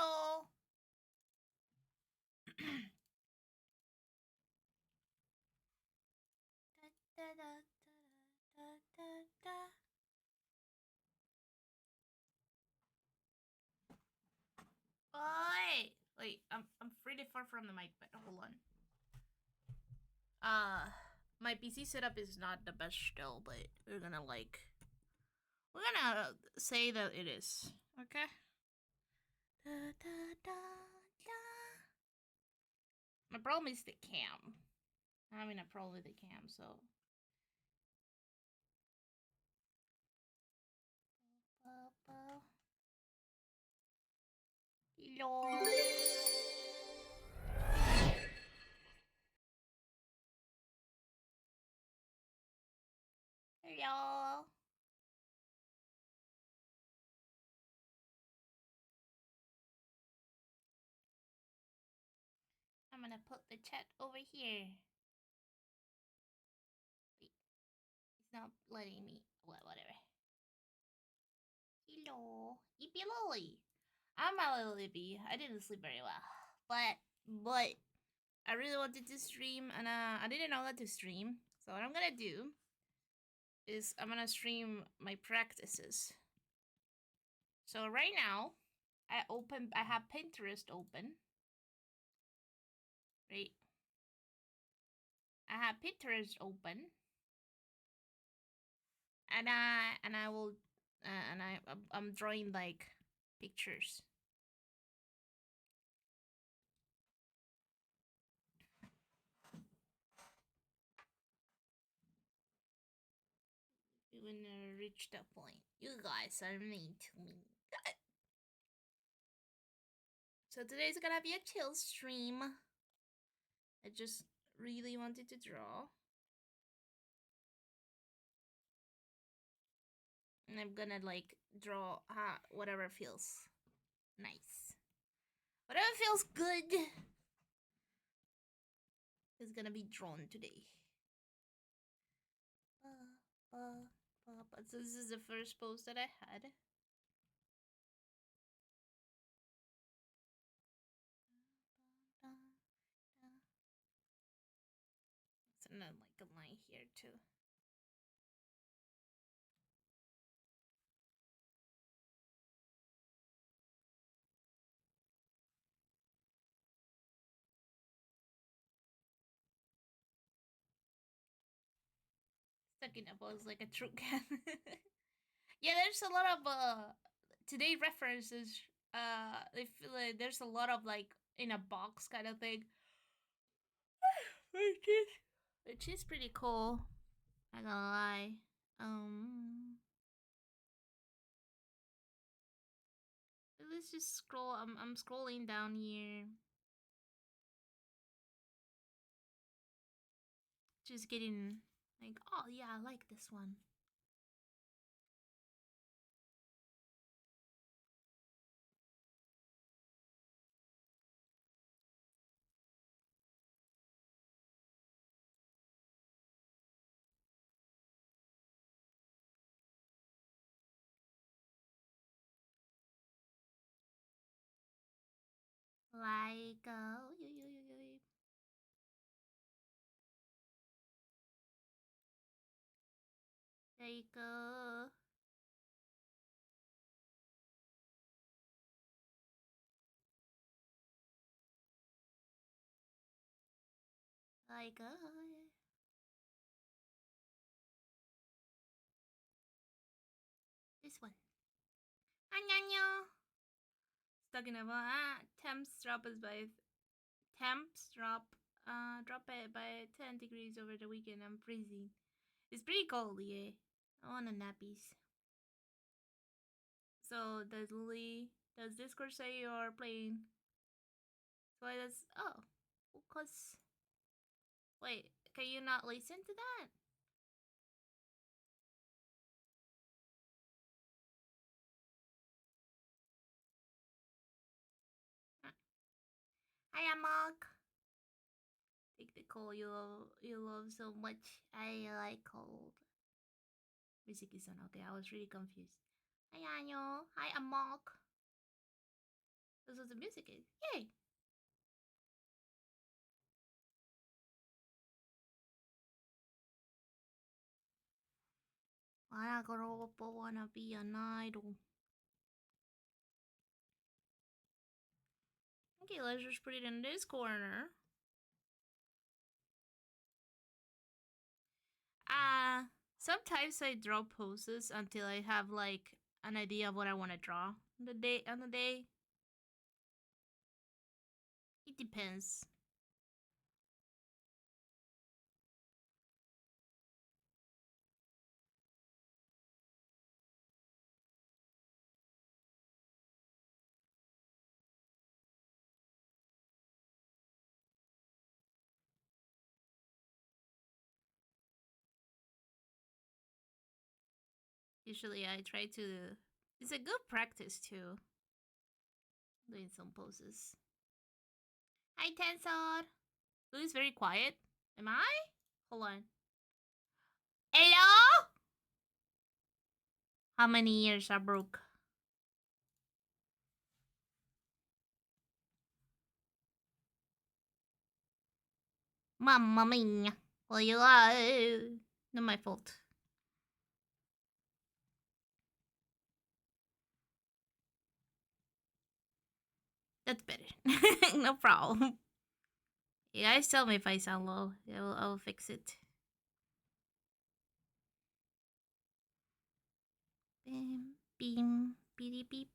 Hello. Oi! Wait, I'm pretty far from the mic, but hold on. My PC setup is not the best still, but we're gonna say that it is. Okay? Da, da, da, da. My problem is the cam. I'm having a problem with the cam, so. Hello. Hello. I'm gonna put the chat over here. Wait, it's not letting me. Whatever. Hello, Ippy Lily. I'm a Libby. I didn't sleep very well, but I really wanted to stream, and I didn't know that to stream. So what I'm gonna do is I'm gonna stream my practices. So right now, I have Pinterest open. Right. I have Pinterest open, and I will I'm drawing like pictures. We will never reach that point. You guys are mean to me. So today's gonna be a chill stream. I just really wanted to draw. And I'm gonna like draw whatever feels nice. Whatever feels good is gonna be drawn today. So this is the first post that I had. And then like a line here too. Stuck in a pose like a true can. Yeah, there's a lot of today references. They feel like there's a lot of like in a box kind of thing. Which is pretty cool. Not gonna lie. Let's just scroll. I'm scrolling down here. Just getting like, oh yeah, I like this one. Like like like this one. Annyeongyo. Talking about temps drop drop it by 10 degrees over the weekend. I'm freezing. It's pretty cold, yeah. I want a nappies. So does Discord say you're playing? So I just cause wait, can you not listen to that? Hi, Amok. Take the cold you love so much. I like cold. Risiki-san. Okay, I was really confused. Hi, Anyo. Hi, Amok. This is the music is. Yay! I wanna be an idol. Okay, let's just put it in this corner. Sometimes I draw poses until I have like an idea of what I want to draw on the day. It depends. Usually I try to. It's a good practice too. Doing some poses. Hi, Tensor. Who is very quiet? Am I? Hold on. Hello? How many years are broke? Mamma mia. Well, you are. Not my fault. That's better. No problem. You guys tell me if I sound low. I'll fix it. Bim, beam, beep, beep.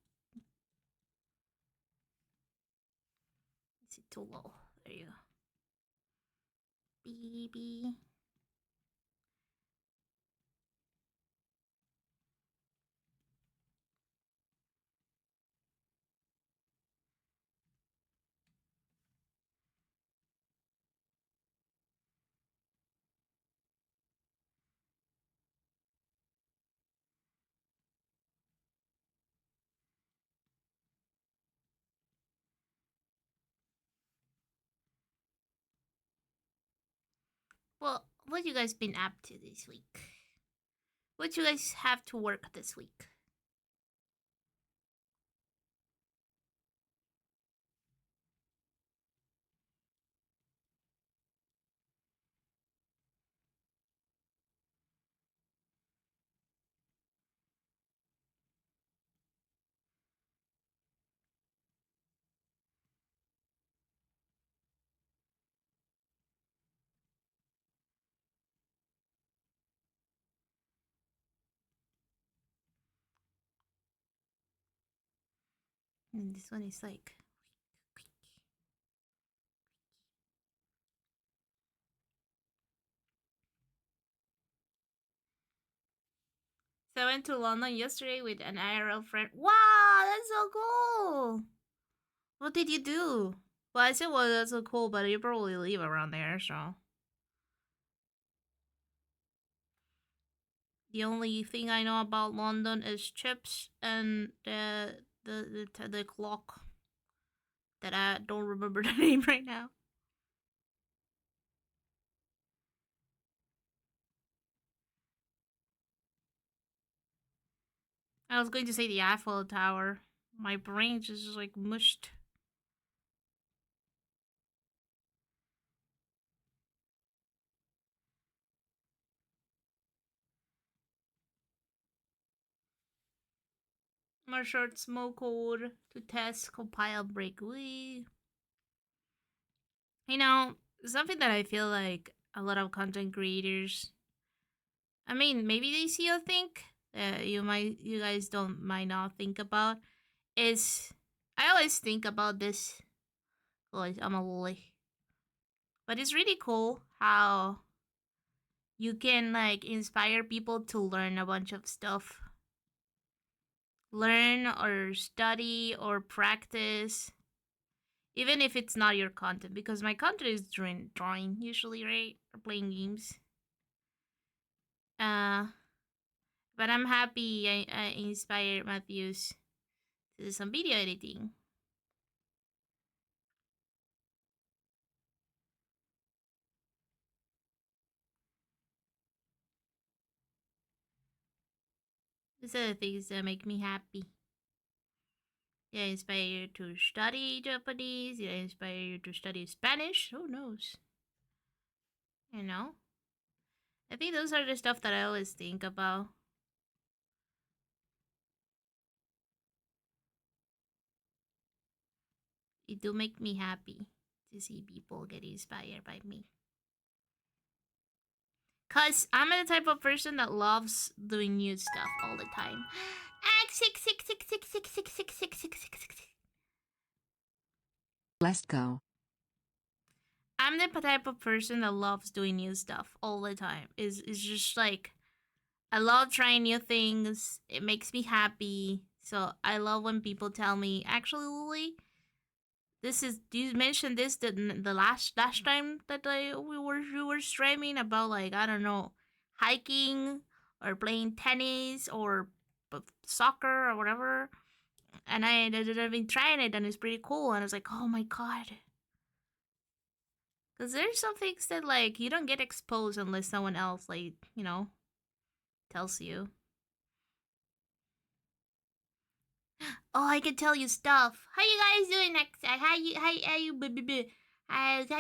Is it too low? There you go. Beep, beep. Well, what you guys been up to this week? What you guys have to work this week? And this one is like. So I went to London yesterday with an IRL friend. Wow, that's so cool! What did you do? Well, I said, well, that's so cool, but you probably live around there, so. The only thing I know about London is chips and the clock that I don't remember the name right now. I was going to say the Eiffel Tower. My brain just like mushed. My short smoke code to test compile break. We, you know, something that I feel like a lot of content creators. I mean, maybe they see or think you guys don't might not think about is I always think about this. Guys, I'm a lolly. But it's really cool how you can like inspire people to learn a bunch of stuff. Learn or study or practice. Even if it's not your content. Because my content is drawing usually, right? Or playing games. Uh but I'm happy I inspired Matthews to do some video editing. These are the things that make me happy. Did I inspire you to study Japanese? Did I inspire you to study Spanish? Who knows? You know? I think those are the stuff that I always think about. It do make me happy to see people get inspired by me. Cause I'm the type of person that loves doing new stuff all the time. Let's go. I'm the type of person that loves doing new stuff all the time. Is just like I love trying new things. It makes me happy. So I love when people tell me, actually, Lily, this is you mentioned this the last time that we were streaming about, like, I don't know, hiking or playing tennis or soccer or whatever, and I've been trying it and it's pretty cool, and I was like, oh my god, because there's some things that, like, you don't get exposed unless someone else, like, tells you. Oh, I can tell you stuff. How you guys doing next? How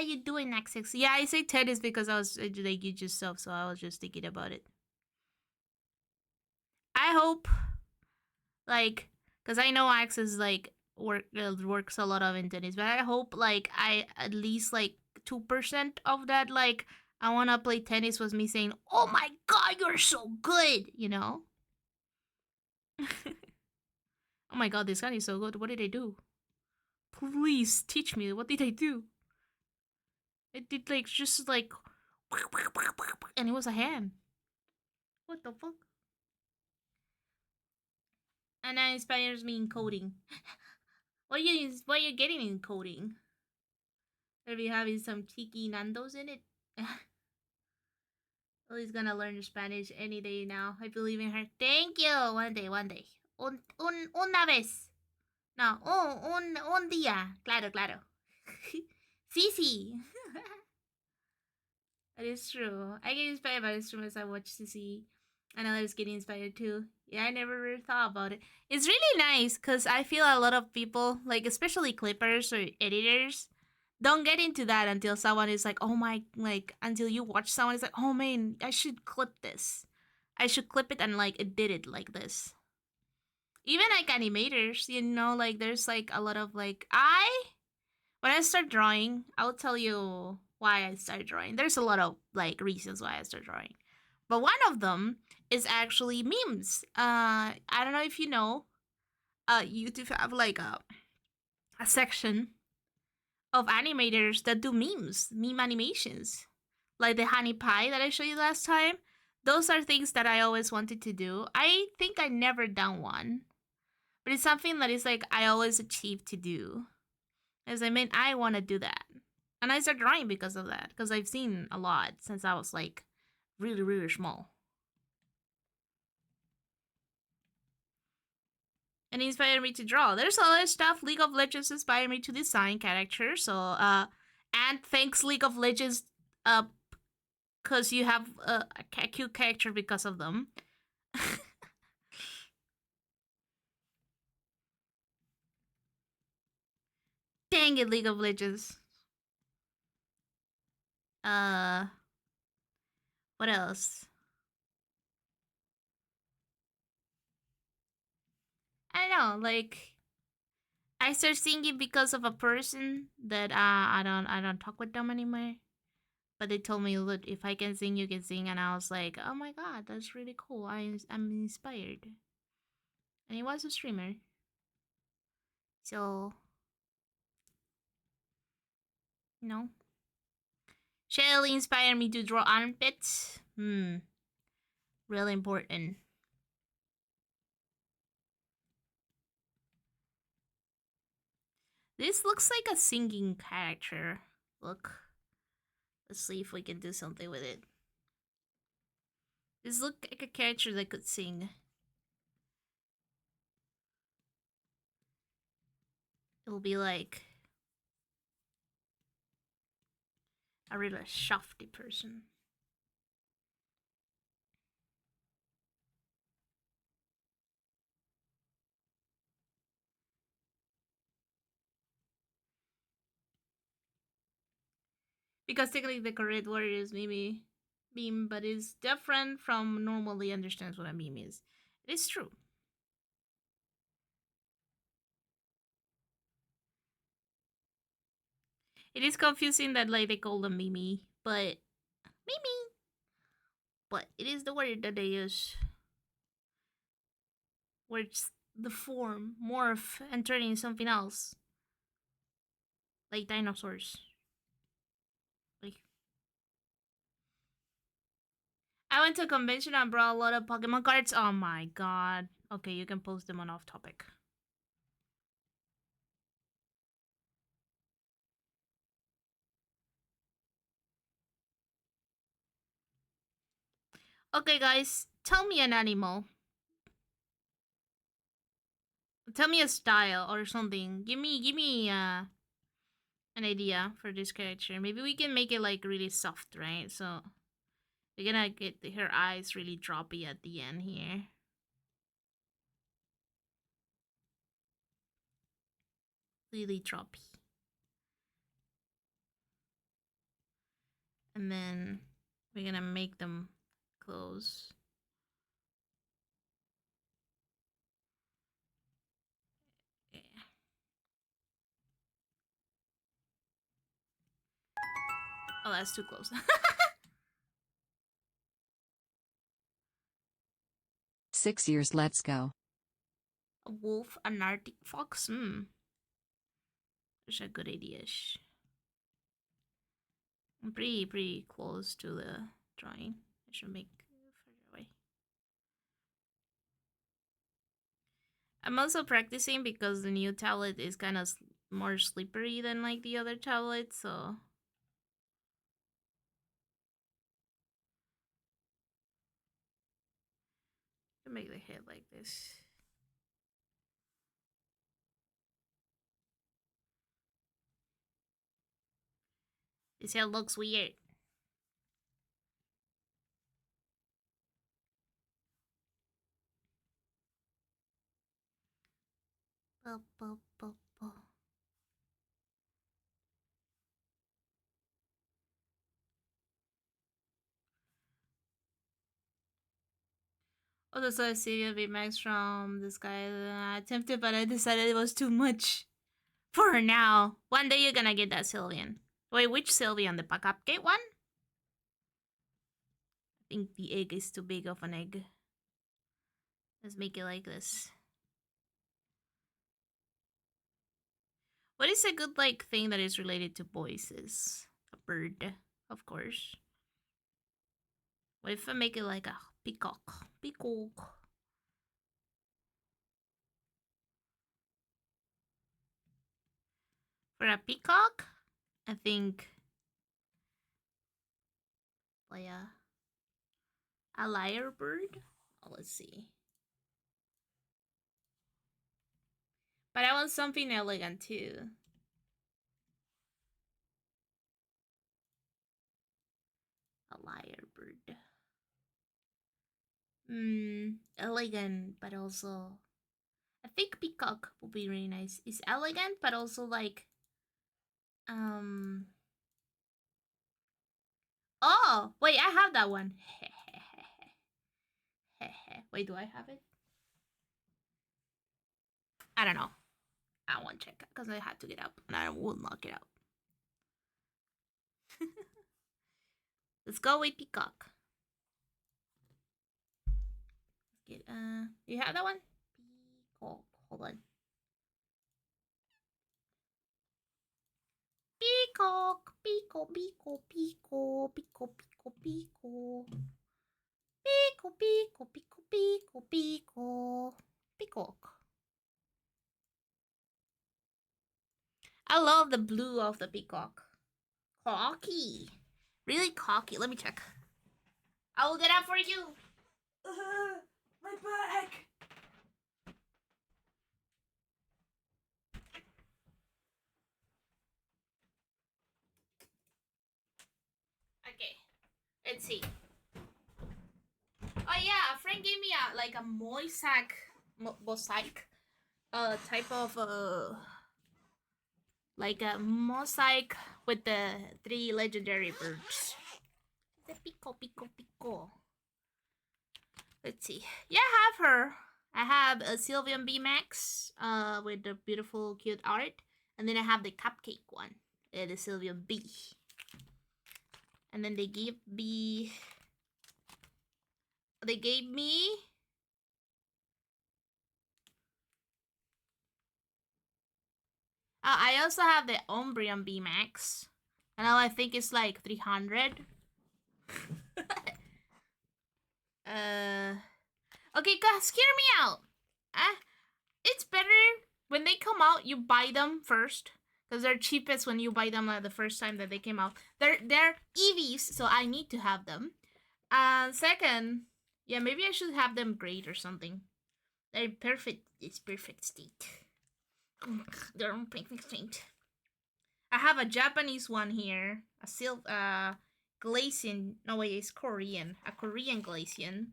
you doing next? Yeah, I say tennis because I was like you just stuff, so I was just thinking about it. I hope, like, because I know Axis like works a lot of in tennis, but I hope like I at least like 2% of that, like, I wanna play tennis was me saying, "Oh my god, you're so good," you know. Oh my god, this guy is so good. What did I do? Please teach me. What did I do? It did like just like, and it was a hand. What the fuck? And that inspires me in coding. What are you getting in coding? Are you having some tiki nandos in it? Lily's gonna learn Spanish any day now. I believe in her. Thank you. One day, one day. Una vez. No, un día. Claro, claro. Sí, sí. That is true. I get inspired by the streamers I watch to see, and others getting inspired too. Yeah, I never really thought about it. It's really nice because I feel a lot of people, like especially clippers or editors, don't get into that until someone is like, oh my, like, until you watch someone is like, oh man, I should clip this. I should clip it and like edit it like this. Even like animators, like there's like a lot of like when I start drawing, I'll tell you why I started drawing. There's a lot of like reasons why I started drawing. But one of them is actually memes. I don't know if you know, YouTube have like a section of animators that do meme animations. Like the honey pie that I showed you last time. Those are things that I always wanted to do. I think I never done one. But it's something that is like I always achieve to do. As I mean, I want to do that. And I started drawing because of that. Because I've seen a lot since I was like really, really small. And it inspired me to draw. There's a lot of stuff. League of Legends inspired me to design characters. So, and thanks League of Legends, because you have a cute character because of them. Dang it, League of Legends. Uh, what else? I don't know, like I started singing because of a person that I don't talk with them anymore. But they told me, look, if I can sing, you can sing, and I was like, oh my god, that's really cool. I'm inspired, and he was a streamer, so you know. Shelly inspired me to draw armpits. Really important. This looks like a singing character. Look. Let's see if we can do something with it. This looks like a character that could sing. It'll be like a really shafty person. Because technically the correct word is meme, meme, but it's different from normally understands what a meme is. It is true. It is confusing that like they call them meme, but meme, but it is the word that they use. Where it's the form morph and turn into something else, like dinosaurs. Like I went to a convention and brought a lot of Pokemon cards. Oh my god. Okay, you can post them on off topic. Okay, guys, tell me an animal. Tell me a style or something. Give me an idea for this character. Maybe we can make it like really soft, right? So we're gonna get her eyes really droppy at the end here. Really droppy. And then we're gonna make them close. Yeah. Oh, that's too close. 6 years. Let's go. A wolf, an Arctic fox. That's a good idea. I'm pretty close to the drawing. I should make further away. I'm also practicing because the new tablet is kind of more slippery than like the other tablet, so I make the head like this. This head looks weird. Bo, bo, bo, bo. Also saw a video of VMAX from this guy that I attempted, but I decided it was too much for now. One day you're gonna get that Sylveon. Wait, which Sylveon? The Pakapke one? I think the egg is too big of an egg. Let's make it like this. What is a good like thing that is related to voices? A bird, of course. What if I make it like a peacock? Peacock. For a peacock, I think like a lyrebird. Oh, let's see. But I want something elegant too. A lyrebird. Elegant, but also I think peacock would be really nice. It's elegant, but also like Oh, wait, I have that one. Wait, do I have it? I don't know. I won't check because I had to get up and I will not get up. Let's go with peacock. Let's get you have that one? Peacock. Hold on. Peacock, peacock, peacock, peacock, peacock, peacock, peacock. Peacock, peacock, peacock, peacock, peacock. Peacock. I love the blue of the peacock. Cocky. Really cocky. Let me check. I will get up for you. My back. Okay. Let's see. Oh yeah, a friend gave me a like a mosaic type of like a mosaic with the 3 legendary birds. The Pico, Pico, Pico. Let's see. Yeah, I have her. I have a Sylvian B Max with the beautiful, cute art. And then I have the cupcake one, the Sylvian B. And then they gave me. They gave me. I also have the Umbreon B Max. And now I think it's like 300. Okay, guys, hear me out. It's better when they come out, you buy them first. Because they're cheapest when you buy them like the first time that they came out. They're EVs, so I need to have them. And second, yeah, maybe I should have them graded or something. They're perfect. It's perfect state. They're in perfect state. I have a Japanese one here. A Glacian. No, wait, it's Korean. A Korean Glacian.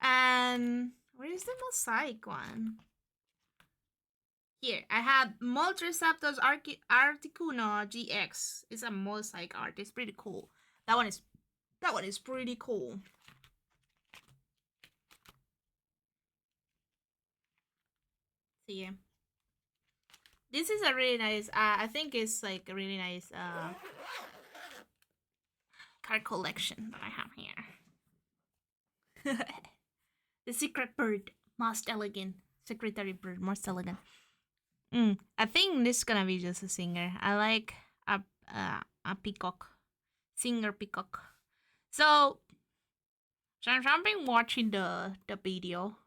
And where is the mosaic one? Here, I have Moltriceptors Articuno GX. It's a mosaic art. It's pretty cool. That one is pretty cool. So yeah. This is a really nice I think it's like a really nice card collection that I have here. The secret bird, most elegant. Secretary bird, most elegant. I think this is gonna be just a singer. I like a peacock, singer peacock. So since I've been watching the video,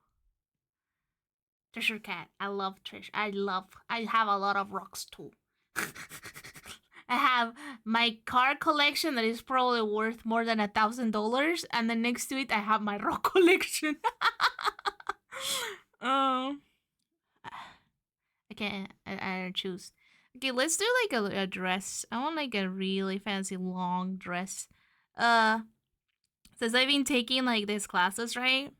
Treasure Cat. I love Trish. I have a lot of rocks too. I have my car collection that is probably worth more than $1,000, and then next to it I have my rock collection. Oh, I can't. I choose. Okay, let's do like a dress. I want like a really fancy long dress. Since I've been taking like these classes, right?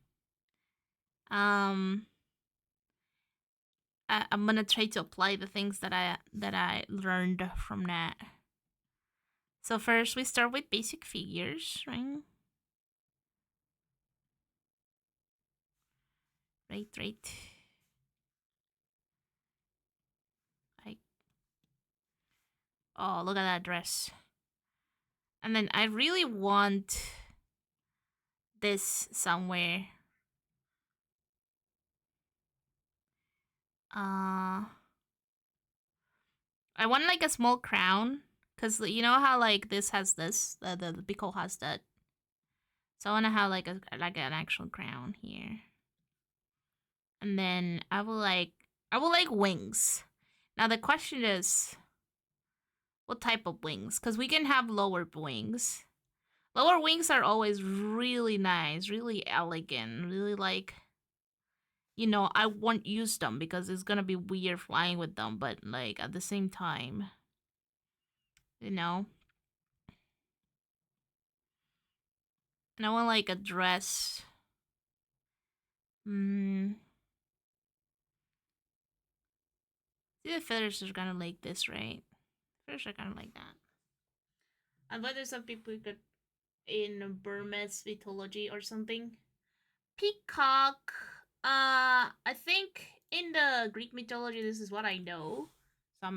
I'm gonna try to apply the things that I learned from that. So first we start with basic figures, right? Right. Oh, look at that dress. And then I really want this somewhere. I want like a small crown, cause you know how like this has this, the Pico has that. So I want to have like an actual crown here. And then I will like wings. Now the question is, what type of wings? Cause we can have lower wings. Lower wings are always really nice, really elegant, really like, I won't use them because it's gonna be weird flying with them, but like at the same time, and I want like a dress. See, the feathers are kind of like this, right? Feathers are kind of like that. I bet there's some people could in Burmese mythology or something. Peacock. I think in the Greek mythology, this is what I know. So I'm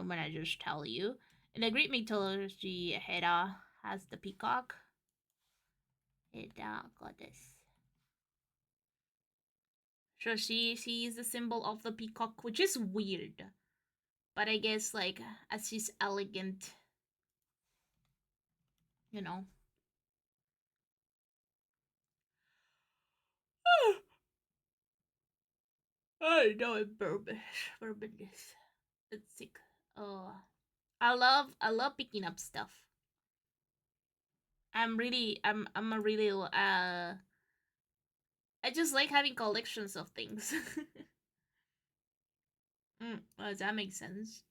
gonna just tell you. In the Greek mythology, Hera has the peacock. Hera goddess. So she is the symbol of the peacock, which is weird. But I guess like as she's elegant, you know. I know it bourbon. It's sick. Oh, I love picking up stuff. I'm a really I just like having collections of things. Does that make sense?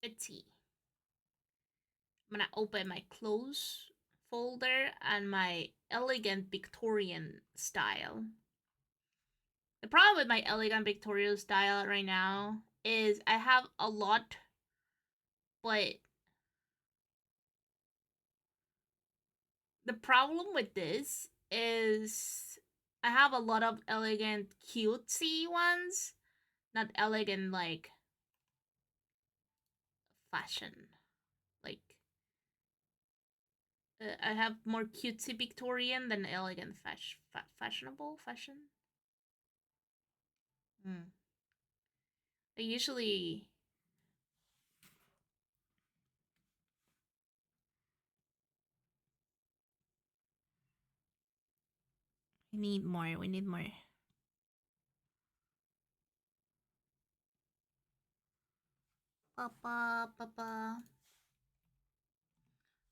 Let's see. I'm gonna open my clothes folder and my elegant Victorian style. The problem with my elegant Victorian style right now is I have a lot, but the problem with this is I have a lot of elegant cutesy ones, not elegant like fashion. Like I have more cutesy Victorian than elegant fashionable fashion. Mm. I usually we need more. We need more. Papa, papa.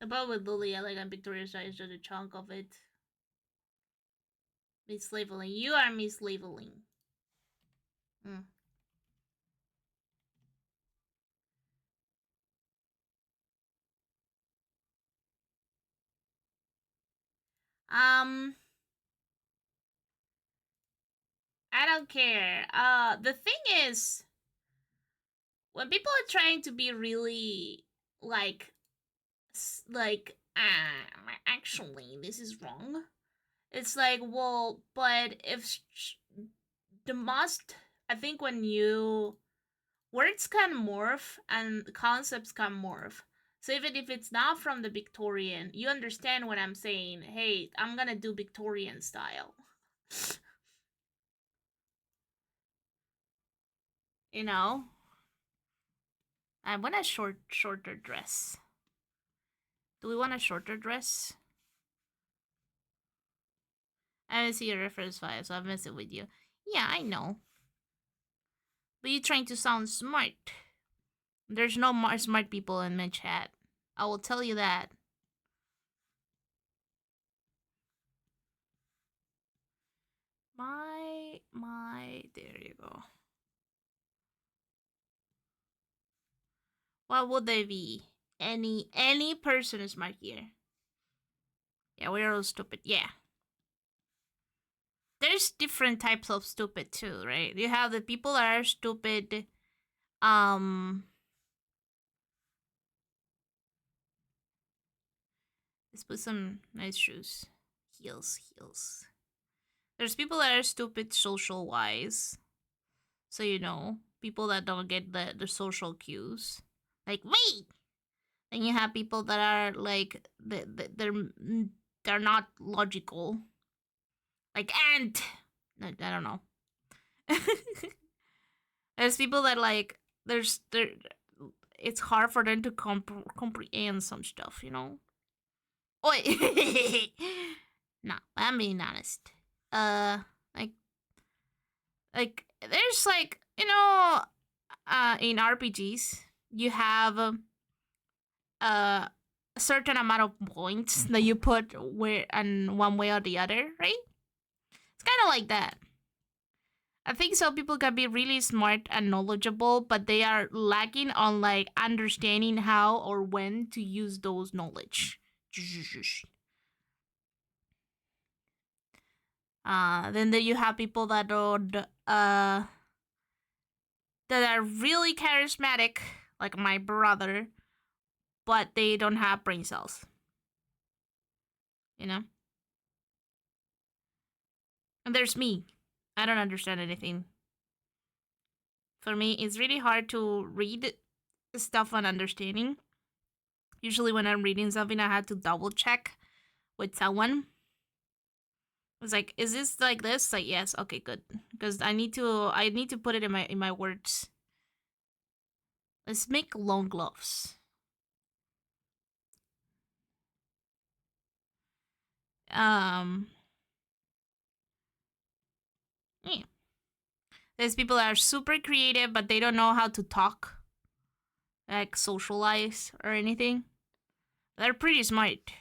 The problem with Lily Elegant Victoria Star is just a chunk of it. Mislabeling. You are mislabeling. Mm. Um, I don't care. The thing is, when people are trying to be really like, actually, this is wrong. It's like, well, but if the most, I think when you words can morph and concepts can morph. So even if it's not from the Victorian, you understand what I'm saying. Hey, I'm gonna do Victorian style. You know? I want a shorter dress. Do we want a shorter dress? I haven't seen your reference file, so I'm messing with you. Yeah, I know. But you're trying to sound smart. There's no more smart people in my chat. I will tell you that. There you go. What would they be? Any person is smart here. Yeah, we're all stupid. Yeah. There's different types of stupid too, right? You have the people that are stupid. Let's put some nice shoes. Heels. There's people that are stupid social wise. So you know, people that don't get the social cues. Like, wait! Then you have people that are like they're not logical. Like ant. I don't know. There's people that like there it's hard for them to comprehend some stuff, you know. Oi. No, I'm being honest. Uh, like there's like in RPGs you have a certain amount of points that you put where and one way or the other, right? It's kind of like that. I think some people can be really smart and knowledgeable, but they are lacking on like understanding how or when to use those knowledge. Then there you have people that are really charismatic, like my brother, but they don't have brain cells. You know? And there's me. I don't understand anything. For me, it's really hard to read stuff on understanding. Usually, when I'm reading something, I have to double check with someone. It's like, is this like this? Like, yes, okay, good. Because I need to put it in my words. Let's make long gloves. Yeah. There's people that are super creative, but they don't know how to talk, like socialize or anything. They're pretty smart.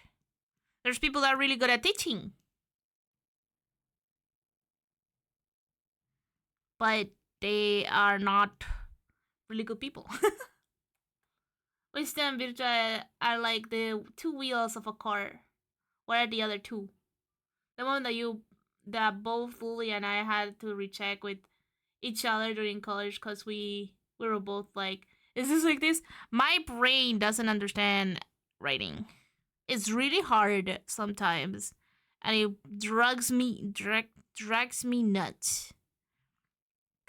There's people that are really good at teaching, but they are not really good people. Wisdom and virtue are like the two wheels of a car. What are the other two? The one that you that both Lily and I had to recheck with each other during college because we were both like, is this like this? My brain doesn't understand writing. It's really hard sometimes, and it drags me nuts.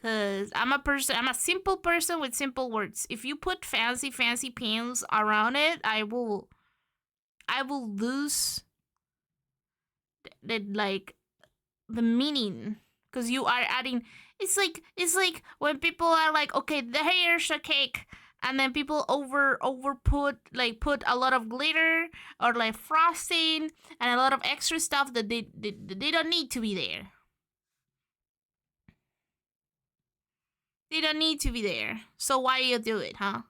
Cause I'm a simple person with simple words. If you put fancy pins around it, I will lose the meaning. Cause you are adding. It's like when people are like, okay, here's a cake, and then people over put a lot of glitter or like frosting and a lot of extra stuff that they don't need to be there. They don't need to be there. So why you do it, huh?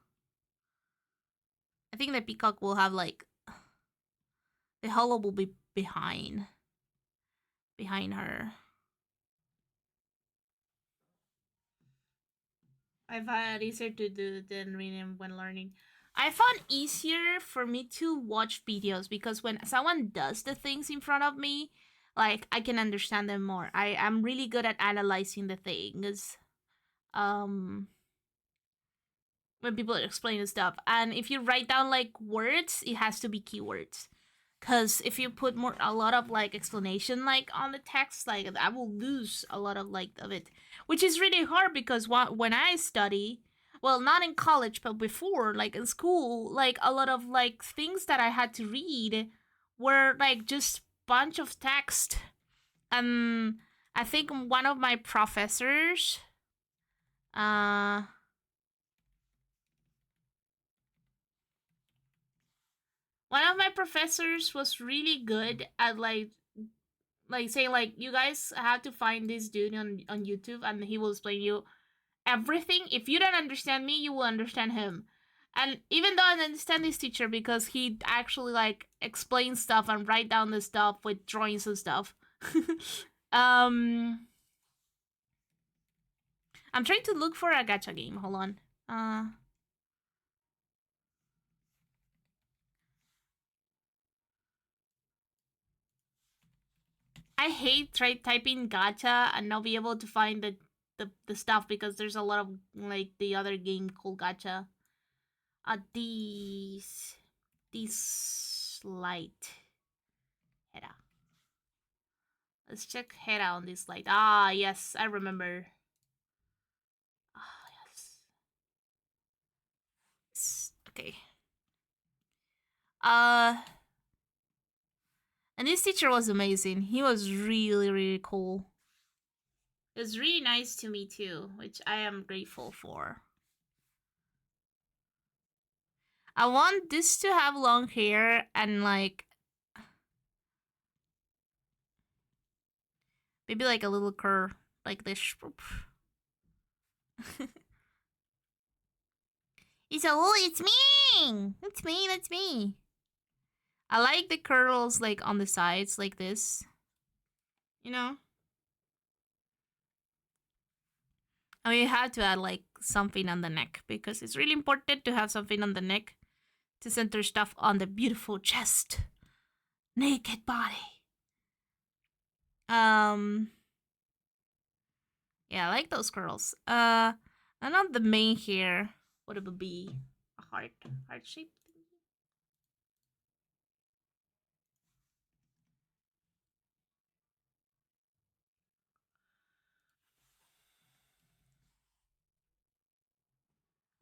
I think the peacock will have like the hollow will be behind her. I find it easier to do than reading when learning. I found easier for me to watch videos because when someone does the things in front of me, like I can understand them more. I am really good at analyzing the things. Um, when people explain the stuff, and if you write down like words, it has to be keywords. Because if you put more a lot of like explanation like on the text, like I will lose a lot of like of it, which is really hard because when I study, well, not in college but before, like in school, like a lot of like things that I had to read were like just bunch of text. And I think one of my professors, uh, was really good at like saying like you guys have to find this dude on YouTube and he will explain you everything. If you don't understand me, you will understand him. And even though I understand this teacher because he actually like explains stuff and write down the stuff with drawings and stuff. um I'm trying to look for a gacha game. Hold on. I hate typing gacha and not be able to find the stuff because there's a lot of like the other game called gacha. These light Hera. Let's check Hera on this light. Ah, yes, I remember. Ah, yes. Okay. Uh, and this teacher was amazing. He was really, really cool. It was really nice to me too, which I am grateful for. I want this to have long hair and like maybe like a little curl like this. It's me. It's me. That's me. I like the curls like on the sides like this. You know? I mean, you have to add like something on the neck because it's really important to have something on the neck to center stuff on the beautiful chest, naked body. Um, yeah, I like those curls. And on the main hair, what it would be a heart shape.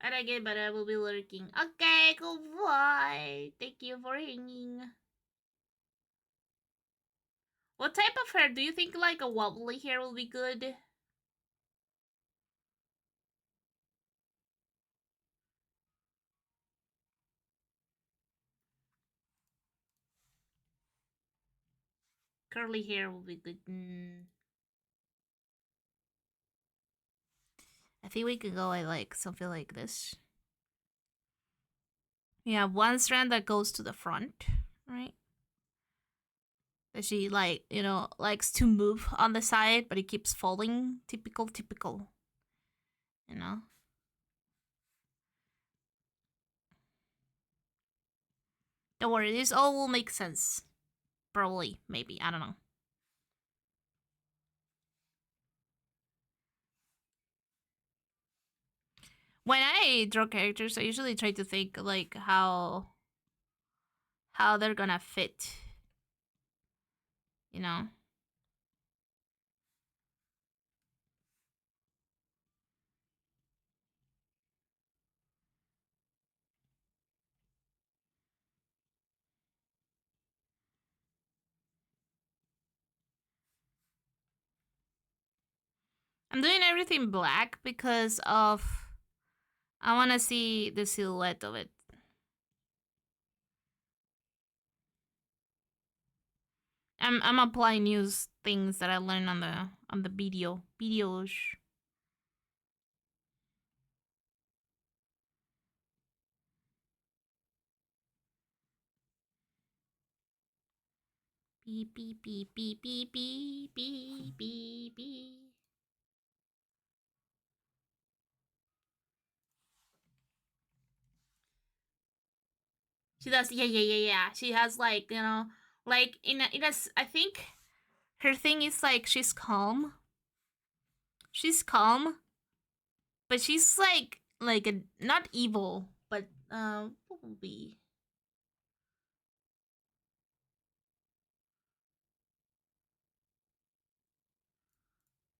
I like it, but I will be lurking. Okay, goodbye. Thank you for hanging. What type of hair? Do you think like a wobbly hair will be good? Curly hair will be good. I think we could go like something like this. We have one strand that goes to the front, right? That she like, likes to move on the side, but it keeps falling. Typical. You know? Don't worry, this all will make sense. Probably, maybe, I don't know. When I draw characters, I usually try to think like how they're gonna fit, you know. I'm doing everything black because of I want to see the silhouette of it. I'm applying new things that I learned on the videos. Beep beep beep beep beep beep beep beep beep. She does, yeah. She has like like in a I think her thing is like she's calm. She's calm, but she's like a not evil, but what would be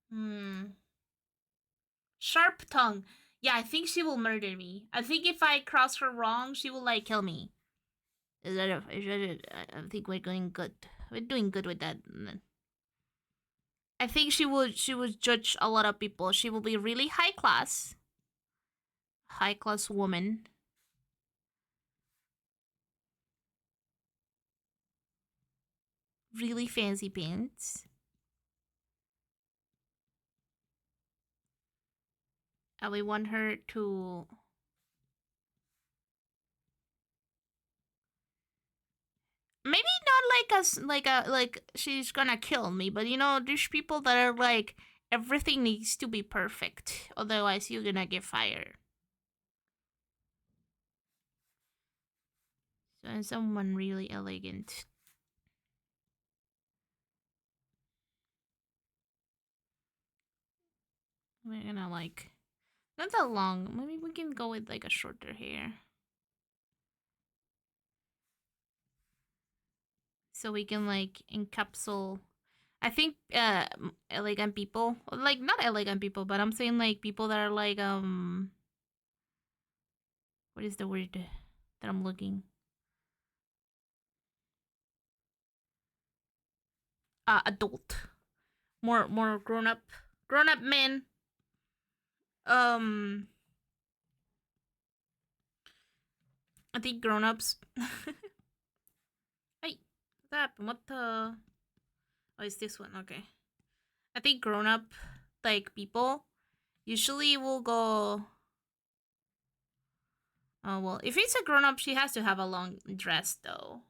hmm sharp tongue. Yeah, I think she will murder me. I think if I cross her wrong, she will like kill me. I think we're going good. We're doing good with that. I think she would judge a lot of people. She will be really high class woman. Really fancy pants. And we want her to maybe not like us like she's gonna kill me, but there's people that are like everything needs to be perfect, otherwise you're gonna get fired. So someone really elegant. We're gonna like not that long. Maybe we can go with like a shorter hair. So we can like encapsulate. I think elegant people, like not elegant people, but I'm saying like people that are like what is the word that I'm looking? Adult. More grown up men. Um I think grown ups. Hey, what's up? What the Oh, it's this one, okay. I think grown up like people usually will go oh well, if it's a grown up, she has to have a long dress though.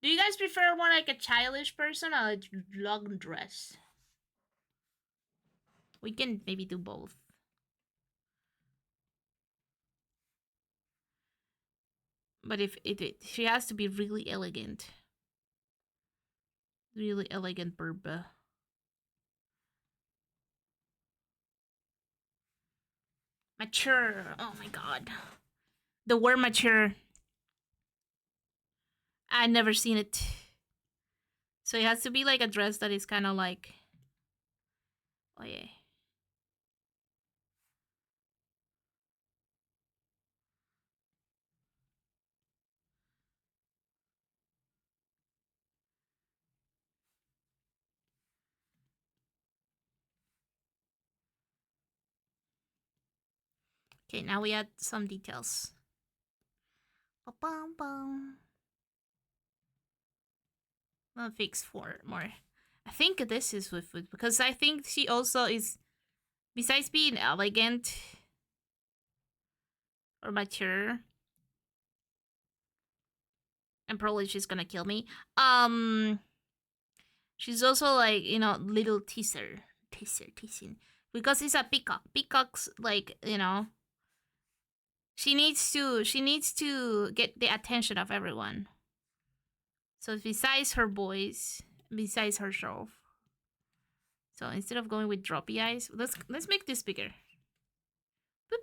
Do you guys prefer more like a childish person or a long dress? We can maybe do both. But if she has to be really elegant. Really elegant burba. Mature. Oh my god. The word mature. I've never seen it. So it has to be like a dress that is kind of like. Oh yeah. Okay, now we add some details. Ba-bum-bum. I'll fix four more. I think this is with food because I think she also is, besides being elegant or mature, and probably she's gonna kill me. She's also like little teasing because it's a peacock. Peacocks like she needs to get the attention of everyone. So besides her boys, besides herself. So instead of going with droppy eyes, let's make this bigger. Boop.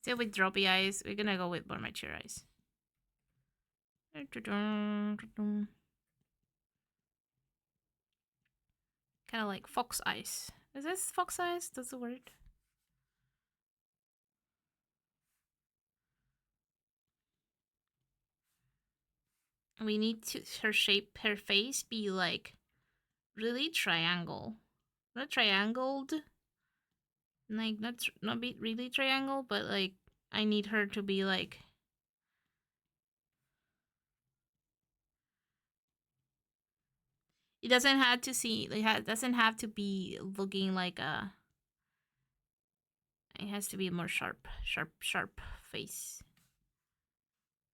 Still with droppy eyes. We're gonna go with more mature eyes. Kind of like fox eyes. Is this fox eyes? That's the word. We need to her face be like really triangle, not triangled, like not be really triangle, but like I need her to be like. It doesn't have to see. It doesn't have to be looking like a. It has to be more sharp face.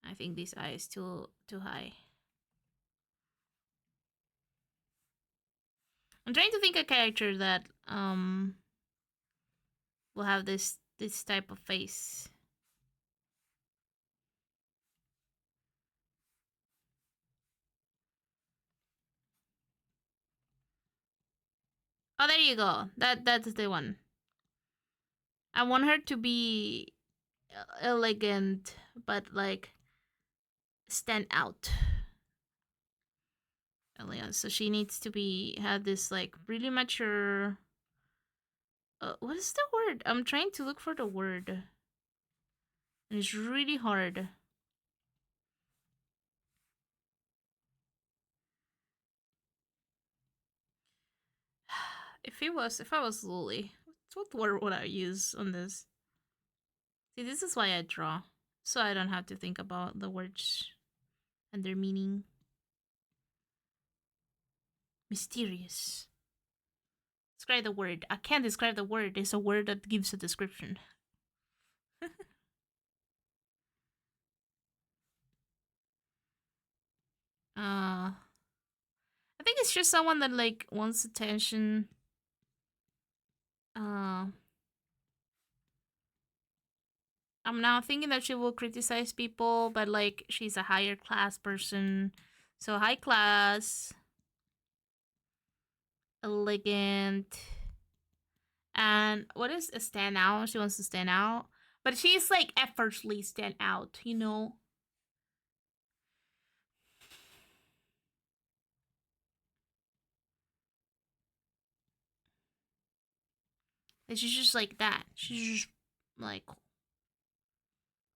I think this eye is too high. I'm trying to think a character that will have this type of face. Oh, there you go. That's the one. I want her to be elegant, but like stand out. Elegant. So she needs to be have this like really mature. What is the word? I'm trying to look for the word, and it's really hard. If I was Lily, what word would I use on this? See, this is why I draw, so I don't have to think about the words and their meaning. Mysterious. Describe the word. I can't describe the word. It's a word that gives a description. I think it's just someone that like wants attention. I'm now thinking that she will criticize people, but like she's a higher class person. So high class, elegant, and what is a stand out? She wants to stand out. But she's like effortlessly stand out, you know? And she's just like that. She's just like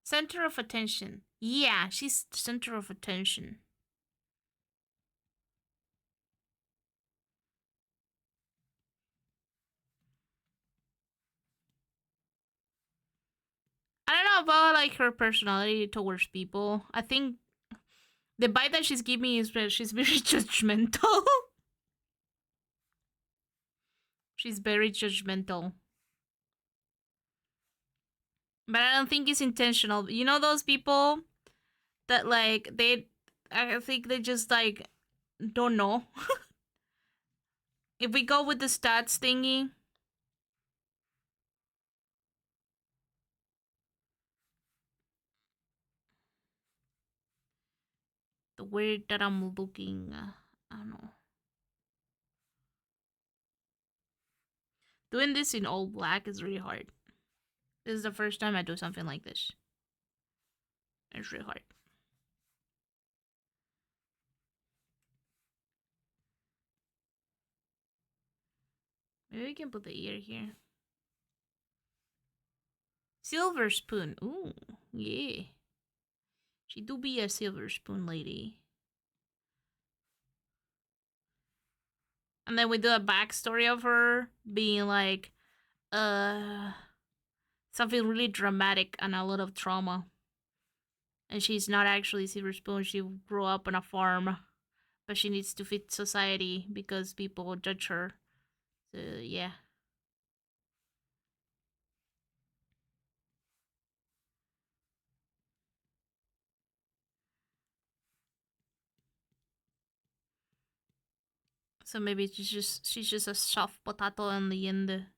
center of attention. Yeah, she's center of attention. I don't know about like her personality towards people. I think the vibe that she's giving me is that she's very judgmental. She's very judgmental. But I don't think it's intentional. You know those people that like I think they just like don't know. If we go with the stats thingy, the word that I'm looking, I don't know. Doing this in all black is really hard. This is the first time I do something like this. It's really hard. Maybe we can put the ear here. Silver spoon. Ooh, yeah. She do be a silver spoon lady. And then we do a backstory of her being like, something really dramatic and a lot of trauma. And she's not actually silver spoon. She grew up on a farm, but she needs to fit society because people judge her. So yeah. So maybe she's just a soft potato in the end.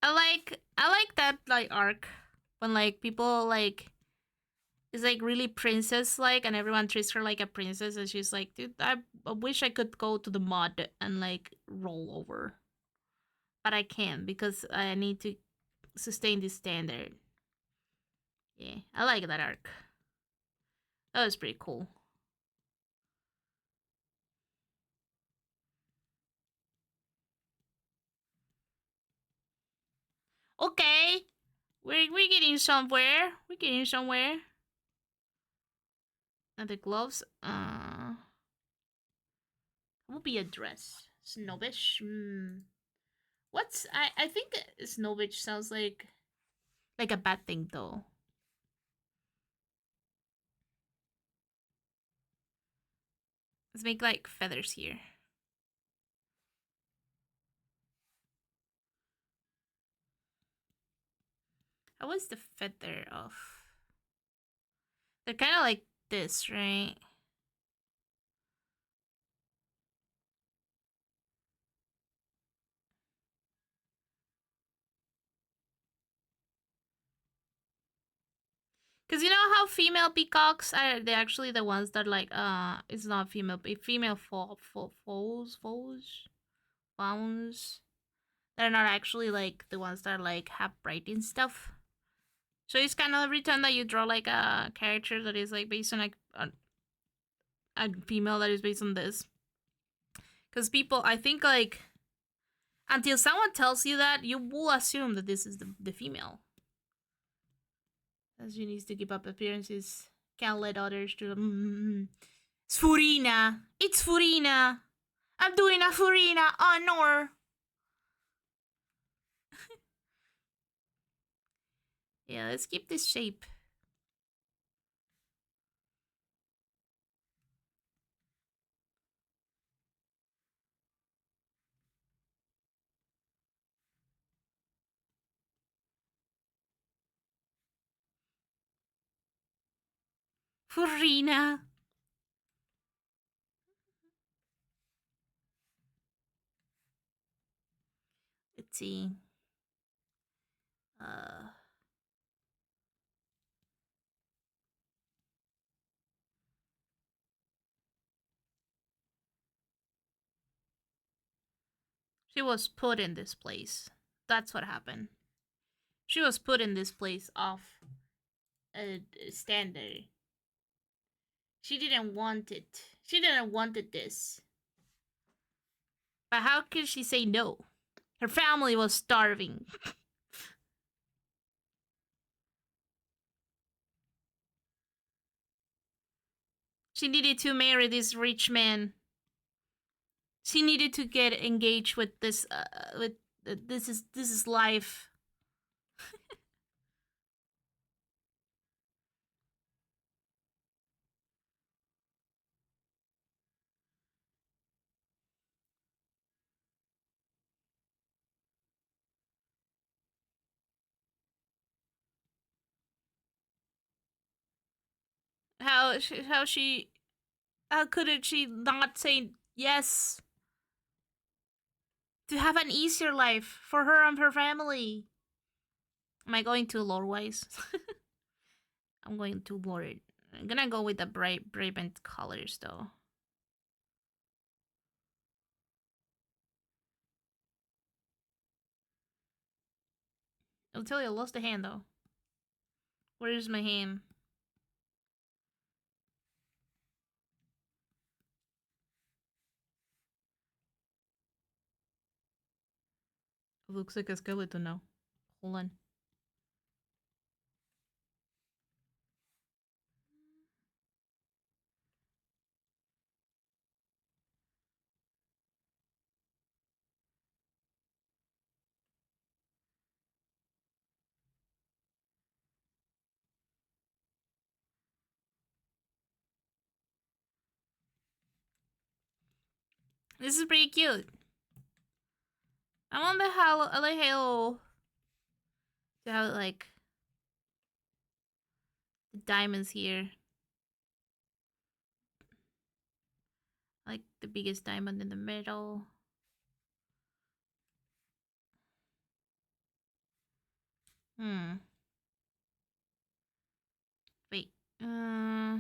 I like that like arc when like people like is like really princess like, and everyone treats her like a princess, and she's like, dude, I wish I could go to the mud and like roll over, but I can't because I need to sustain this standard. Yeah, I like that arc. That was pretty cool. Okay, we're getting somewhere. We're getting somewhere. And the gloves, will be a dress. Snobbish. What's I think snobbish sounds like a bad thing though. Let's make like feathers here. How was the feather of? They're kind of like this, right? Cause you know how female peacocks are they actually the ones that like it's not female female fawns. They're not actually like the ones that like have writing stuff. So it's kind of every time that you draw like a character that is like based on like a female that is based on this. Because people, I think like until someone tells you that, you will assume that this is the female. As she needs to keep up appearances, can't let others do. It's Furina. It's Furina. I'm doing a Furina honor. Yeah, let's keep this shape. Furina. Let's see. Uh, she was put in this place. That's what happened. She was put in this place off a standard. She didn't want it. She didn't wanted this. But how could she say no? Her family was starving. She needed to marry this rich man. She needed to get engaged with this. With this is life. How could she not say yes to have an easier life for her and her family? Am I going too lore wise? I'm going too lore. I'm gonna go with the brave colors though. I'll tell you, I lost a hand though. Where is my hand? It looks like a skeleton now. Hold on. This is pretty cute. I want the halo to have like the diamonds here. Like the biggest diamond in the middle. Hmm. Wait, Uh,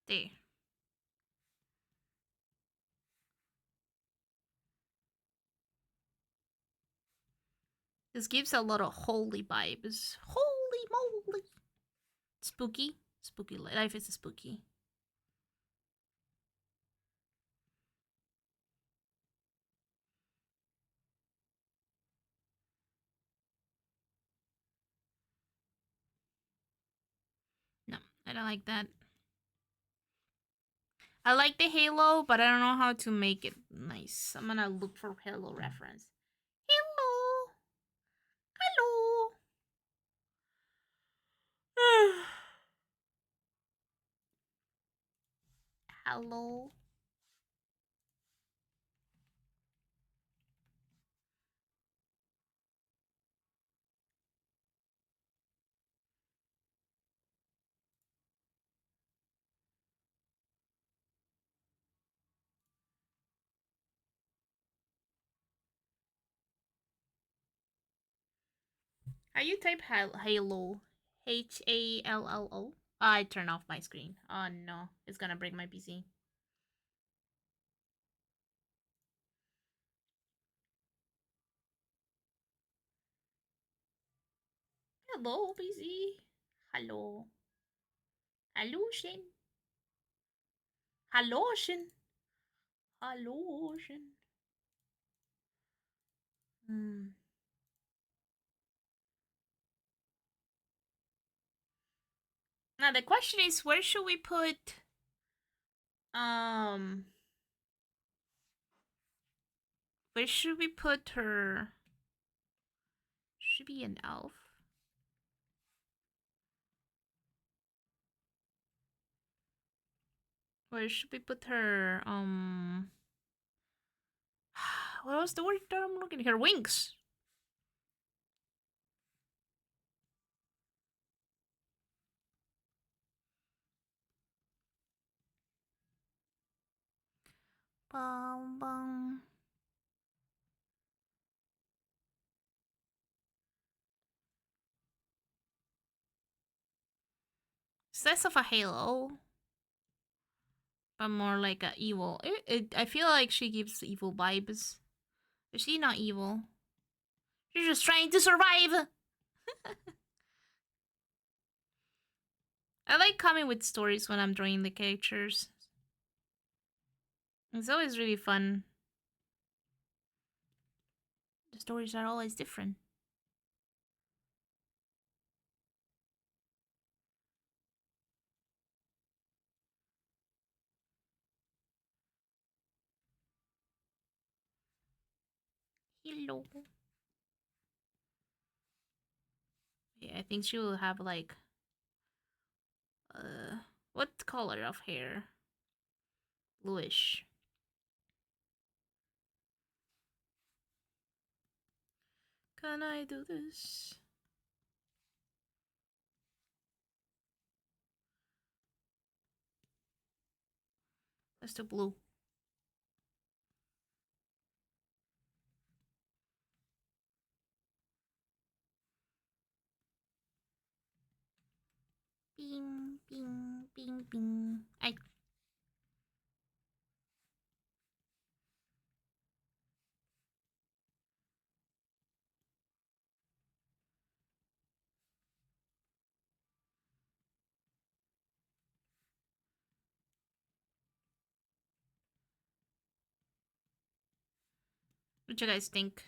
there. This gives a lot of holy vibes. Holy moly! Spooky. Spooky. Life is spooky. No, I don't like that. I like the halo, but I don't know how to make it nice. I'm gonna look for halo reference. Hello! Hello! Hello? How you type halo? Hallo? I turn off my screen. Oh no, it's gonna break my PC. Hello, PC. Hello. Hallution. Hallution. Hallution. Hmm. Now the question is, where should we put um where should we put her? Should be an elf. Where should we put her? What was the word that I'm looking at? Her wings. Bum bum. It's less of a halo, but more like a evil. I feel like she gives evil vibes. Is she not evil? She's just trying to survive. I like coming with stories when I'm drawing the characters. It's always really fun. The stories are always different. Hello. Yeah, I think she will have like what color of hair? Bluish. Can I do this? Let's do blue. Bing, bing, bing, bing. I. What do you guys think?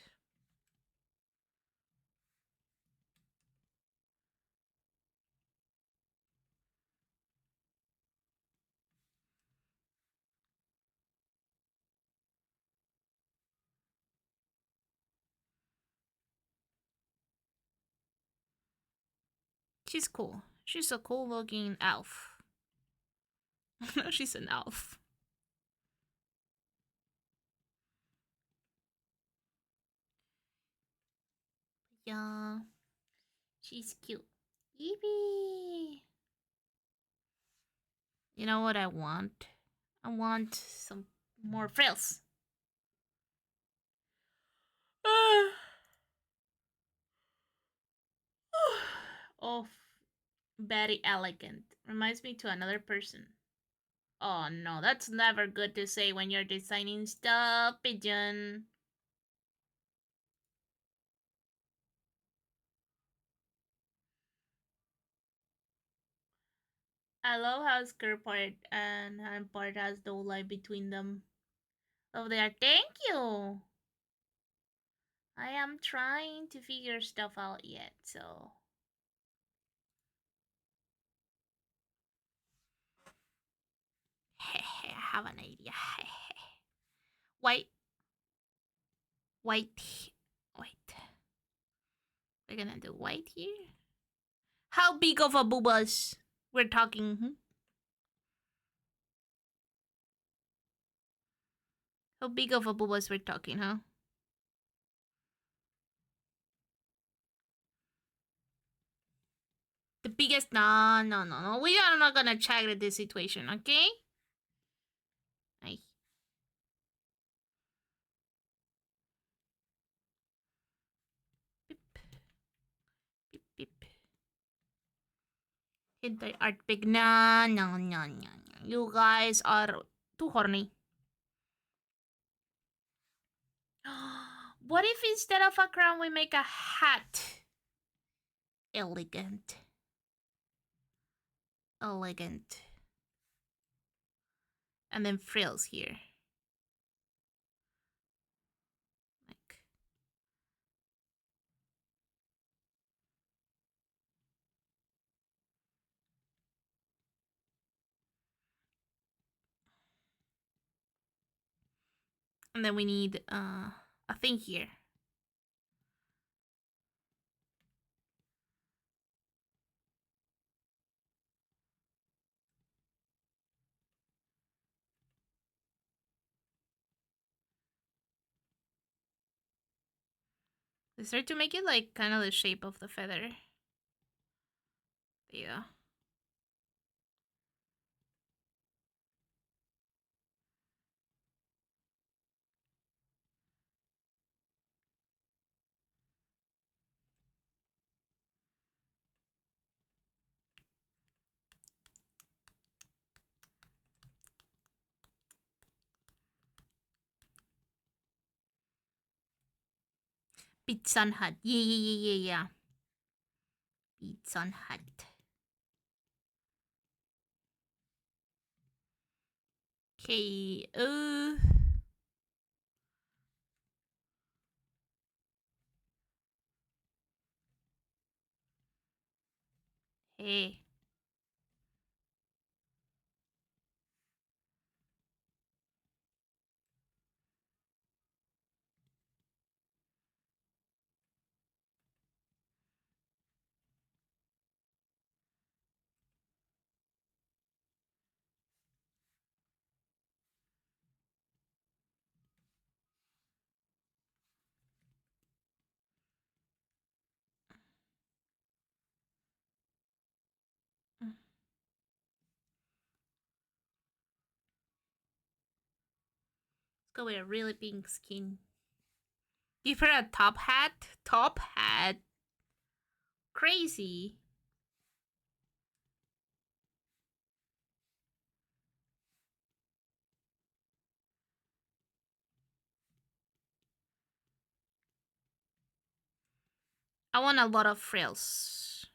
She's cool. She's a cool looking elf. She's an elf. Yeah. She's cute. Yippee! You know what I want? I want some more frills. of very elegant. Reminds me to another person. Oh no, that's never good to say when you're designing stuff, pigeon. I love how skirt part and hand part has no line between them. Oh, there. Thank you. I am trying to figure stuff out yet, so. I have an idea. White. White. White. We're gonna do white here. How big of a boobas we're talking? How big of a boobas we're talking, huh? The biggest? No, no, no, no. We are not gonna check this situation, okay? Ay. Beep. Beep, beep. Hintay art big. No, no, no, no, no. You guys are too horny. What if instead of a crown we make a hat? Elegant. Elegant. And then frills here. Like. And then we need a thing here. Let's start to make it like kind of the shape of the feather. There you go. Pizza Hut. Yeah. Pizza Hut. Okay. Hey. Let's go with a really pink skin. Give her a top hat. Top hat. Crazy. I want a lot of frills.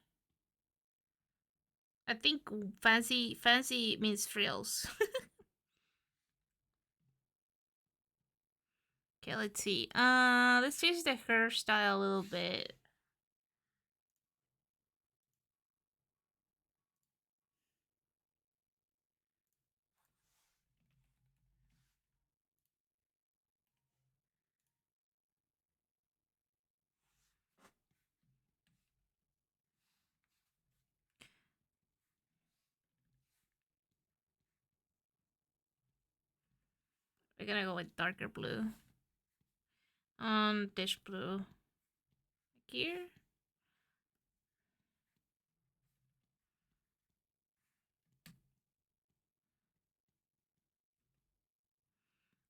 I think fancy means frills. Okay, let's see. Let's change the hairstyle a little bit. We're gonna go with darker blue. Dish blue. Here.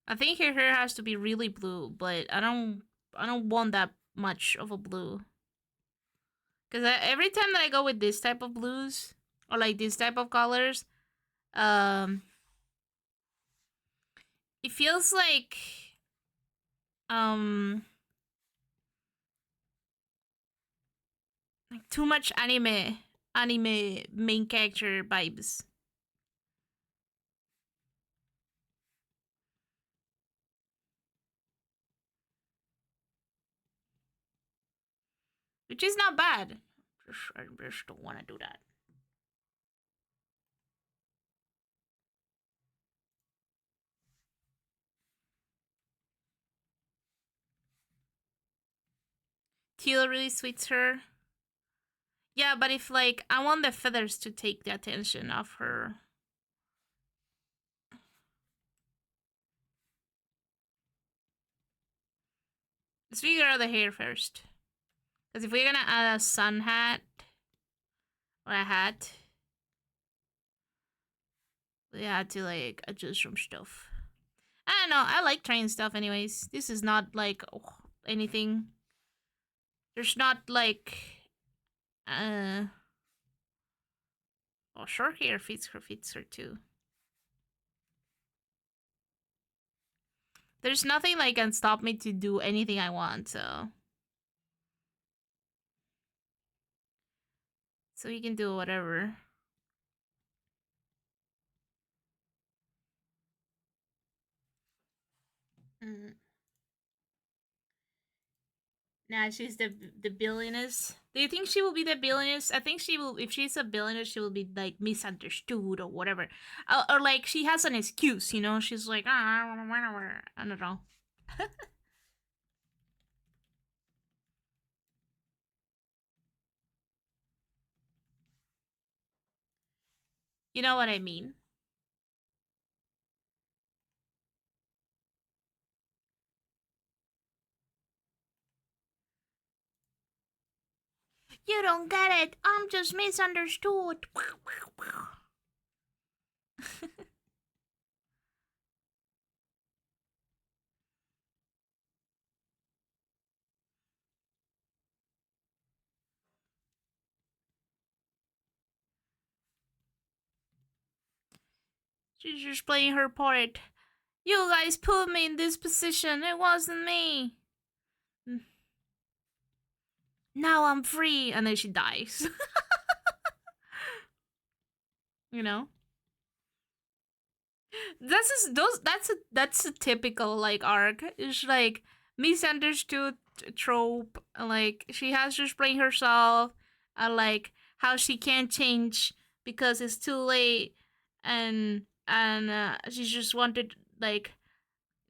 I think her hair has to be really blue, but I don't want that much of a blue. Because every time that I go with this type of blues or like this type of colors, um, it feels um like too much anime main character vibes. Which is not bad. I just don't want to do that. Teal really suits her. Yeah, but if like I want the feathers to take the attention of her. Let's figure out the hair first. Because if we're gonna add a sun hat or a hat, we had to like adjust some stuff. I don't know. I like trying stuff anyways. This is not like anything. There's not like well, short hair fits her too. There's nothing like can stop me to do anything I want, so we can do whatever. Mm. Nah, she's the billioness. Do you think she will be the billioness? I think she will. If she's a billioness, she will be like misunderstood or whatever, or like she has an excuse. You know, she's like I don't know. You know what I mean? You don't get it. I'm just misunderstood. She's just playing her part. You guys put me in this position. It wasn't me. Now I'm free. And then she dies. You know? That's a typical like arc. It's like misunderstood trope. Like she has to explain herself and like how she can't change because it's too late and she just wanted like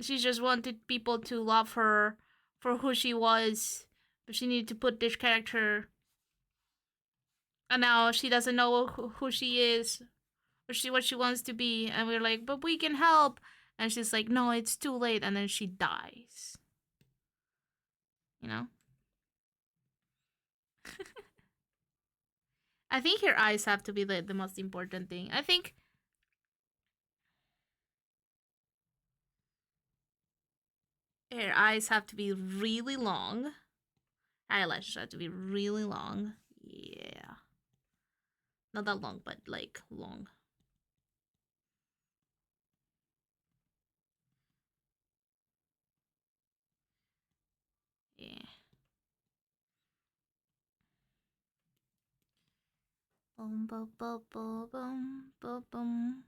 she just wanted people to love her for who she was, but she needed to put this character, and now she doesn't know who she is or what she wants to be, and we're like, but we can help, and she's like, no, it's too late, and then she dies. You know. I think her eyes have to be the most important thing. I think her eyes have to be really long. Eyelashes have to be really long. Yeah. Not that long, but like long. Yeah. Boom, boom, boom, boom, boom, boom, boom.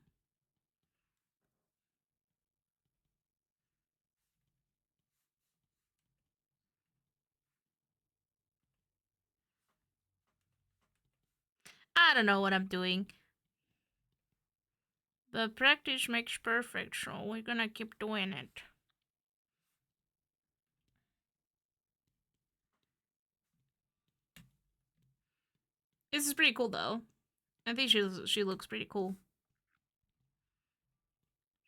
I don't know what I'm doing. But practice makes perfect, so we're gonna keep doing it. This is pretty cool though. I think she looks pretty cool.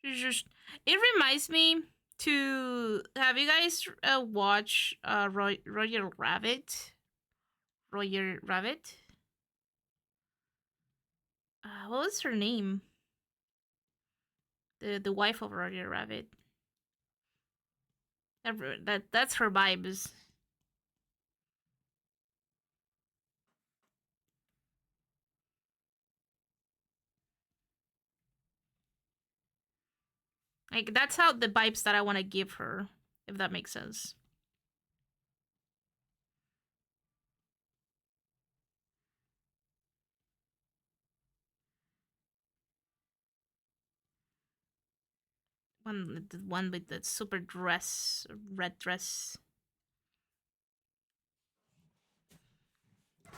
She's just it reminds me to have you guys watch Roger Rabbit? Roger Rabbit? What was her name? The wife of Roger Rabbit. That's her vibes. Like, that's how the vibes that I want to give her, if that makes sense. The one with the super dress, red dress.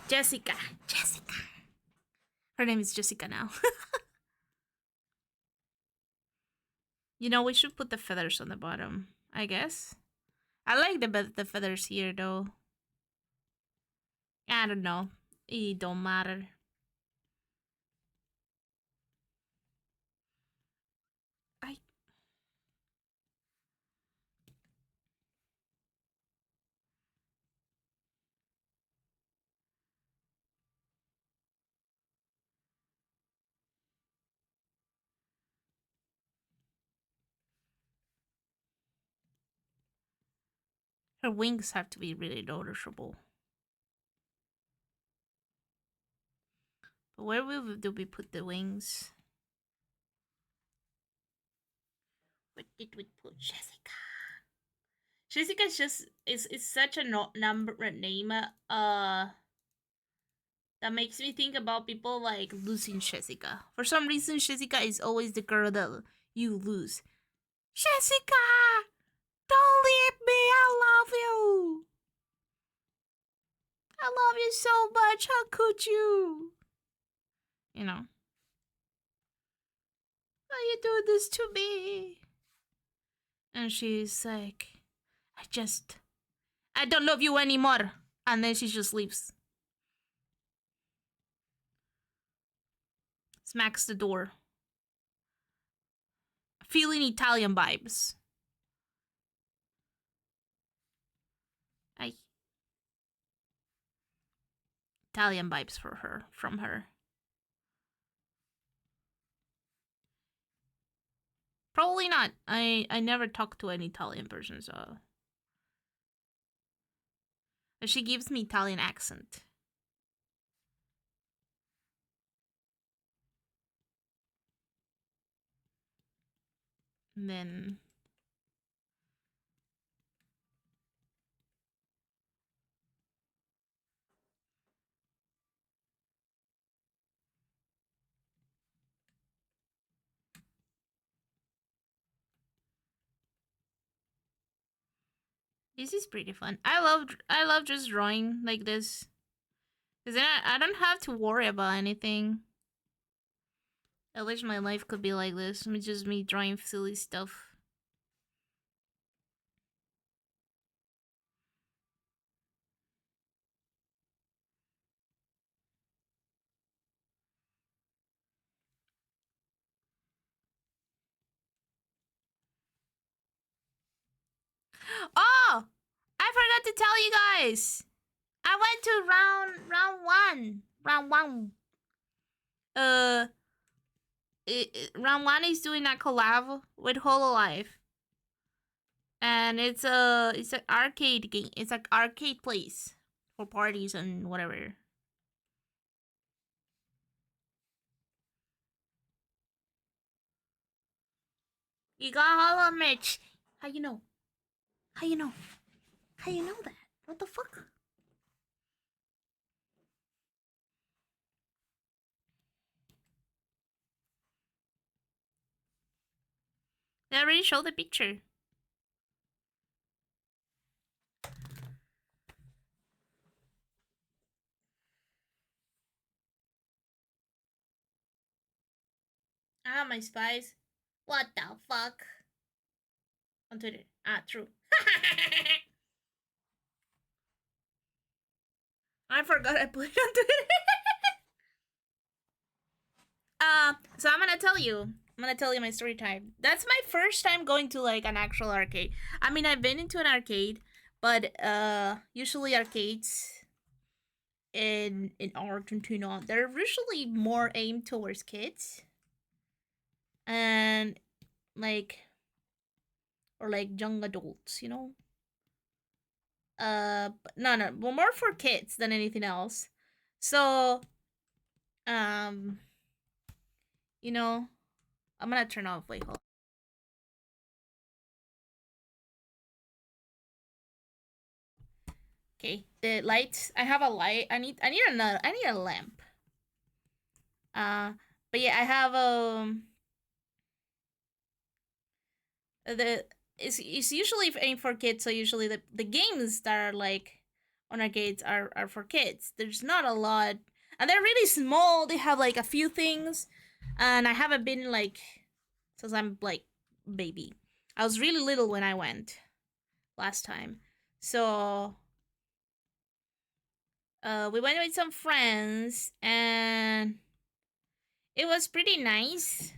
Jessica. Jessica. Her name is Jessica now. You know, we should put the feathers on the bottom, I guess. I like the feathers here, though. I don't know. It don't matter. I Her wings have to be really noticeable. But where do we put the wings? Where did we put Jessica? Jessica is such a number name. That makes me think about people like losing Jessica. For some reason, Jessica is always the girl that you lose. Jessica, don't leave me. I love you. I love you so much. How could you? You know. Why you do this to me? And she's like, I don't love you anymore. And then she just leaves. Smacks the door. Feeling Italian vibes. I Italian vibes from her. Probably not. I never talked to an Italian person, so she gives me Italian accent. And then this is pretty fun. I love just drawing like this. Cause then I don't have to worry about anything. I wish my life could be like this. Just me drawing silly stuff. Oh! I forgot to tell you guys. I went to round one. Round one. Round one is doing a collab with Hololive. And it's an arcade game. It's like arcade place for parties and whatever. You got Hollow Mitch. How you know? How you know? How you know that? What the fuck? They already showed the picture. Ah, my spies. What the fuck? On Twitter. Ah, true. I forgot I put it on Twitter. So I'm gonna tell you. I'm gonna tell you my story time. That's my first time going to like an actual arcade. I mean, I've been into an arcade, but usually arcades in Argentina, they're usually more aimed towards kids. And like or like young adults, you know? No, well, more for kids than anything else. So, um, you know, I'm gonna turn off. Wait, hold. Okay, the lights. I have a light. I need another. I need a lamp. Uh, but yeah, I have the it's usually aimed for kids. So usually the games that are like on arcades are for kids. There's not a lot, and they're really small. They have like a few things, and I haven't been like since I'm like baby. I was really little when I went last time, so we went with some friends, and it was pretty nice.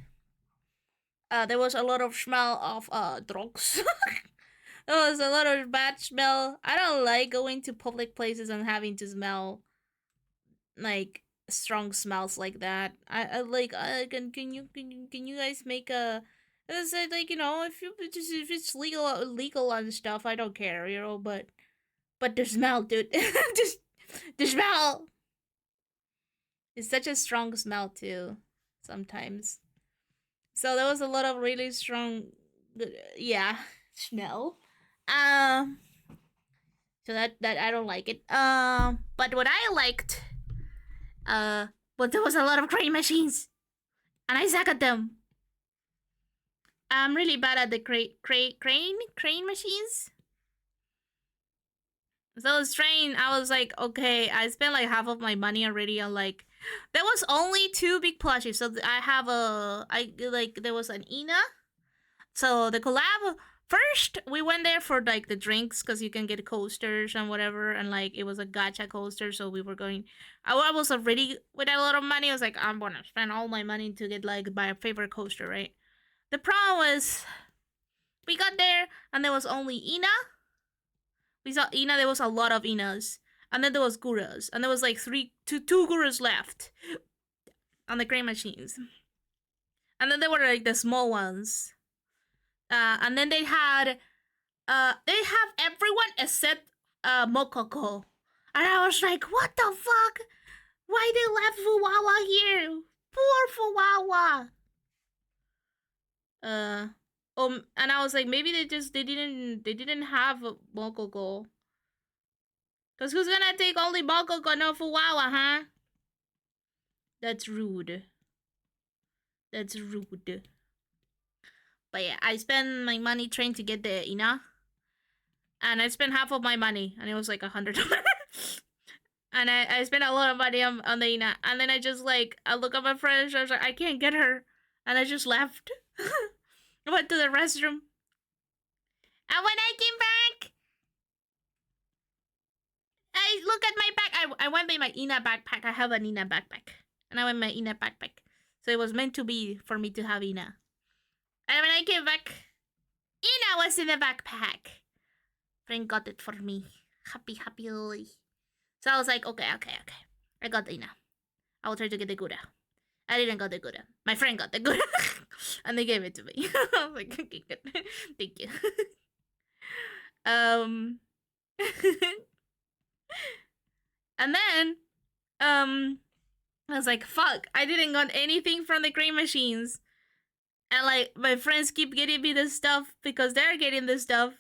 There was a lot of smell of drugs. There was a lot of bad smell. I don't like going to public places and having to smell like strong smells like that. I like. Can you guys make a? It's like if it's legal and stuff. I don't care, but the smell, dude. Just the smell. It's such a strong smell too. Sometimes. So there was a lot of really strong, yeah, smell. Um, so that I don't like it. But what I liked, uh, but there was a lot of crane machines, and I suck at them. I'm really bad at the crane machines. So it's train. I was like, okay, I spent like half of my money already on like. There was only two big plushies, so I have there was an Ina. So the collab first we went there for like the drinks because you can get coasters and whatever, and like it was a gacha coaster, so we were going. I was already with a lot of money. I was like, I'm gonna spend all my money to get like my favorite coaster, right? The problem was we got there and there was only Ina. We saw Ina. There was a lot of Inas, and then there was Guras, and there was like two Guras left on the crane machines, and then there were like the small ones, and then they have everyone except Mokoko. And I was like, what the fuck? Why they left Fuwawa here? Poor Fuwawa. Uh and I was like, maybe they didn't have Mokoko. Cause who's gonna take only Mokoko, no Fuwawa, huh? That's rude. That's rude. But yeah, I spent my money trying to get the Ina. And I spent half of my money, and it was like $100. And I spent a lot of money on the Ina. And then I just like, I look at my friend, and I was like, I can't get her. And I just left. I went to the restroom. And when I came back, I look at my back. I went by my Ina backpack. I have an Ina backpack. And I went my Ina backpack. So it was meant to be for me to have Ina. And when I came back, Ina was in the backpack. Friend got it for me. Happy, happy lily. So I was like, okay. I got the Ina. I will try to get the Gouda. I didn't got the Gouda. My friend got the Gouda. And they gave it to me. I was like, okay, good. Thank you. um and then I was like, fuck, I didn't got anything from the green machines. And like my friends keep getting me this stuff because they're getting this stuff.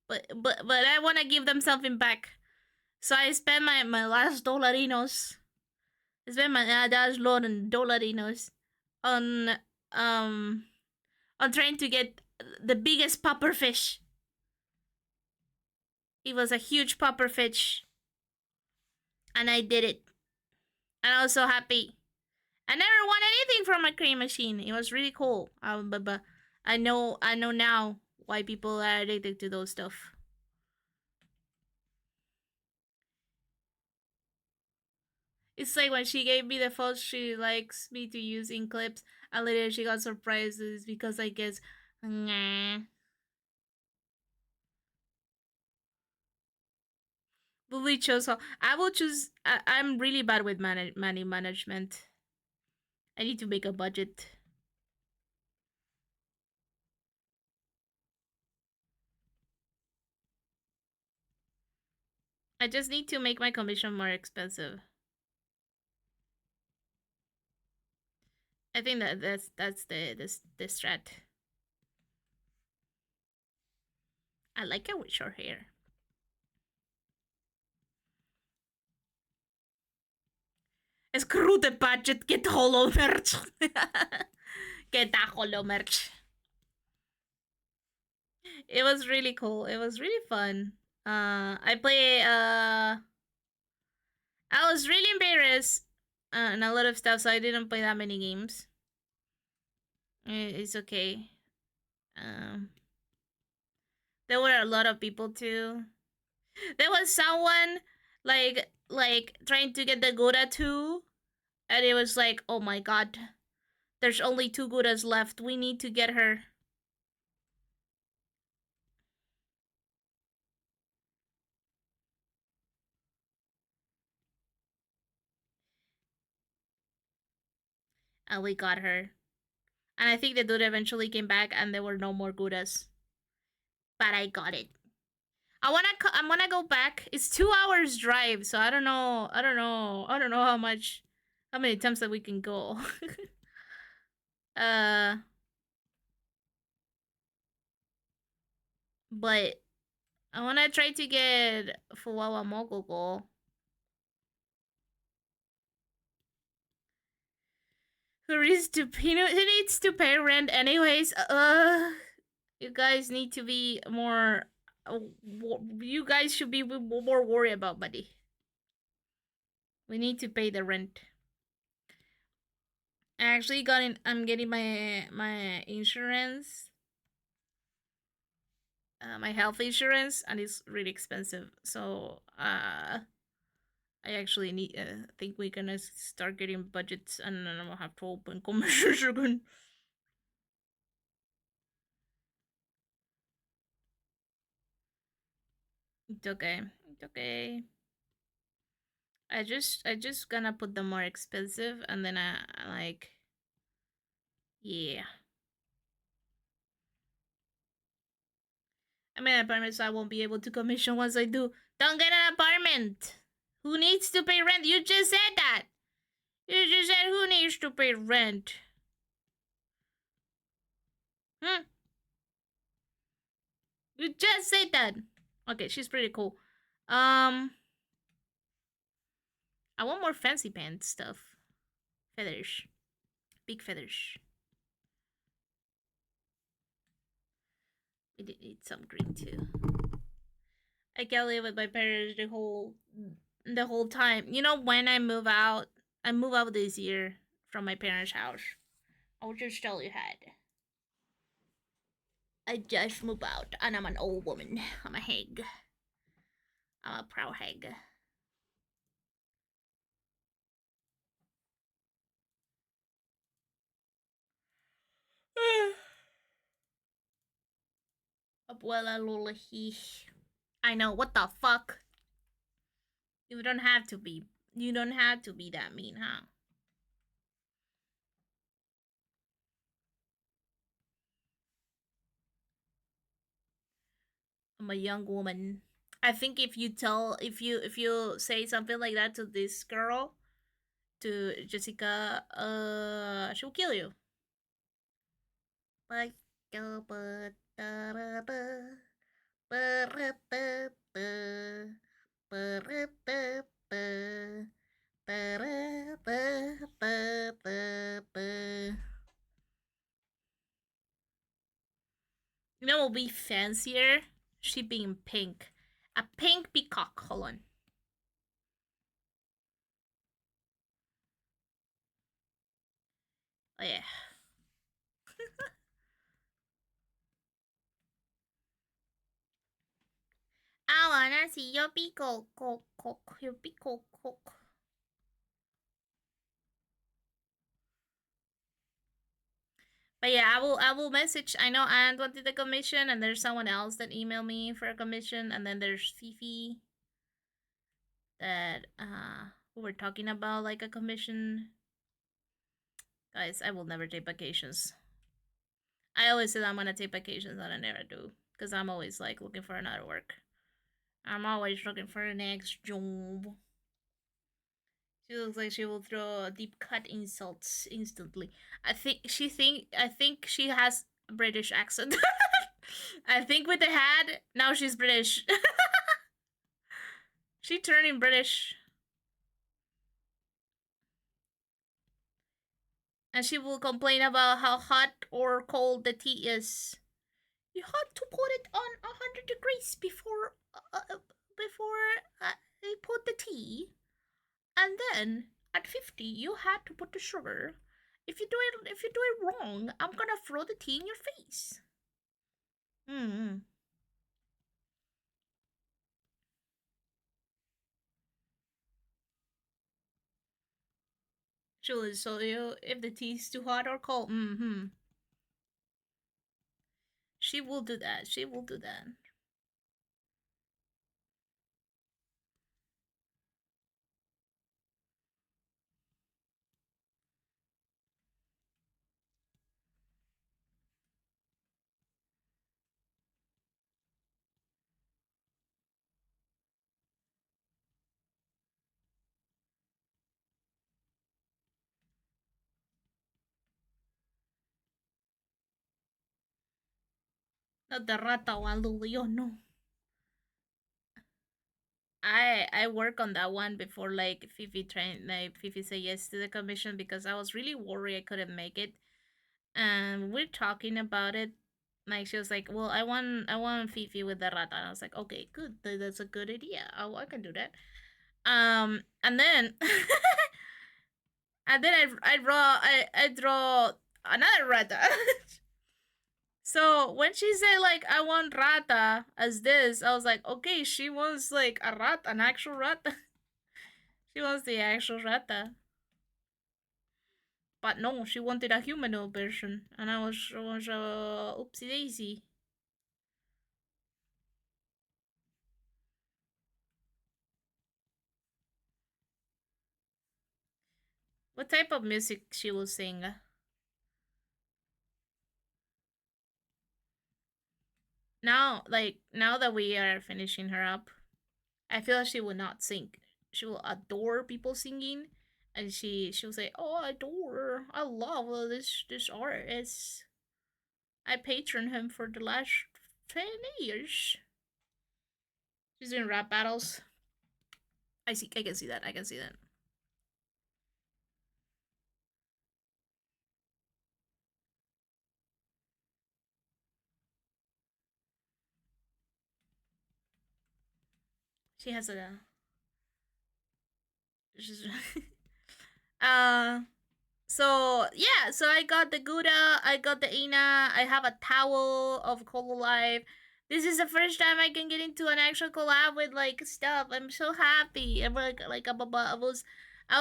But I wanna give them something back. So I spent my last dolarinos. I spent my last dolarinos on um on trying to get the biggest popper fish. It was a huge popper fish, and I did it. And I was so happy. I never won anything from a cream machine. It was really cool. But I know now why people are addicted to those stuff. It's like when she gave me the phone she likes me to use in clips, and later she got surprises because I guess, nah. Bully chose. I will choose. I'm really bad with money management. I need to make a budget. I just need to make my commission more expensive. I think that's the strat. I like it with short hair. Screw the budget, get holo merch. Get that holo merch. It was really cool. It was really fun. I play. I was really embarrassed and a lot of stuff, so I didn't play that many games. It's okay. Um, there were a lot of people too. There was someone like trying to get the Gouda too, and it was like, oh my god, there's only 2 Goudas left. We need to get her. And we got her. And I think the dude eventually came back, and there were no more Goudas. But I got it. I wanna go back. It's 2 hours drive, so I don't know. I don't know how many times that we can go. uh, but I wanna try to get Fuwawa Mogogo. Who needs to pay rent anyways? You guys need to be more. You guys should be more worried about money. We need to pay the rent. I actually got in. I'm getting my insurance, my health insurance, and it's really expensive. So I actually need. Think we're gonna start getting budgets, and then I'll have to open commercial again. It's okay. It's okay. I just gonna put the more expensive, and then I like. Yeah. I mean, I promise I won't be able to commission once I do. Don't get an apartment. Who needs to pay rent? You just said that. You just said who needs to pay rent. Hmm? You just said that. Okay, she's pretty cool. I want more fancy pants stuff. Feathers. Big feathers. We did need some green too. I can't live with my parents the whole time. You know, when I move out this year from my parents' house. I'll just tell you that. I just moved out and I'm an old woman. I'm a hag. I'm a proud hag. Abuela Lulahi. I know, what the fuck? You don't have to be. You don't have to be that mean, huh? I'm a young woman. I think if you say something like that to this girl, to Jessica, she'll kill you. Like you know what will be fancier? She being pink. A pink peacock. Hold on. Oh yeah. I wanna see your peacock. Your peacock. But yeah, I will message. I know Anne wanted the commission, and there's someone else that emailed me for a commission, and then there's Fifi that who were talking about like a commission. Guys, I will never take vacations. I always say I'm gonna take vacations, and I never do, because I'm always like looking for another work. I'm always looking for the next job. She looks like she will throw deep cut insults instantly. I think she has a British accent. I think with the hat, now she's British. She turning British. And she will complain about how hot or cold the tea is. You have to put it on 100 degrees before I put the tea, and then at 50 you had to put the sugar. If you do it wrong, I'm gonna throw the tea in your face. Hmm. Julie, so if the tea's too hot or cold, she will do that. She will do that. Not the rata one, Luli. Oh no. I work on that one before like Fifi say yes to the commission because I was really worried I couldn't make it. And we're talking about it. Like she was like, "Well, I want Fifi with the rata." And I was like, "Okay, good. That's a good idea. I can do that." And then I draw another rata. So when she said like I want rata as this, I was like, okay, she wants like a rat, an actual rata. She wants the actual rata. But no, she wanted a humanoid version, and I was oopsie daisy. What type of music she will sing? Now that we are finishing her up, I feel like she will not sing. She will adore people singing, and she will say, "Oh, I adore, I love this artist. I patron him for the last 10 years." She's doing rap battles. I see. I can see that. I can see that. She has a. She's, uh. So yeah. So I got the Gouda. I got the Ina. I have a towel of Cola Life. This is the first time I can get into an actual collab with like stuff. I'm so happy. I'm like I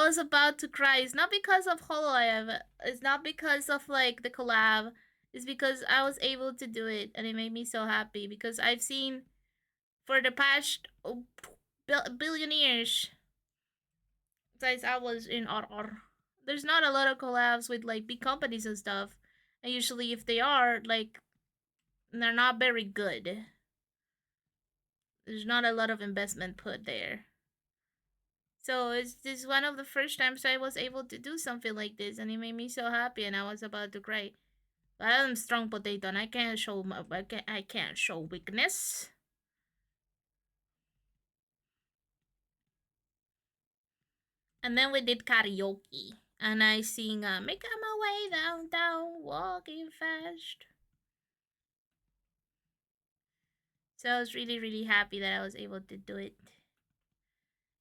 was about to cry. It's not because of Hololive. It's not because of like the collab. It's because I was able to do it, and it made me so happy because I've seen for the past billion years since I was in RR. There's not a lot of collabs with like big companies and stuff, and usually if they are, like, they're not very good. There's not a lot of investment put there. So it's this one of the first times I was able to do something like this, and it made me so happy, and I was about to cry. But I'm strong potato, and I can't show weakness. And then we did karaoke, and I sing "Making My Way Downtown, Walking Fast." So I was really, really happy that I was able to do it.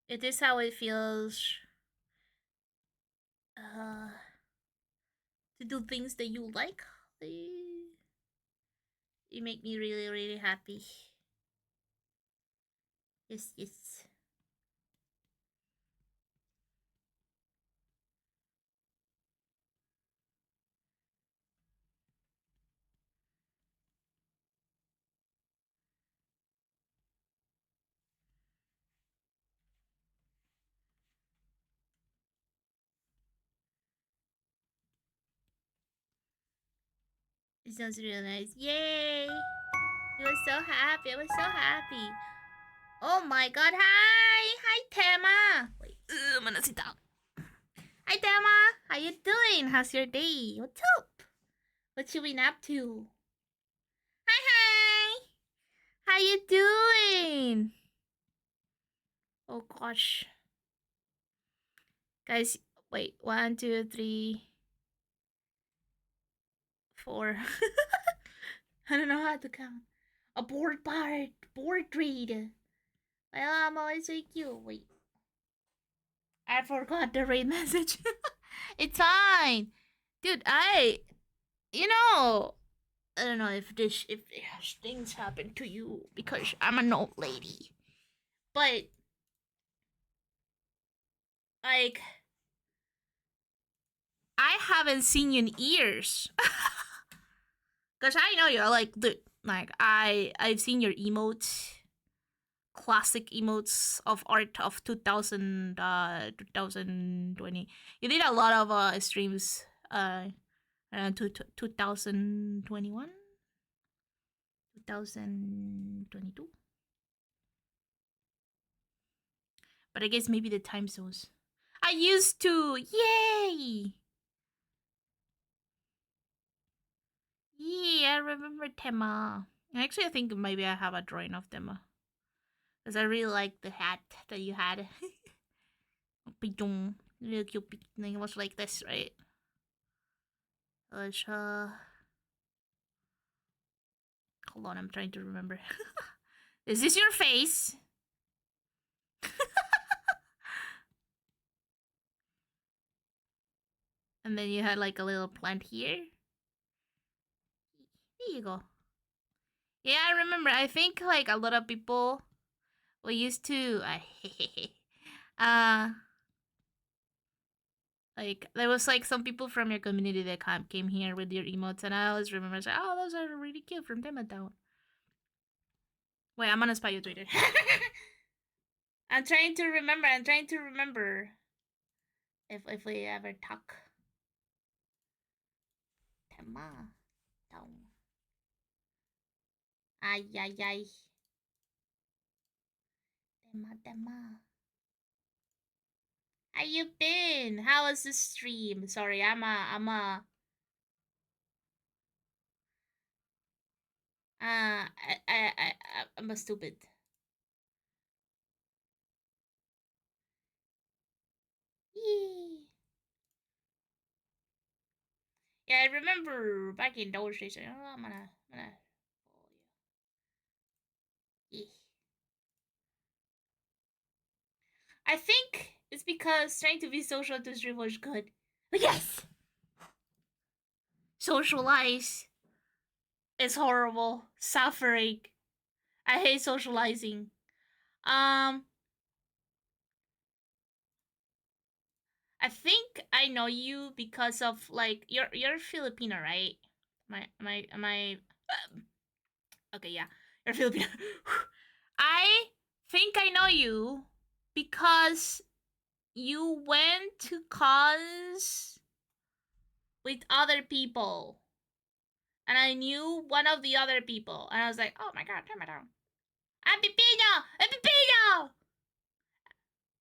It is how it feels uh, to do things that you like. You make me really, really happy. Yes, yes. It sounds really nice. Yay! I was so happy. I was so happy. Oh my god. Hi! Hi, Tema! Wait, I'm gonna sit down. Hi, Tema! How you doing? How's your day? What's up? What you been up to? Hi, hi! How you doing? Oh gosh. Guys, wait. 1, 2, 3. 4. I don't know how to count. A board read. Well, I'm always like you. Wait. I forgot the raid message. It's fine. Dude, you know, I don't know if things happen to you because I'm an old lady. But like I haven't seen you in years. Cause I know you're like, dude, like I've seen your emotes, classic emotes of art of 2020. You did a lot of streams around 2021, 2022. But I guess maybe the time zones. I used to. Yay! Yeah, I remember Tema. Actually, I think maybe I have a drawing of Tema. Because I really like the hat that you had. Pidong. Really cute. It was like this, right? Hold on, I'm trying to remember. Is this your face? And then you had like a little plant here. There you go. Yeah, I remember. I think like a lot of people we used to uh like there was like some people from your community that came here with your emotes, and I always remember saying, "Oh, those are really cute from Dematown." Wait, I'm gonna spy your Twitter. I'm trying to remember. If we ever talk. Tema down. Ay ay ay. Tema. How you been? How was the stream? Sorry, I'm a stupid. Yee. Yeah, I remember back in those days. Oh, I'm gonna. Yeah. I think it's because trying to be social to stream was good. But yes, socialize is horrible. Suffering. I hate socializing. Um, I think I know you because of like you're Filipino, right? Am I okay, yeah. You're Filipino. I think I know you because you went to cause with other people. And I knew one of the other people. And I was like, oh my god, turn me down. I'm Pepino! I'm Pepino!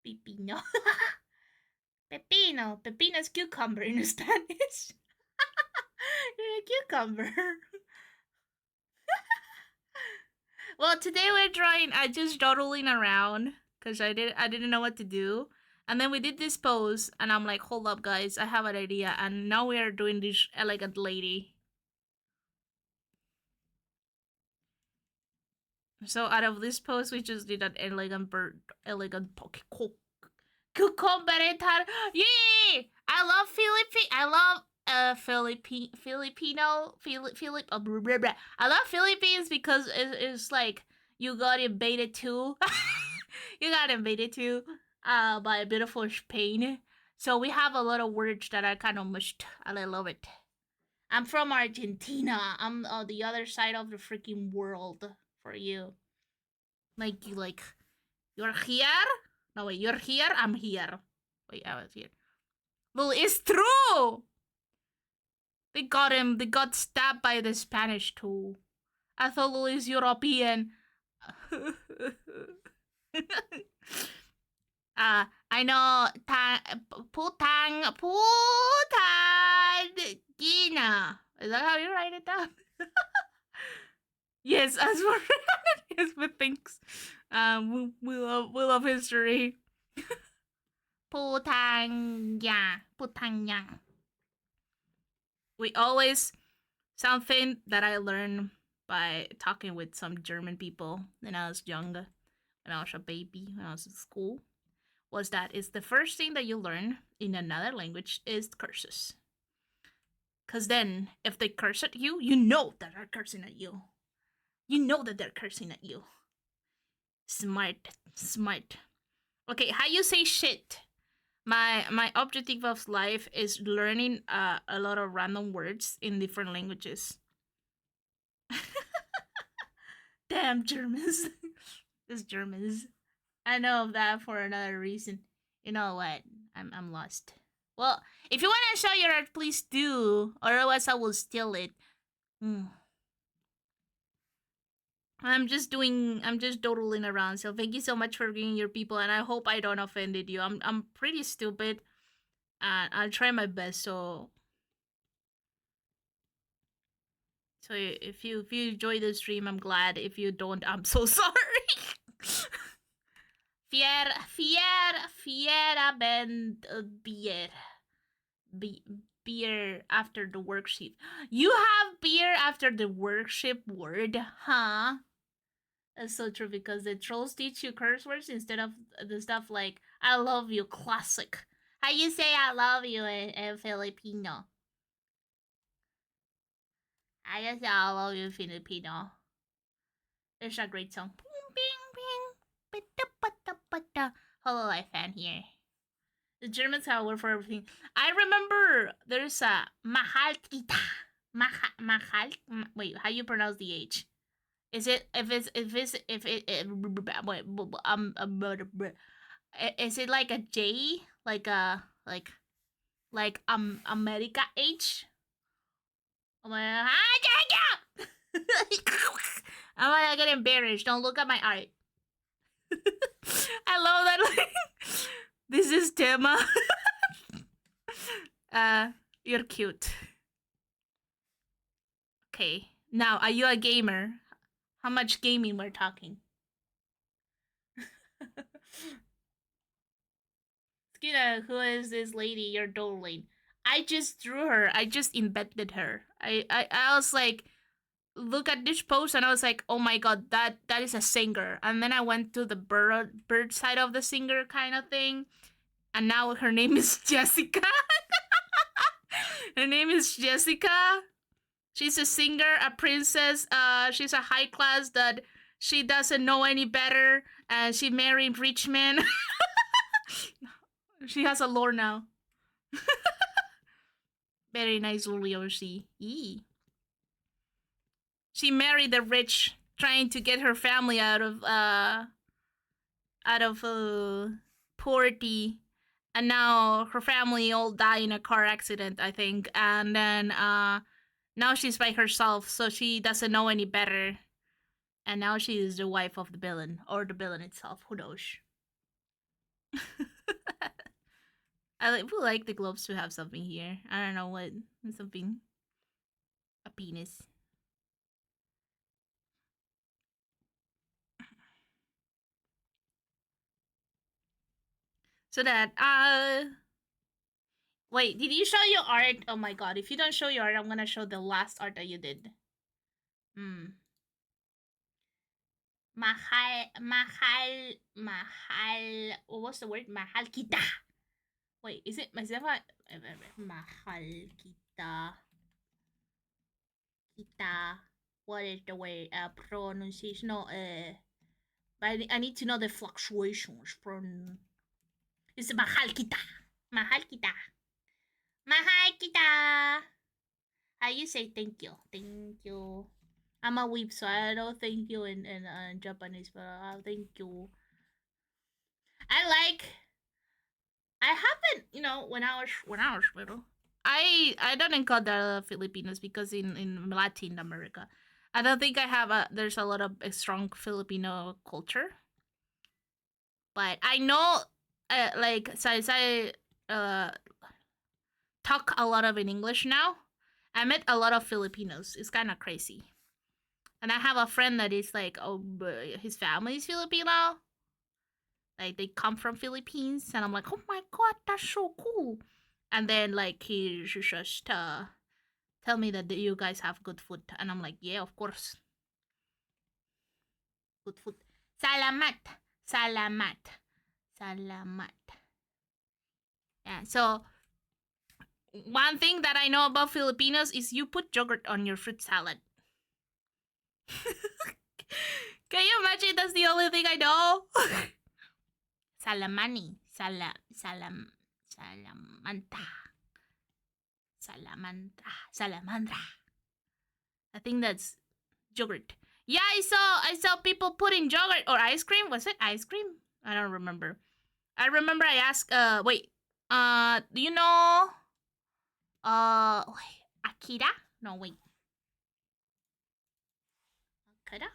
Pepino. Pepino. Pepino's cucumber in Spanish. You're a cucumber. Well, today we're drawing. I just dawdling around because I didn't know what to do, and then we did this pose, and I'm like, hold up, guys, I have an idea, and now we are doing this elegant lady. So out of this pose, we just did an elegant bird, elegant cucumber. Yay! I love Philippine. I love Filipino Philip. I love Philippines because it's like you got invaded too. You got invaded too. By a beautiful Spain. So we have a lot of words that are kind of mushed, and I love it. I'm from Argentina. I'm on the other side of the freaking world for you. Like you're here. No wait, you're here. I'm here. Wait, I was here. Well, it's true. They got him. They got stabbed by the Spanish too. I thought Louis European. I know. Putangina. Is that how you write it down? Yes, as for yes, but thanks. We love history. Putang, yeah, Putang, yeah. We always something that I learned by talking with some German people when I was younger, when I was a baby, when I was in school, was that it's the first thing that you learn in another language is curses. Because then, if they curse at you, you know that they're cursing at you. You know that they're cursing at you. Smart, smart. Okay, how you say shit? My objective of life is learning a lot of random words in different languages. Damn Germans. These Germans. I know of that for another reason. You know what? I'm lost. Well, if you want to show your art, please do. Otherwise, I will steal it. Hmm. I'm just doodling around. So thank you so much for being your people, and I hope I don't offended you. I'm pretty stupid, and I'll try my best. So if you enjoy the stream, I'm glad. If you don't, I'm so sorry. Fiera ben beer. Beer after the worksheet. You have beer after the worksheet word, huh? That's so true because the trolls teach you curse words instead of the stuff like "I love you" classic. How you say "I love you" in Filipino? I just say "I love you" in Filipino. It's a great song. Bing bing. Hololive fan here. The Germans have a word for everything. I remember there's a mahal kita. Mahal. Wait, how you pronounce the H? Is it if it wait, is it like a J, like a America H? I'm like, I'm gonna get embarrassed. Don't look at my art. I love that. Like, this is Tema. You're cute. Okay, now are you a gamer? How much gaming we're talking? Skina, who is this lady you're doling? I just drew her. I just invented her. I was like, look at this post, and I was like, oh my god, that is a singer. And then I went to the bird side of the singer kind of thing, and now her name is Jessica. Her name is Jessica. She's a singer, a princess. She's a high class that she doesn't know any better, and she married rich men. She has a lore now. Very nice, Lurioshi. She married the rich, trying to get her family out of poverty, and now her family all die in a car accident, I think, and then now she's by herself, so she doesn't know any better, and now she is the wife of the villain, or the villain itself. Who knows? I would like the globes to have something here. I don't know what, something, a penis. So that wait, did you show your art? Oh my god, if you don't show your art, I'm gonna show the last art that you did. Mahal. What was the word? Mahal kita. Wait, is it myself? Mahal kita. Kita. What is the way pronunciation? No, but I need to know the fluctuations from. It's mahal kita. Mahal kita. Mahal kita. How you say thank you? Thank you. I'm a weeb, so I don't thank you in Japanese, but thank you. I haven't, when I was little, I don't call the Filipinos because in Latin America, I don't think I have there's a lot of a strong Filipino culture, but I know, like since I talk a lot of in English now, I met a lot of Filipinos. It's kind of crazy, and I have a friend that is like, oh, his family is Filipino. Like they come from Philippines, and I'm like, oh my god, that's so cool. And then like he's just tell me that you guys have good food. And I'm like, yeah, of course. Good food. Salamat. Salamat. Salamat. Yeah, so one thing that I know about Filipinos is you put yogurt on your fruit salad. Can you imagine that's the only thing I know? Salamani. Salamanta. Salamandra. I think that's yogurt. Yeah, I saw people putting yogurt or ice cream. Was it ice cream? I don't remember. I remember I asked wait. Do you know Akira? No, wait. Akira?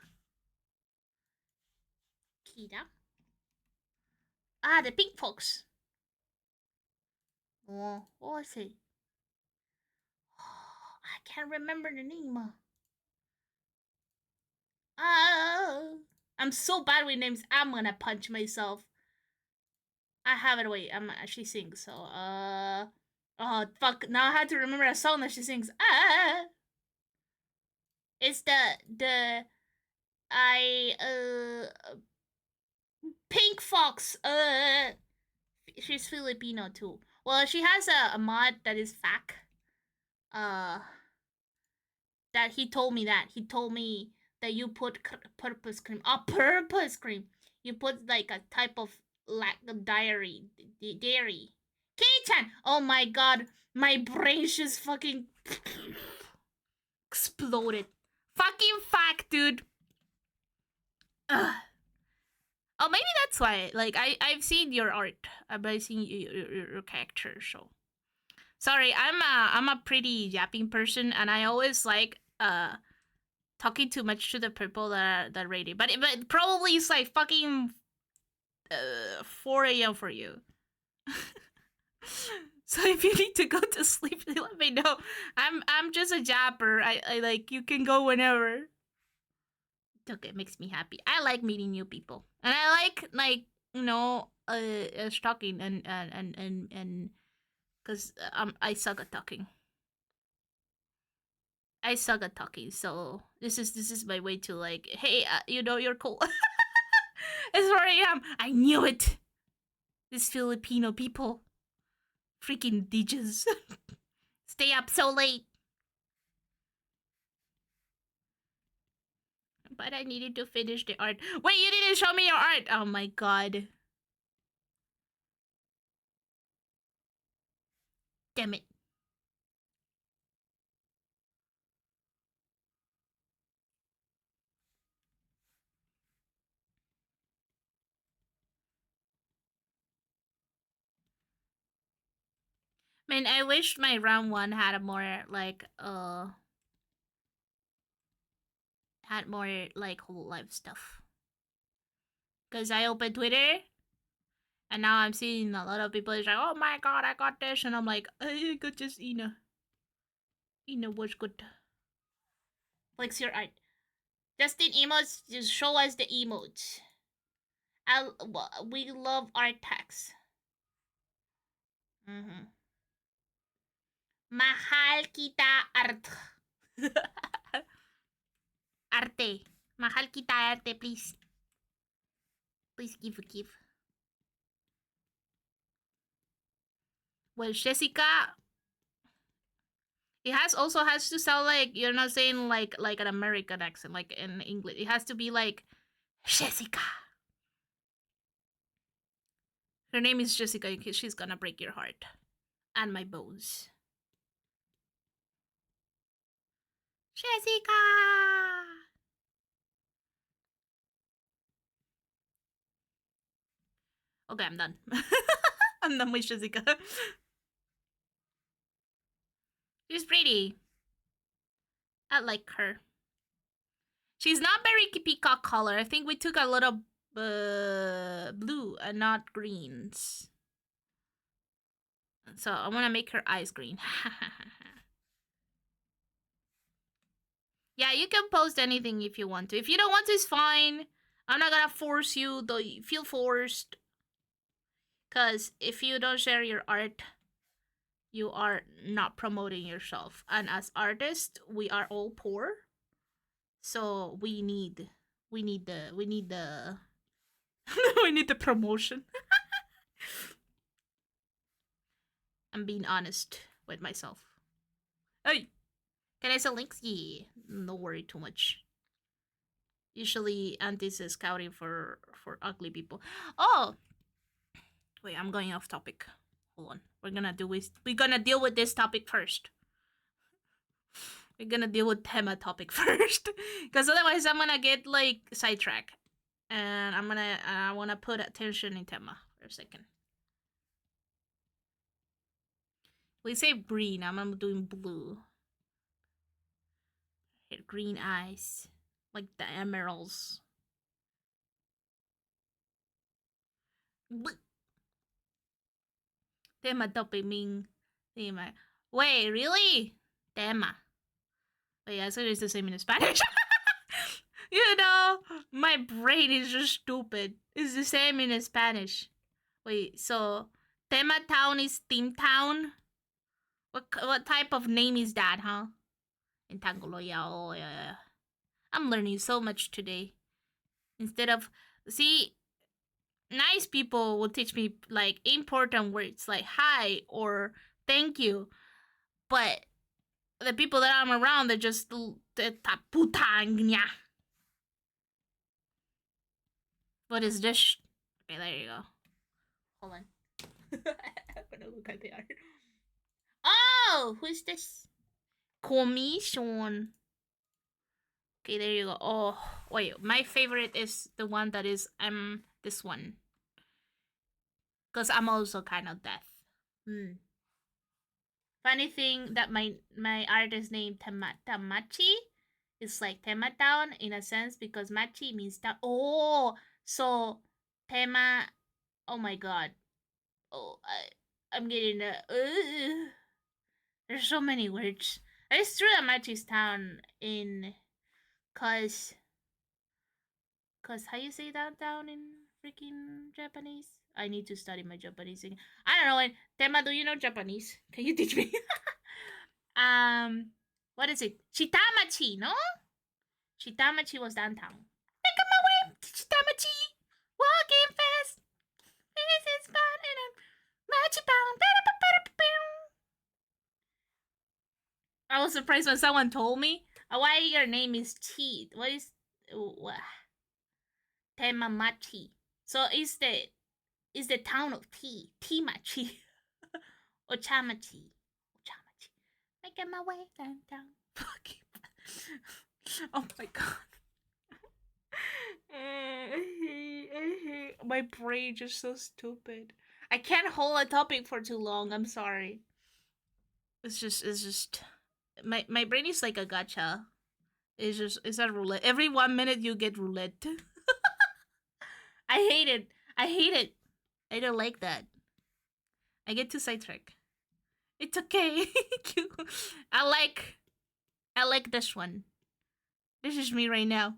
Akira? Ah, the pink fox. Oh, what was it? Oh, I can't remember the name. I'm so bad with names. I'm gonna punch myself. I have it. Wait, she sings. So oh fuck! Now I had to remember a song that she sings. It's the I Pink Fox. She's Filipino too. Well, she has a mod that is FAC. That he told me that that you put purpose cream. Oh, purpose cream. You put like a type of like dairy. Kei-chan. Oh my god, my brain just fucking exploded. Fucking fact, dude. Ugh. Oh, maybe that's why. Like I've seen your art. I've seen your character. So sorry, I'm a pretty yapping person, and I always like talking too much to the people that read it. But probably it's like fucking 4 a.m. for you. So if you need to go to sleep, let me know. I'm just a japper. I like you can go whenever. Okay, it makes me happy. I like meeting new people, and I like you know talking and because I suck at talking. I suck at talking, so this is my way to like, hey, you know, you're cool. It's 4 a.m. I knew it. These Filipino people, freaking DJs, stay up so late. But I needed to finish the art. Wait, you didn't show me your art. Oh my god. Damn it. Man, I wish my round one had a more like had more like whole life stuff. Cause I opened Twitter and now I'm seeing a lot of people is like, oh my god, I got this, and I'm like, I got just Ina. Ina was good. Flex your art. Justin emotes, just show us the emotes. We love art tags. Mm-hmm. Mahal kita art. Arte. Mahal kita arte, please. Please give. Well, Jessica, it has to sound like you're not saying like an American accent, like in English. It has to be like Jessica. Her name is Jessica. She's gonna break your heart and my bones. Jessica. Okay, I'm done. I'm done with Jessica. She's pretty. I like her. She's not very peacock color. I think we took a little blue and not greens. So I want to make her eyes green. Yeah, you can post anything if you want to. If you don't want to, it's fine. I'm not gonna force you, though you feel forced. Because if you don't share your art, you are not promoting yourself. And as artists, we are all poor, so we need the we need the promotion. I'm being honest with myself. Hey, can I sell links? Yeah, don't worry too much. Usually, Antis is scouting for ugly people. Oh, wait, I'm going off topic. Hold on, we're gonna deal with this topic first. We're gonna deal with Tema topic first, because otherwise I'm gonna get like sidetracked, and I wanna put attention in Tema for a second. We say green. I'm doing blue. Green eyes, like the emeralds. Tema topic mean tema. Wait, really? Tema. Wait, I said it's the same in Spanish. You know, my brain is just stupid. It's the same in Spanish. Wait, so Tema Town is Theme Town? What type of name is that, huh? Entangulo, yeah, oh yeah. I'm learning so much today. Instead of see, nice people will teach me like important words like hi or thank you, but the people that I'm around, they're just taputanya. What is this? Okay, there you go. Hold on. I'm gonna look at the art. Oh, who's this? Commission. Okay, there you go. Oh, wait, my favorite is the one that is this one, cause I'm also kind of deaf. Funny thing that my artist name Tamachi is like Tema Town in a sense because Machi means town. Oh, so Tema. Oh my god. Oh, I'm getting there's so many words. It's true that Machi's town in cause how you say downtown in freaking Japanese? I need to study my Japanese again. I don't know. And Tema, do you know Japanese? Can you teach me? What is it? Chitamachi, no? Chitamachi was downtown. Making my way to Chitamachi, walking fast. This is fun and I'm machi bound. I was surprised when someone told me why your name is Chi. What is Temamachi? So is the town of tea, Timachi, Ochamachi, Ochamachi. Making my way downtown. Oh my god. My brain just so stupid. I can't hold a topic for too long. I'm sorry. It's just my brain is like a gacha. It's a roulette. Every 1 minute you get roulette. I hate it. I hate it. I don't like that. I get too sidetracked. It's okay. I like this one. This is me right now.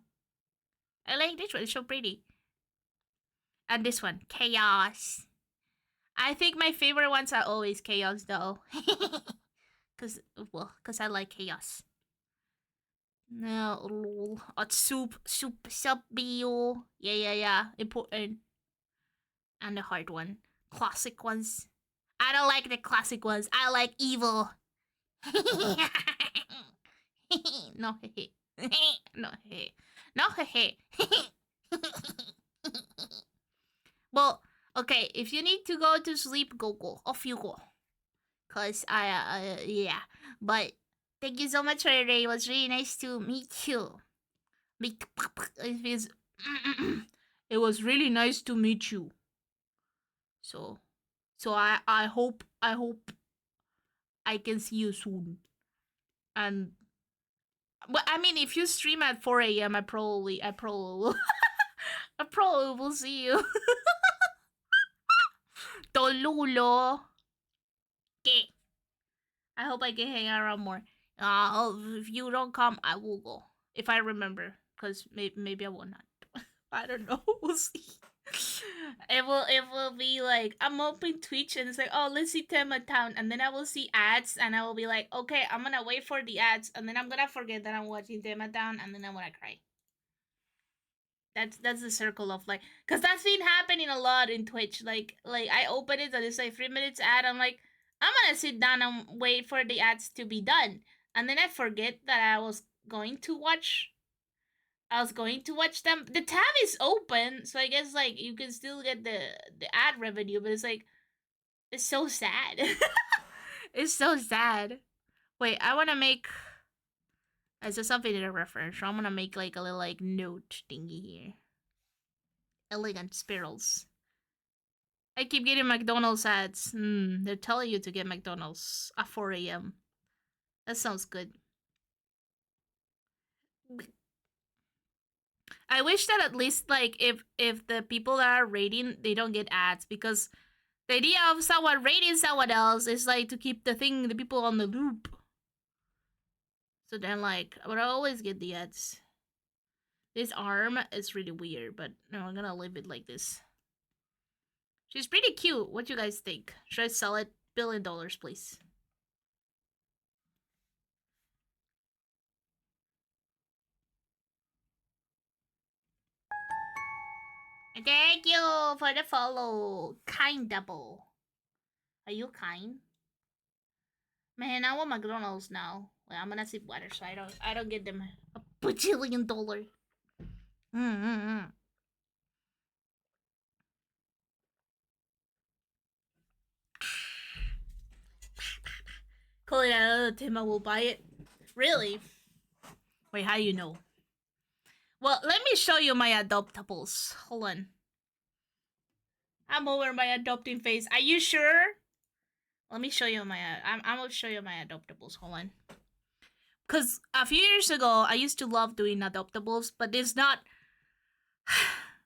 I like this one. It's so pretty. And this one, chaos. I think my favorite ones are always chaos though. Cause I like chaos. No, lol. Soup, bio. Yeah. Important. And the hard one. Classic ones. I don't like the classic ones. I like evil. No, hehe. No, hehe. No, hehe. Well, okay, if you need to go to sleep, go. Off you go. Cause yeah. But thank you so much for today. It was really nice to meet you. It was really nice to meet you. So I hope I can see you soon. And but I mean, if you stream at 4 a.m., I probably will. I probably will see you. Tolulo. Okay. I hope I can hang around more. If you don't come, I will go if I remember. Cause maybe I will not. I don't know. We'll see. It will be like I'm open Twitch and it's like, oh, let's see Tema Town, and then I will see ads and I will be like, okay, I'm gonna wait for the ads, and then I'm gonna forget that I'm watching Tema Town, and then I'm gonna cry. That's the circle of like, cause that's been happening a lot in Twitch. Like I open it and it's like 3 minutes ad. I'm like, I'm gonna sit down and wait for the ads to be done, and then I forget that I was going to watch. I was going to watch them. The tab is open, so I guess like you can still get the ad revenue, but it's like it's so sad. It's so sad. Wait, I wanna make. Is there something to reference? So I'm gonna make like a little like note thingy here. Elegant spirals. I keep getting McDonald's ads. They're telling you to get McDonald's at 4 a.m. That sounds good. I wish that at least like if the people that are rating they don't get ads, because the idea of someone rating someone else is like to keep the people on the loop. So then like I would always get the ads. This arm is really weird, but no, I'm gonna leave it like this. She's pretty cute. What do you guys think? Should I sell it? $1 billion, please. Thank you for the follow. Kind double. Are you kind? Man, I want McDonald's now. Wait, I'm gonna sip water so I don't get them a bajillion dollar. Mm-hmm. Calling out Tima will buy it. Really? Wait, how you know? Well, let me show you my adoptables. Hold on. I'm over my adopting phase. Are you sure? Let me show you my. I'm gonna show you my adoptables. Hold on. Cause a few years ago, I used to love doing adoptables, but it's not.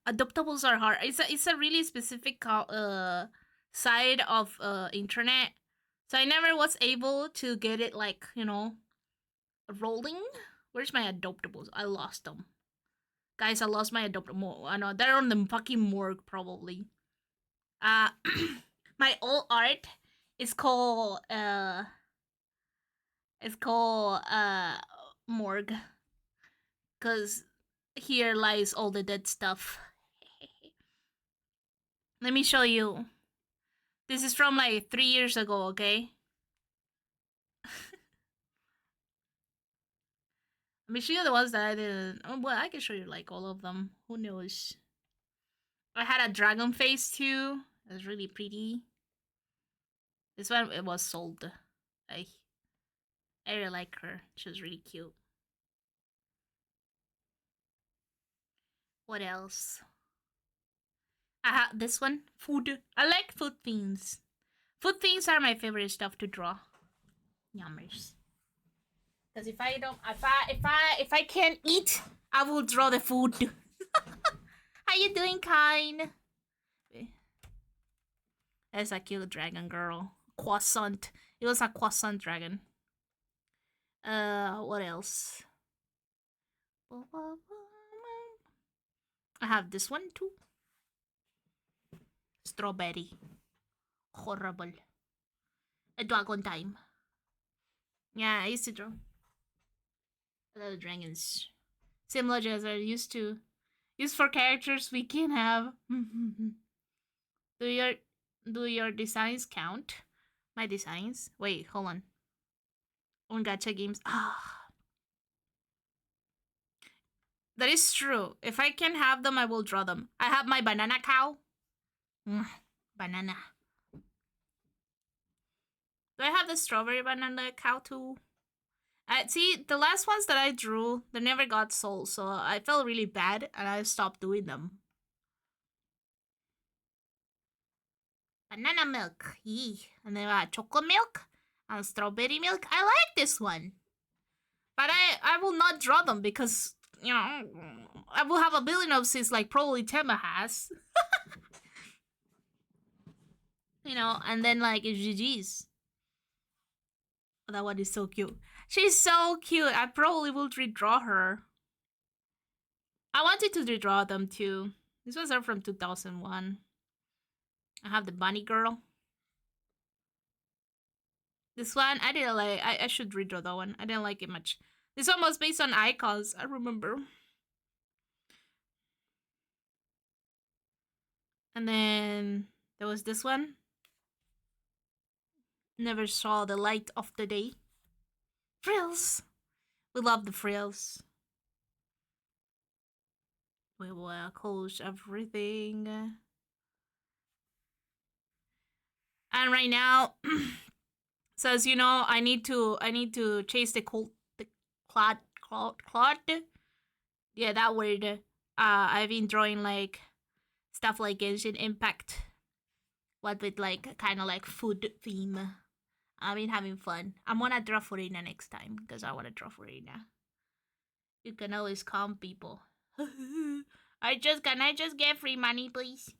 Adoptables are hard. It's a really specific side of internet, so I never was able to get it like rolling. Where's my adoptables? I lost them, guys. I lost my adoptable. I know they're on the fucking morgue probably. Uh, my old art is called morgue, because here lies all the dead stuff. Let me show you. This is from like 3 years ago, okay? Let me show you the ones that I didn't. Oh, well, I can show you like all of them. Who knows? I had a dragon face too. It was really pretty. This one it was sold. I really like her. She was really cute. What else? I have this one. Food. I like food things. Food things are my favorite stuff to draw. Yummers. Because if I can't eat, I will draw the food. How you doing, kind? That's a cute dragon girl. Croissant. It was a croissant dragon. What else? I have this one too. Strawberry. Horrible. A dragon time. Yeah, I used to draw. The dragons. Similar as I used to use for characters we can have. do your do your designs count? My designs? Wait, hold on. On gacha games. That is true. If I can have them, I will draw them. I have my banana cow. Banana. Do I have the strawberry banana cow too? See, the last ones that I drew, they never got sold, so I felt really bad and I stopped doing them. Banana milk, yee. And then I had chocolate milk and strawberry milk. I like this one. But I will not draw them because, I will have a billion of these like probably Tema has. And then like it's GG's. Oh, that one is so cute. She's so cute. I probably will redraw her. I wanted to redraw them too. These ones are from 2001. I have the bunny girl. This one, I didn't like. I should redraw that one. I didn't like it much. This one was based on icons, I remember. And then there was this one. Never saw the light of the day. Frills. We love the frills. We will close everything. And right now, says I need to chase the clod. Yeah, that word. I've been drawing like stuff like Genshin Impact, what with like kind of like food theme. I've been having fun. I'm gonna draw Furina next time because I want to draw Furina. You can always calm people. Can I just get free money, please?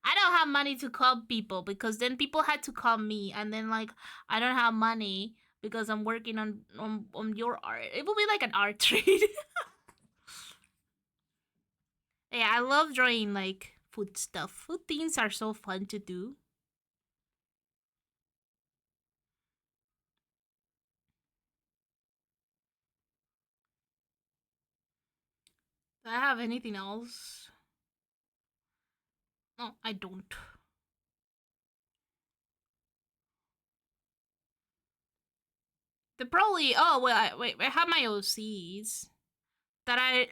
I don't have money to calm people because then people had to calm me, and then like I don't have money because I'm working on your art. It will be like an art trade. Yeah, I love drawing like food stuff. Food things are so fun to do. Do I have anything else? No, I don't. The probably. Oh wait, I have my OCs that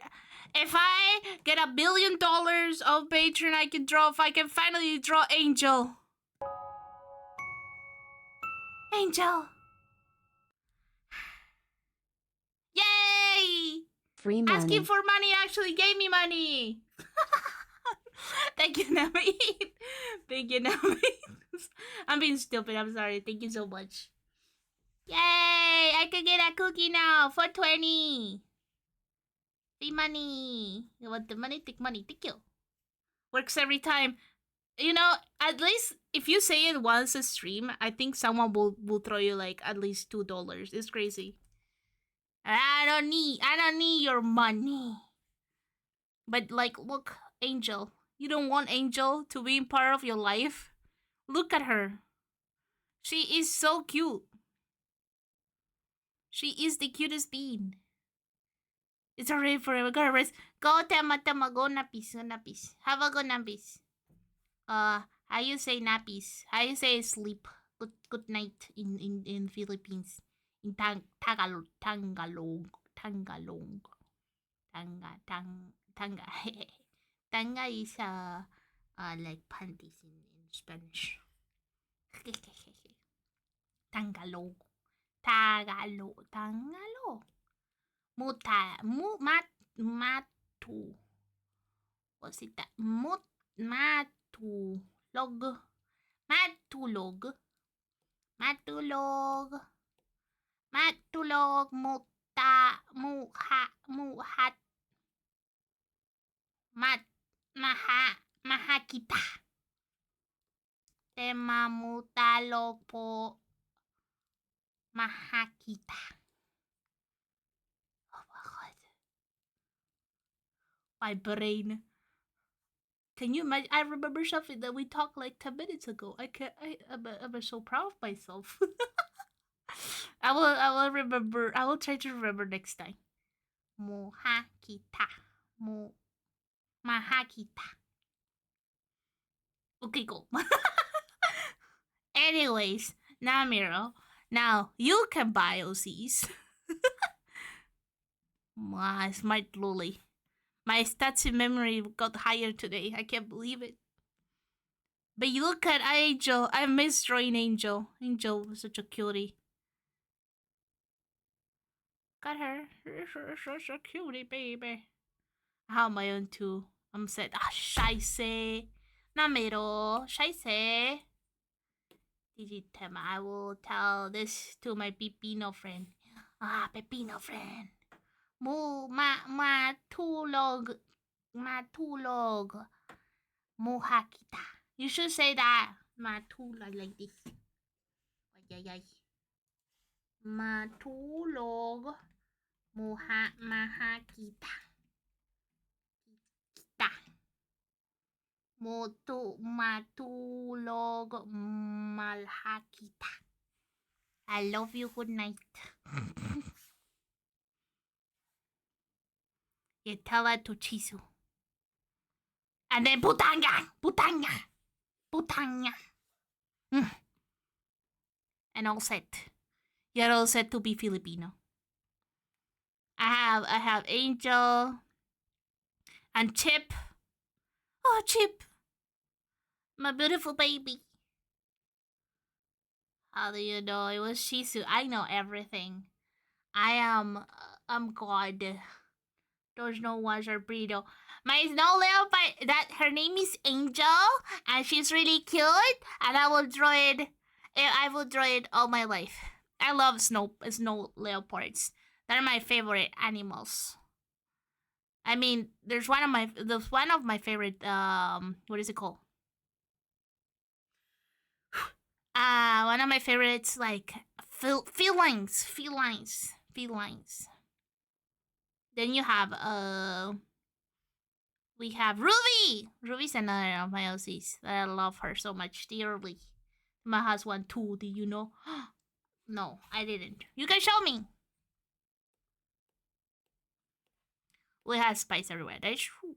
if I get $1 billion of Patreon, I can draw. If I can finally draw Angel. Angel. Yay! Free Asking money. for money actually gave me money. Thank you, Nami. Thank you, Nami. I'm being stupid. I'm sorry. Thank you so much. Yay! I can get a cookie now for 20. Free money. You want the money? Take money. Thank you. Works every time. At least if you say it once a stream, I think someone will throw you like at least $2. It's crazy. I don't need your money. But like, look, Angel. You don't want Angel to be part of your life? Look at her. She is so cute. She is the cutest bean. It's already forever. Go rest. Go Tema go napis. Go napis. Have a good napis. How you say napis? How you say sleep? Good night in Philippines. In Tagalog. Tanga. Tanga is like panties in Spanish. Tagalog. Tagalog. Matu. What's it that? Matulog. Matulog. Matulog. Matulog. Muhat. Mahakita. Temamutalog po. Mahakita. Oh my god. My brain. Can you imagine? I remember something that we talked like 10 minutes ago. I'm so proud of myself. I will remember. I will try to remember next time. Mohakita. Mahakita. Okay, go. Anyways, now Miro. Now you can buy OCs. My smart lolly. My stats in memory got higher today. I can't believe it. But you look at Angel. I miss drawing Angel. Angel was such a cutie. Got her. Such a cutie, baby. I have my own too. I'm sad. Scheiße. Namero. Scheiße. Digitema. I will tell this to my Pepino friend. Pepino friend. Matulog. Matulog. Mohakita. You should say that. Matulog like this. Ay. Matulog. Mahakita. Matulog malhakita. I love you. Good night. Yetala to Chisu. And then Putanga. Putanga. Putanga. And all set. You're all set to be Filipino. I have Angel and Chip. Oh, Chip, my beautiful baby. How do you know it was Shisu? I know everything. I'm God. There's no one's or burrito. My snow leopard, that her name is Angel, and she's really cute. And I will draw it. I will draw it all my life. I love snow leopards. They're my favorite animals. I mean, there's one of my favorite. What is it called? One of my favorites, like felines. Then you have we have Ruby. Ruby's another of my OCs that I love her so much dearly. My has one too. Did you know? No, I didn't. You can show me. We have spice everywhere. That's true.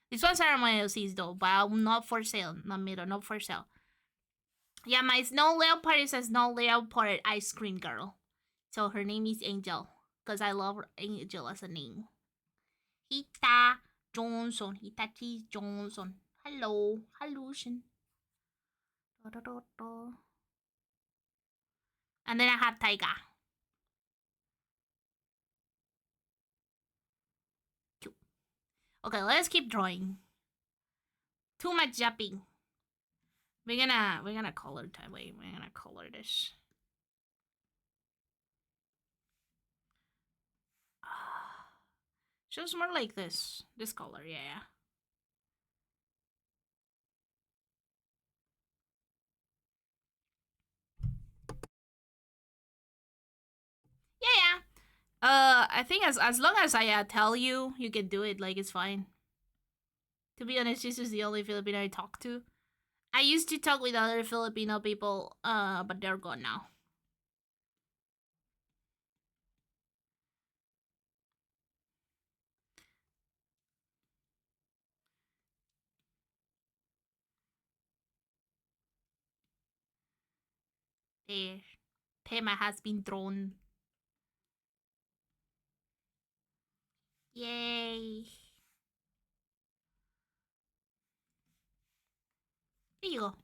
These ones are my OCs though, but not for sale. Not for sale. Yeah, my snow leopard is a snow leopard ice cream girl. So her name is Angel. Because I love Angel as a name. Hita Johnson. Hitachi Johnson. Hello. Hallution. And then I have Taiga. Cute. Okay, let's keep drawing. Too much jumping. We're gonna color time. Wait, we're gonna color this. Shows more like this. This color, yeah. Yeah. I think as long as I tell you, you can do it. Like it's fine. To be honest, this is the only Filipino I talk to. I used to talk with other Filipino people, but they're gone now. There, Tema has been drawn. Yay! There you go.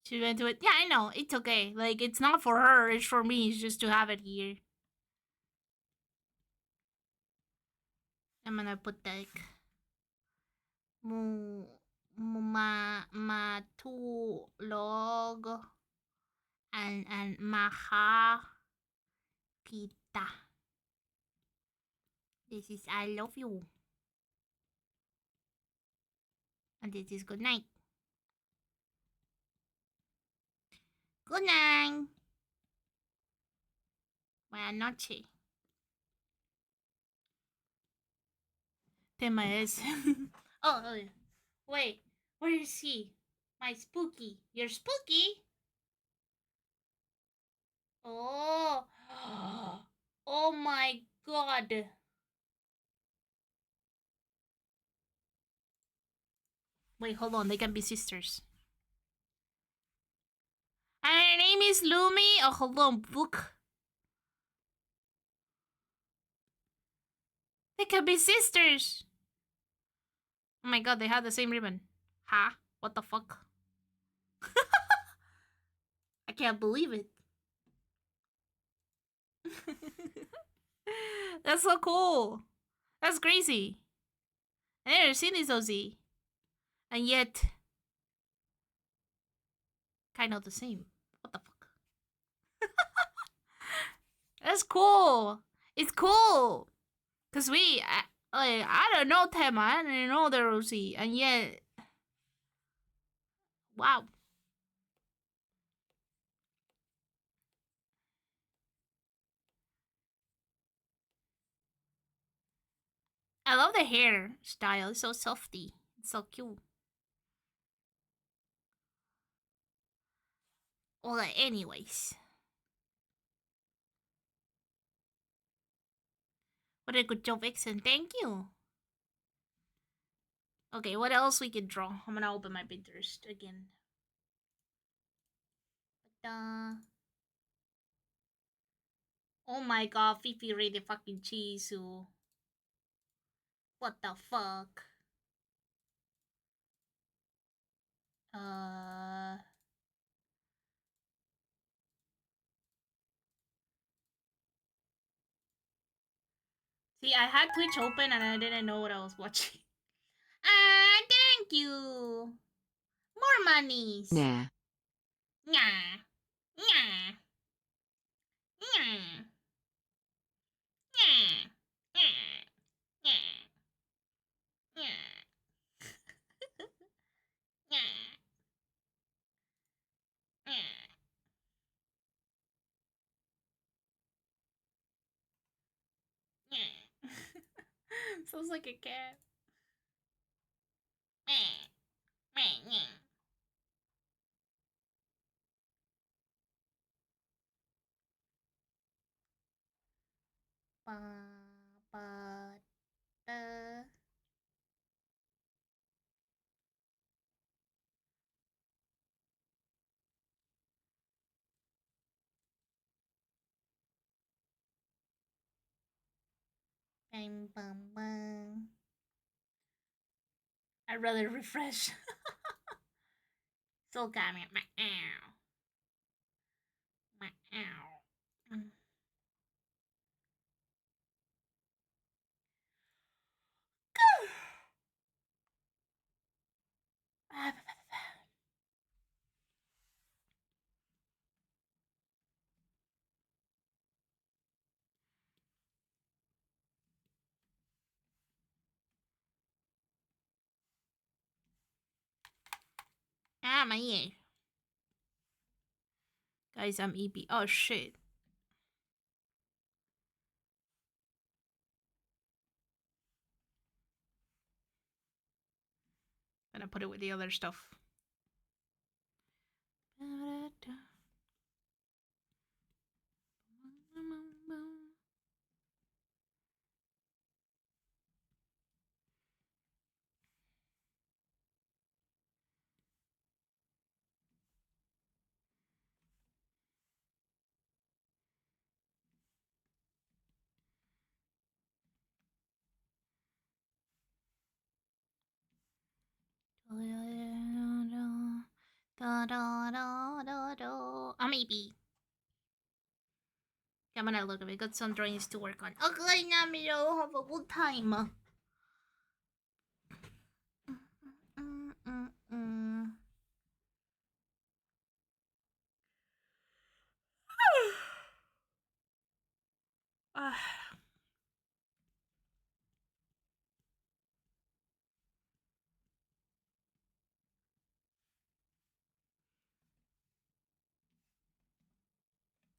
She went to it. Yeah, I know. It's okay. Like, it's not for her. It's for me. It's just to have it here. I'm gonna put like matulog and maha kita. This is I love you. And this is good night. Good night. Buenas noches. Tema is. Oh, yeah. Wait. Where is he? My spooky. You're spooky? Oh. Oh my god. Wait, hold on. They can be sisters. And her name is Lumi. Oh, hold on. Look. They can be sisters. Oh my god, they have the same ribbon. Huh? What the fuck? I can't believe it. That's so cool. That's crazy. I never seen this OZ. And yet, kind of the same. What the fuck? That's cool. It's cool. Cause I don't know Tema. I don't know the Rosie. And yet, wow. I love the hair style. It's so softy. It's so cute. Well, anyways. What a good job, Vixen. Thank you. Okay, what else we could draw? I'm gonna open my Pinterest again. Oh my god, Fifi really fucking Chisu. What the fuck? Uh. See, I had Twitch open and I didn't know what I was watching. Ah, thank you. More monies. Nah. Nah. Nah. Nah. Nah. Nah. Nah. Nah. Nah. Nah. Sounds like a cat. Ba, ba, da. Bang, bang, bang. I'd rather refresh. So got me. Meow. Meow. Ah, my ear. Guys, I'm EP. Oh shit. Gonna put it with the other stuff. I'm EP. I'm gonna look at it. Got some drawings to work on. Okay, Namiro, have a good time.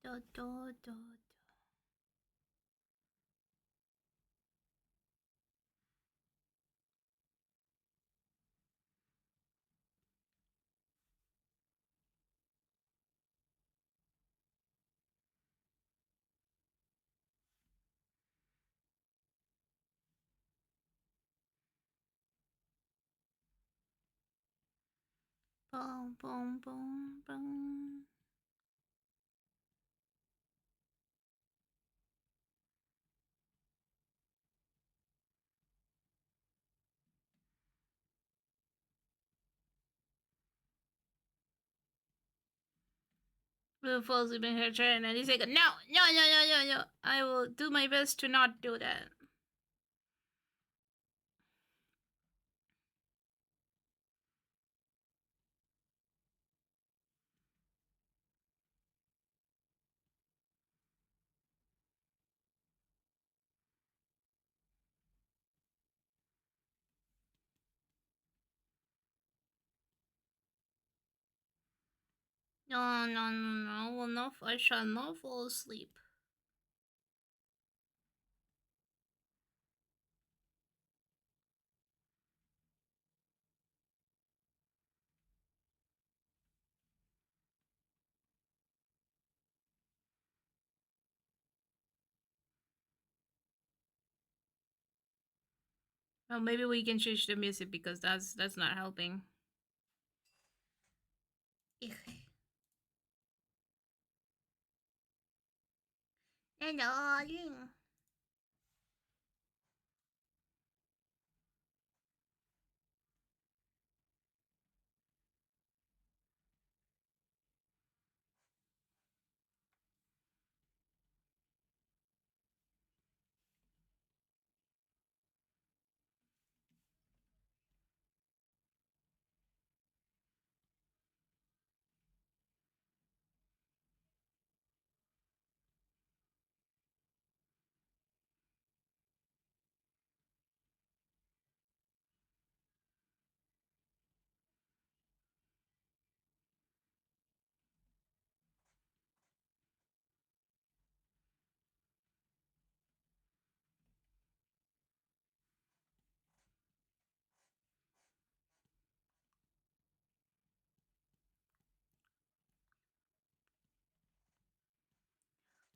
Da, da, da. Boom, boom, boom, boom. Blue falls asleep in her chair and he's like, no, no, no, no, no, no. I will do my best to not do that. No, no, no, no. Well, no, I shall not fall asleep. Well, maybe we can change the music because that's not helping. Hello.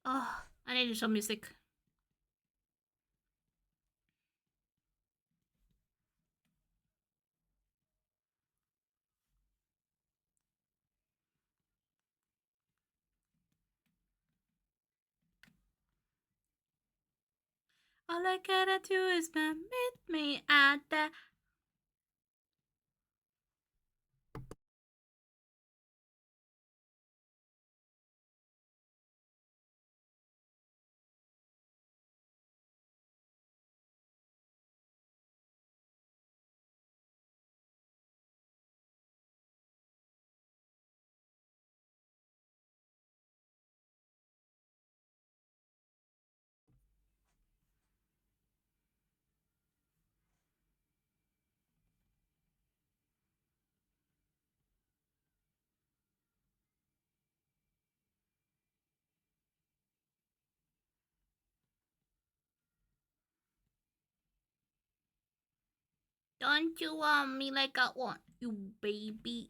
Oh, I need some music. All I gotta do is meet me at the. Don't you want me like I want you, baby?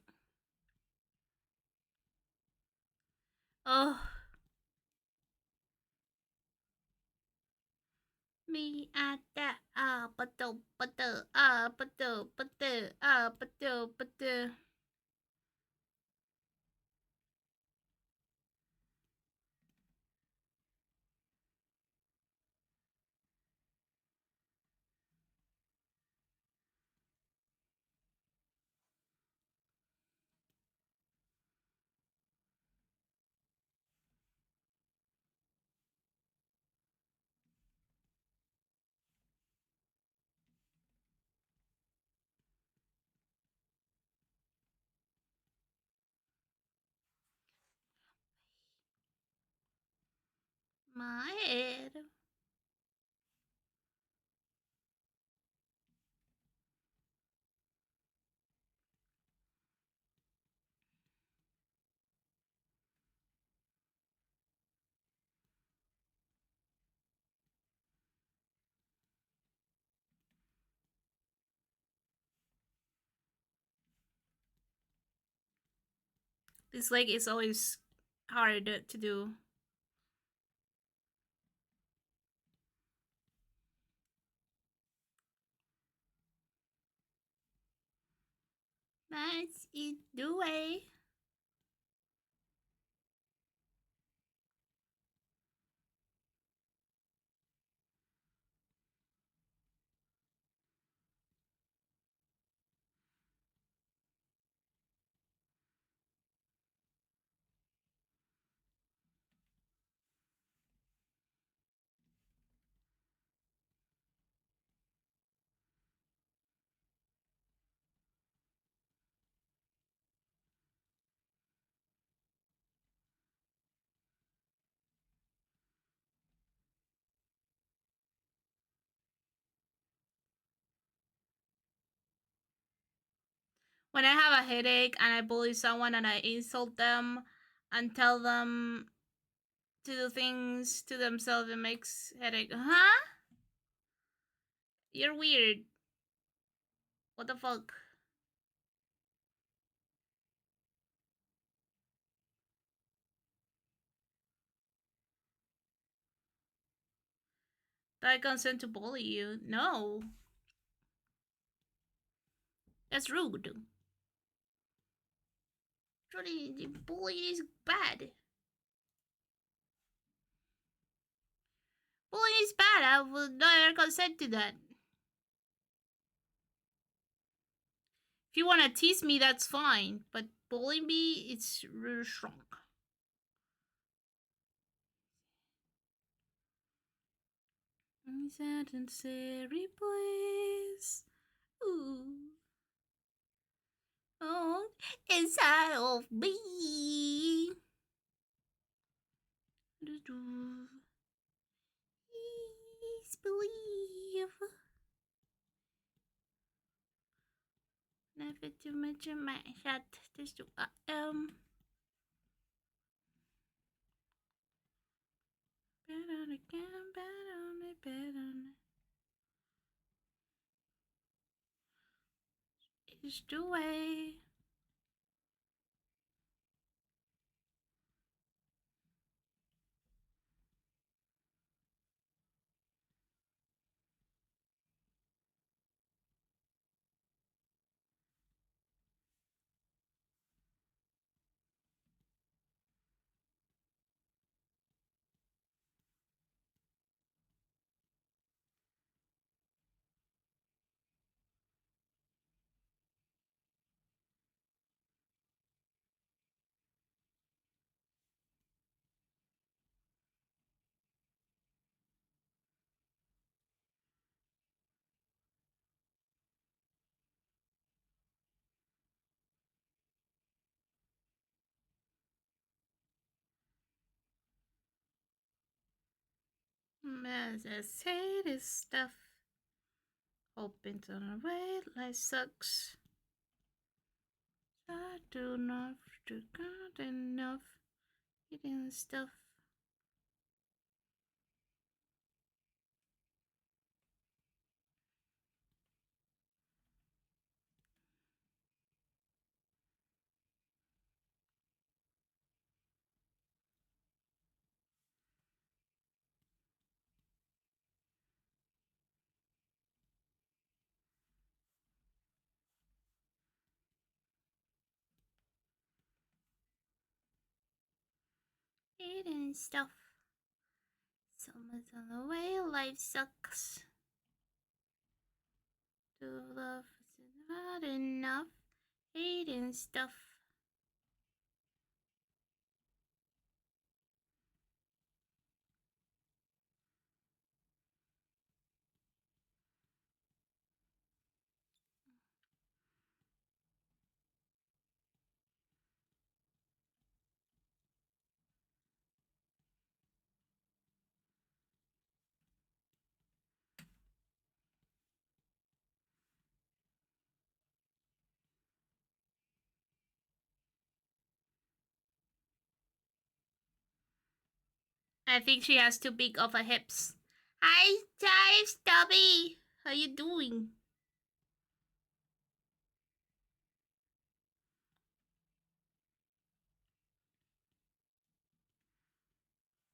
Oh, me at that but. My head. This leg is always hard to do. That's it the way. When I have a headache and I bully someone and I insult them and tell them to do things to themselves, it makes headache. Huh? You're weird. What the fuck? Do I consent to bully you? No. That's rude. Truly, bullying is bad. Bullying is bad. I will never consent to that. If you want to tease me, that's fine. But bullying me, it's really strong. Sad and scary place. Ooh. Oh, inside of me. Please believe. Never to mention my shot. This to Bet on again, bet on it, bet on it. It's the way. As I say this stuff, hoping to the way life sucks. I do not do good enough eating stuff. Eating stuff. Someone's on the way, life sucks. To love is not enough. Hating stuff. I think she has too big of a hips. Hi, Stubby. How you doing?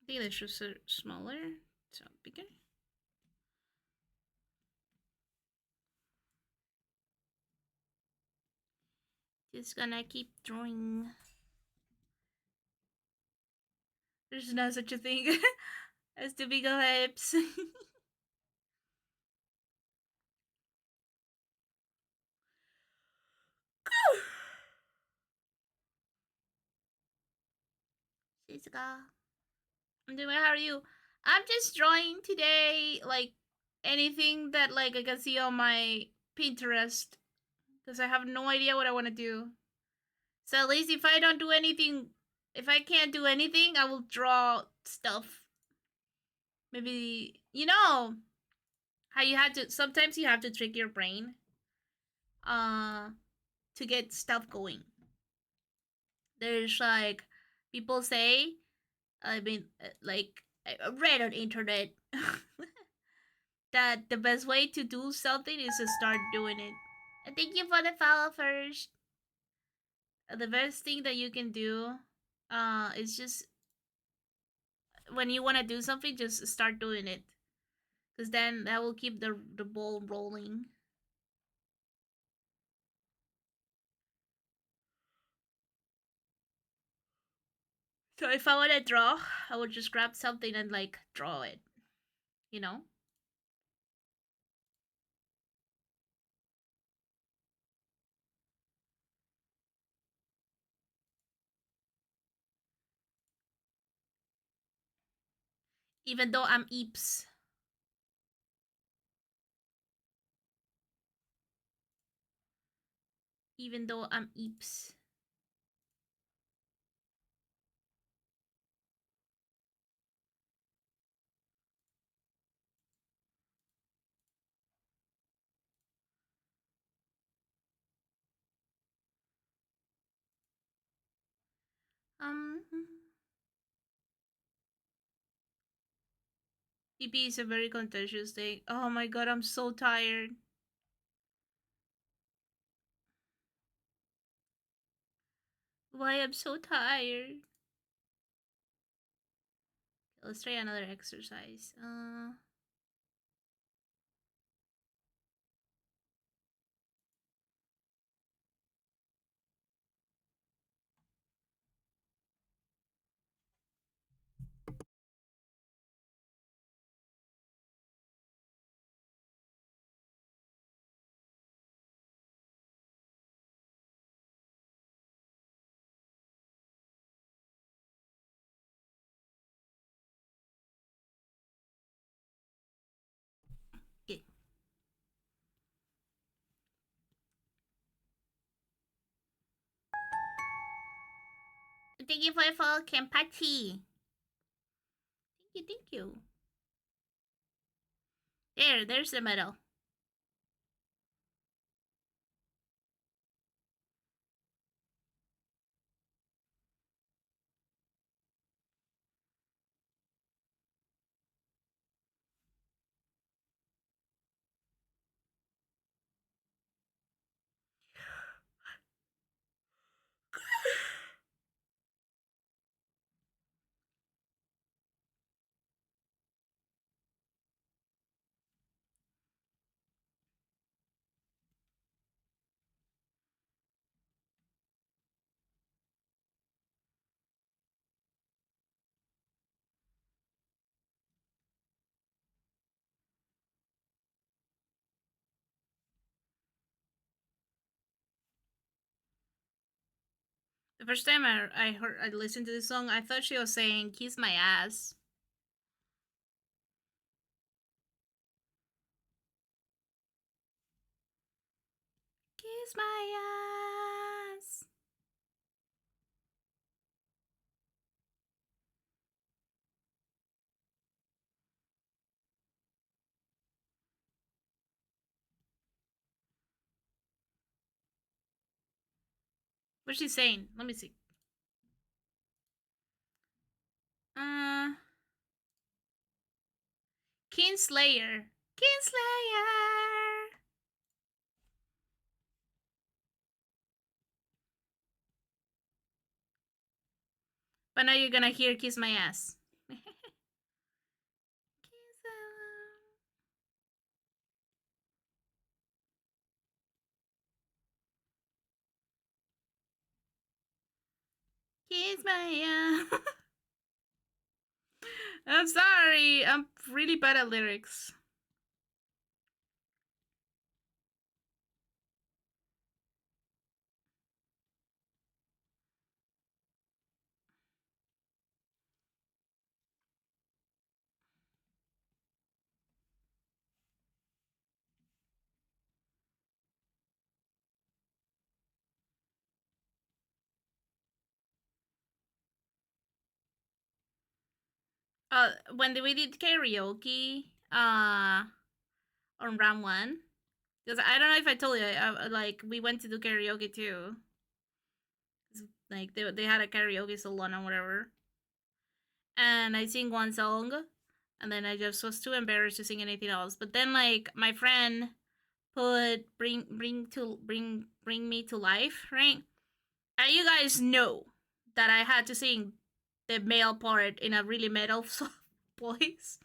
I think they should be smaller. So bigger. Just gonna keep drawing. There's not such a thing as too big of hips. Shizuka. I'm doing well. How are you? I'm just drawing today, like anything that like I can see on my Pinterest, because I have no idea what I want to do. So at least if I don't do anything, if I can't do anything, I will draw stuff. Maybe how you have to sometimes you have to trick your brain uh to get stuff going. There's like people say, I mean, like I read on internet that the best way to do something is to start doing it. And thank you for the follow first. The best thing that you can do is just when you want to do something, just start doing it, because then that will keep the ball rolling. So if I want to draw, I would just grab something and like draw it, you know? Even though I'm Eeps. Even though I'm Eeps. Um, EP is a very contentious thing. Oh my god, I'm so tired. Why I'm so tired. Let's try another exercise. Okay. Thank you for your follow, Kenpachi. Thank you. There's the medal. The first time I listened to this song, I thought she was saying "kiss my ass." Kiss my ass. What's she saying? Let me see. Uh, Kinslayer. Kinslayer. But now you're gonna hear "kiss my ass." Kiss my ass. I'm sorry. I'm really bad at lyrics. When we did karaoke, on round one, because I don't know if I told you, like we went to do karaoke too. Like they had a karaoke salon or whatever, and I sing one song, and then I just was too embarrassed to sing anything else. But then like my friend put bring me to life, right? And you guys know that I had to sing the male part in a really metal voice.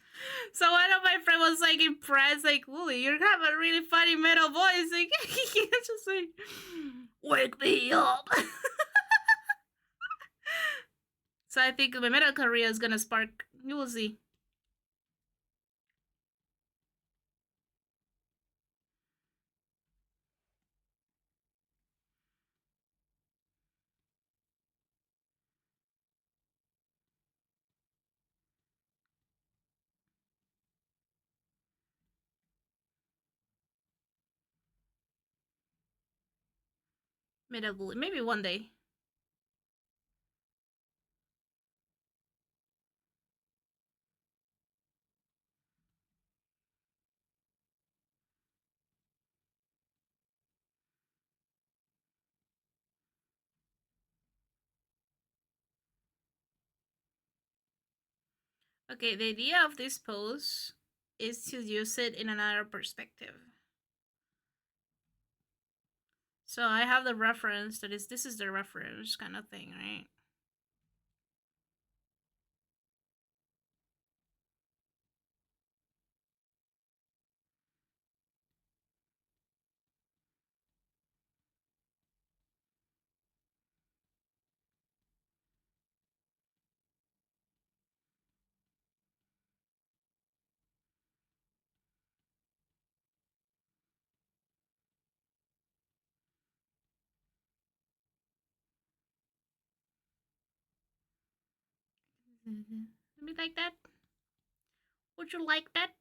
So one of my friends was like impressed, like, Wooly, you have a really funny metal voice. Like, it's just like, wake me up. So I think my metal career is gonna spark. You will see. Metal bully. Maybe one day. Okay, the idea of this pose is to use it in another perspective. So I have the reference that is this is the reference kind of thing, right? Maybe like that. Would you like that?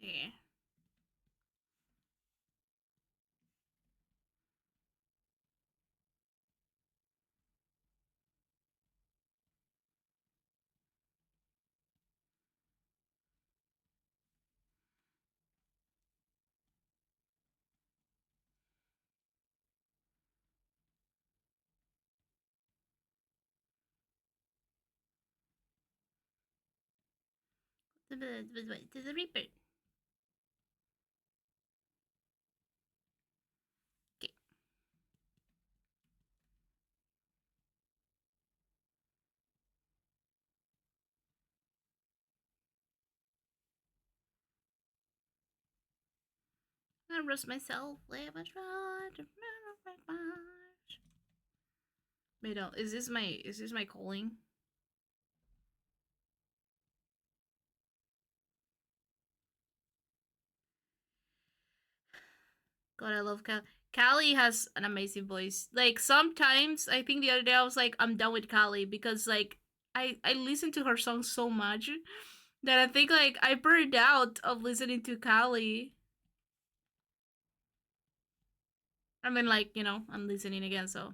Yeah. To the Reaper. Okay. I roast myself. Wait, no, is this my calling? God, I love Callie. Callie has an amazing voice. Like sometimes I think the other day I was like, I'm done with Callie because like I listen to her songs so much that I think like I burned out of listening to Callie. I mean like, you know, I'm listening again, so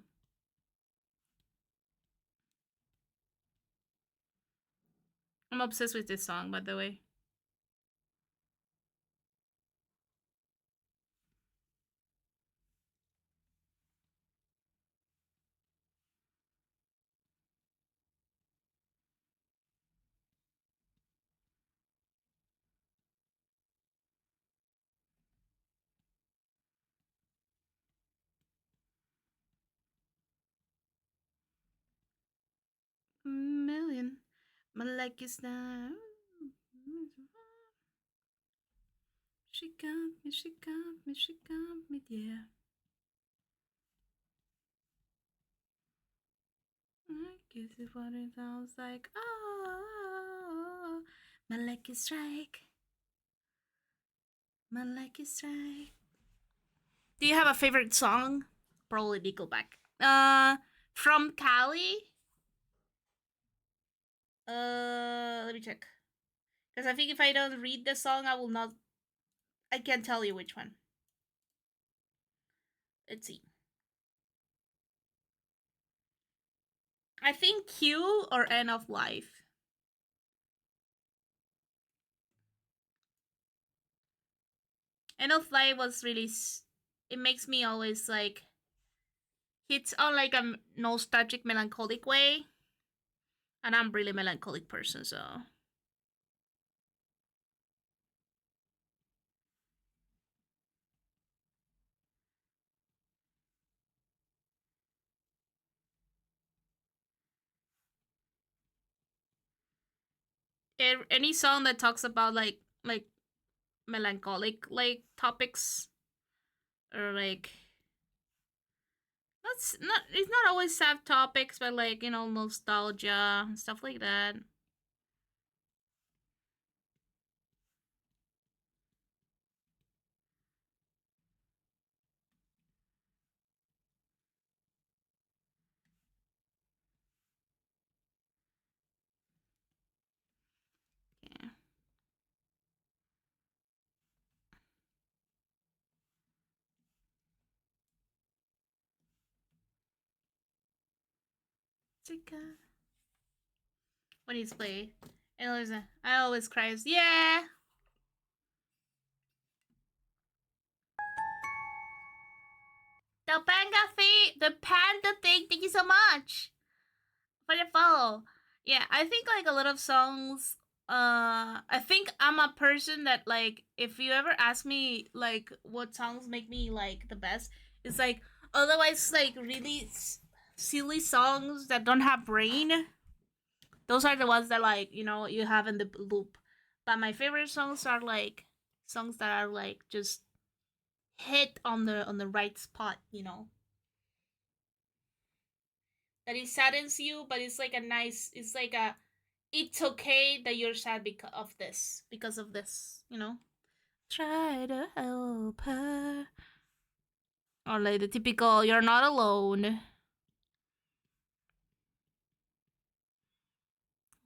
I'm obsessed with this song, by the way. Million. My like is now. She got me, she got me, she got me, yeah. I guess it's what it sounds like. Oh, my lucky strike. My lucky strike. Do you have a favorite song? Probably Nickelback. From Cali. Let me check. Because I think if I don't read the song, I will not. I can't tell you which one. Let's see. I think Q or End of Life. End of Life was really. It makes me always like. Hits on like a nostalgic, melancholic way. And I'm really melancholic person, so. Any song that talks about like melancholic like topics or like that's not it's not always sad topics but like nostalgia and stuff like that. Yeah. When he's play and I always cries. Yeah. The panda thing. Thank you so much for the follow. Yeah, I think like a lot of songs. I think I'm a person that like if you ever ask me like what songs make me like the best, it's like otherwise like really silly songs that don't have brain. Those are the ones that like you have in the loop. But my favorite songs are like songs that are like just hit on the right spot. That it saddens you, but it's like a nice. It's like a it's okay that you're sad because of this. Try to help her. Or like the typical you're not alone.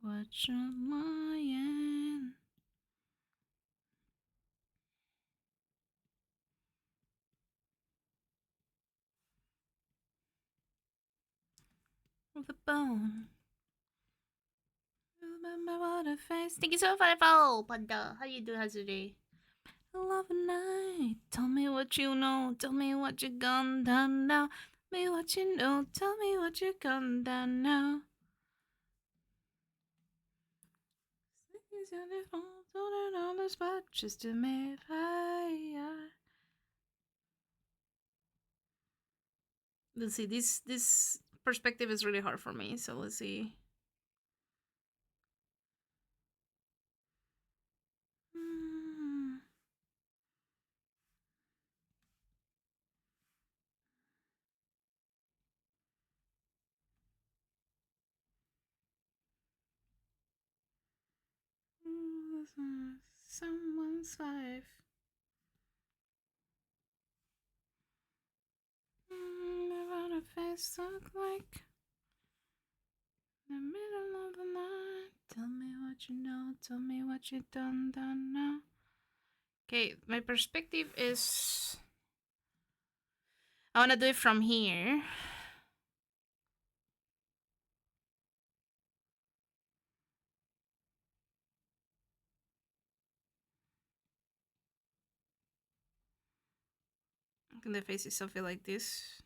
What you lying? With a bone. Remember what a face. Thank you so much for the follow, Panda. How you doing today? Love night. Tell me what you know. Tell me what you gone done now. Tell me what you know. Tell me what you gone done now. On the spot just to make fire. Let's see. This perspective is really hard for me. So let's see. Someone's life. What a face look like in the middle of the night. Tell me what you know. Tell me what you done now. Okay, my perspective is I want to do it from here. And the face is something like this.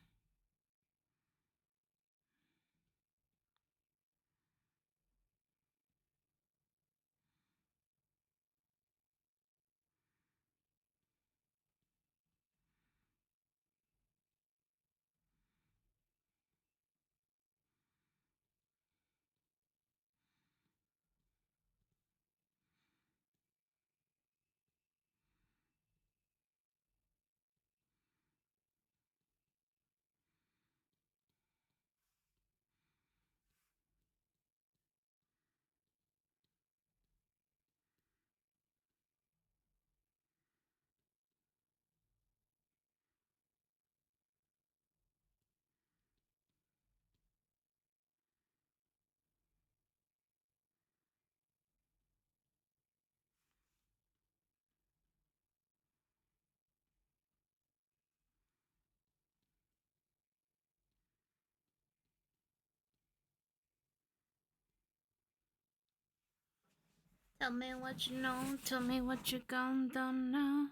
Tell me what you know. Tell me what you don't know.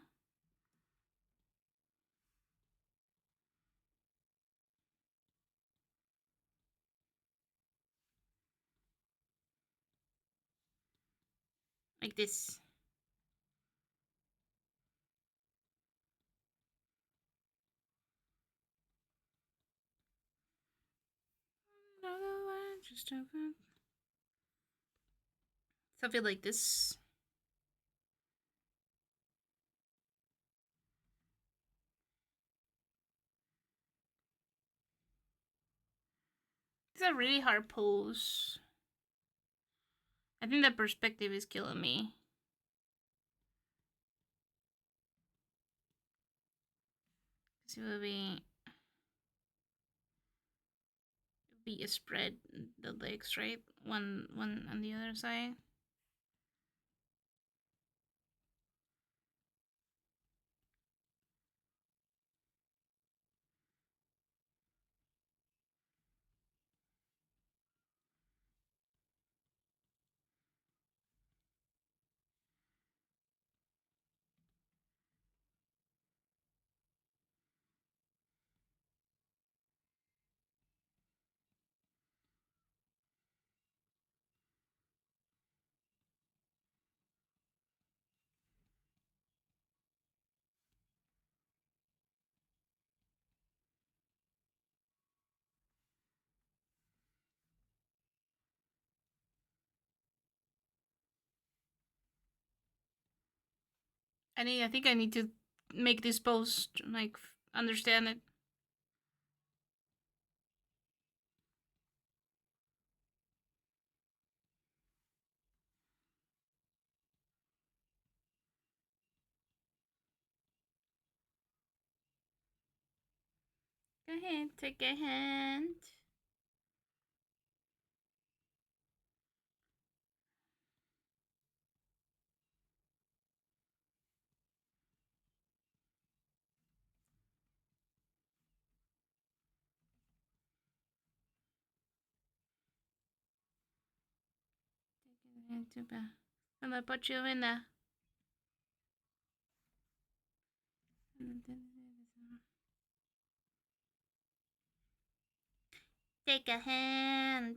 Like this. Something like this. It's a really hard pose. I think the perspective is killing me. So it would be a spread the legs, right? One on the other side. I think I need to make this pose like understand it. Go ahead, take a hand. Too bad. I'm gonna put you in there. Take a hand.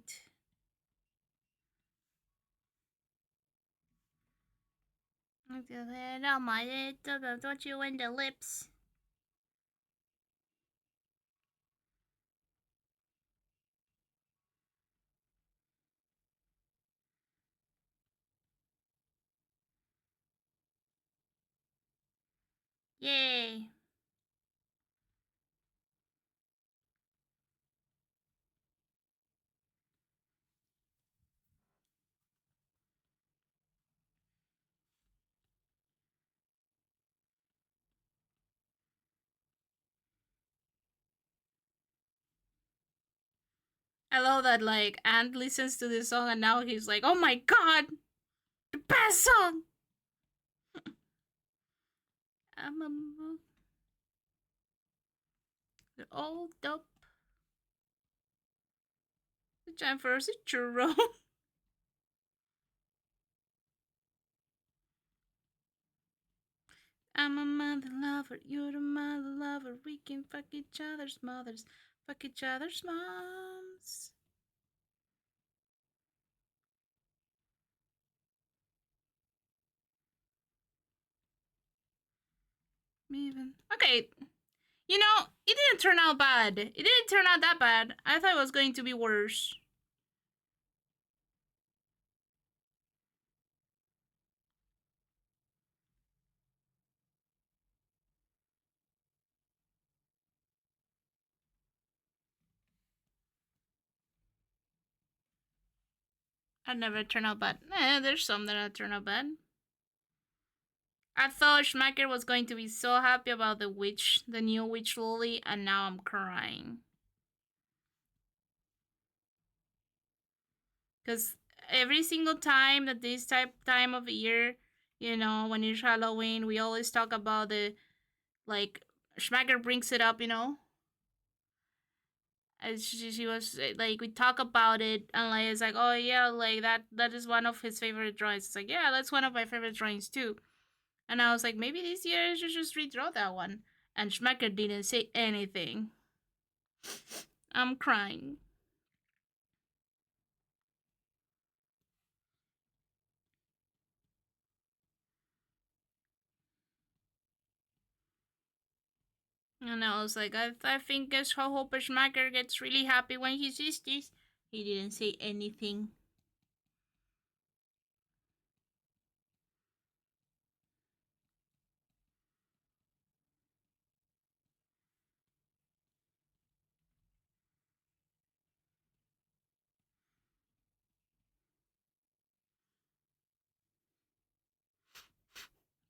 Oh my, don't you in the lips. Yay. I love that like Ant listens to this song and now he's like, oh my god, the best song. I'm a the old dope. The time for a churro. I'm a mother lover, you're a mother lover. We can fuck each other's mothers, fuck each other's moms. Even okay, you know, it didn't turn out bad. It didn't turn out that bad. I thought it was going to be worse. I never turn out bad. There's some that turn out bad. I thought Schmacker was going to be so happy about the new witch lolly, and now I'm crying. Because every single time that this time of year, you know, when it's Halloween, we always talk about the like Schmacker brings it up, you know, She was like, we talk about it, and like it's like, oh yeah, like that is one of his favorite drawings. It's like, yeah, that's one of my favorite drawings too. And I was like, maybe this year I should just redraw that one. And Schmecker didn't say anything. I'm crying. And I was like, I think I hope Schmecker gets really happy when he sees this. He didn't say anything.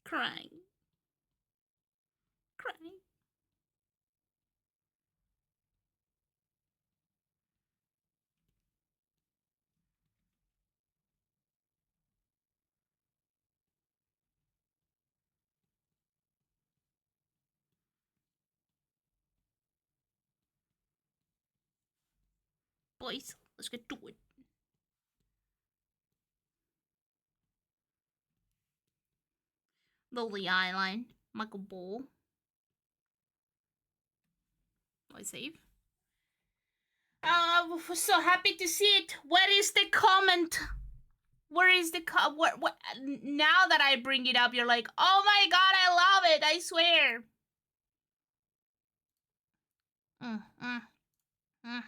Crying. Crying. Boys, let's get to it. Lowly eyeline. Michael Bull. I save. So happy to see it. Where is the comment? Where is the what? Now that I bring it up, you're like, oh my god, I love it. I swear. Mm, mm, mm.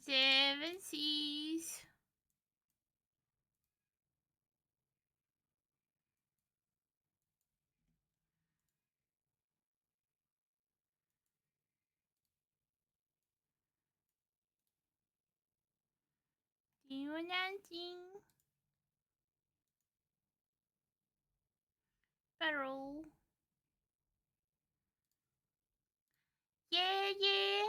Seven seas. Pero. Yeah, yeah.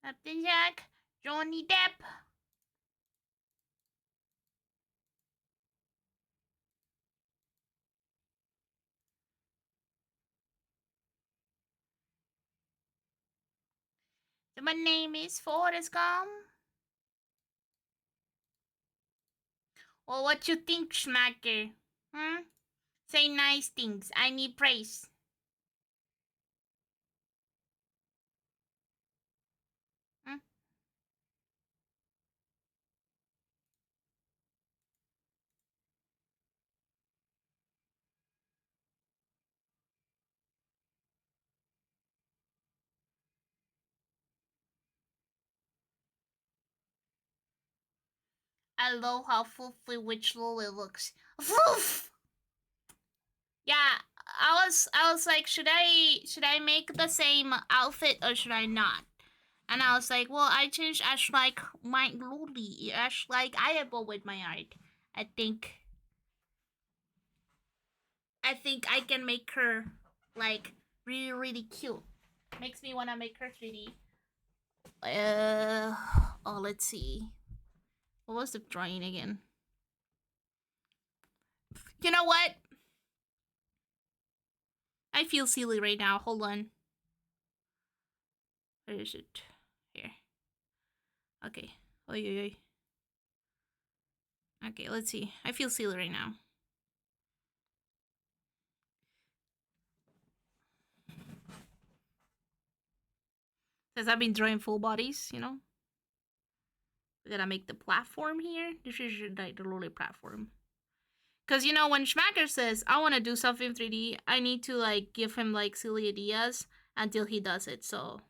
Captain Jack. Johnny Depp. My name is Forrest Gump. Well, what you think, Schmacker? Hmm? Say nice things. I need praise. Hmm? I love how fully witch Lily looks. Woof! Yeah, I was like, should I make the same outfit or should I not? And I was like, well, I changed Ash like my Lily. Ash like I go with my art. I think I can make her like really really cute. Makes me wanna make her 3D. Oh, let's see. What was the drawing again? You know what? I feel silly right now. Hold on. Where is it? Here. Okay. Oi, oi, oi. Okay, let's see. I feel silly right now. Because I've been drawing full bodies, you know? We gotta make the platform here. This is like the lowly platform. Because, you know, when Schmacker says, I want to do something 3D, I need to, like, give him, like, silly ideas until he does it. So,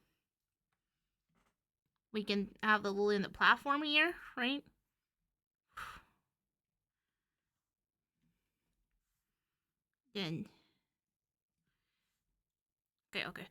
we can have the lily in the platform here, right? Then okay, okay.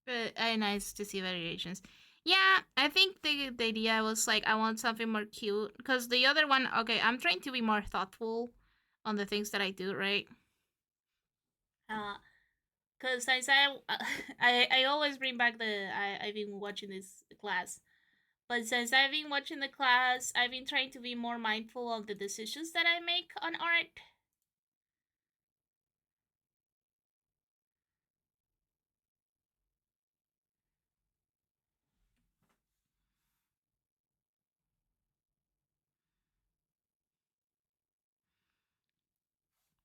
But nice to see variations. Yeah, I think the idea was like I want something more cute because the other one. Okay, I'm trying to be more thoughtful on the things that I do, right? Because since I always bring back I've been watching this class, but since I've been watching the class, I've been trying to be more mindful of the decisions that I make on art.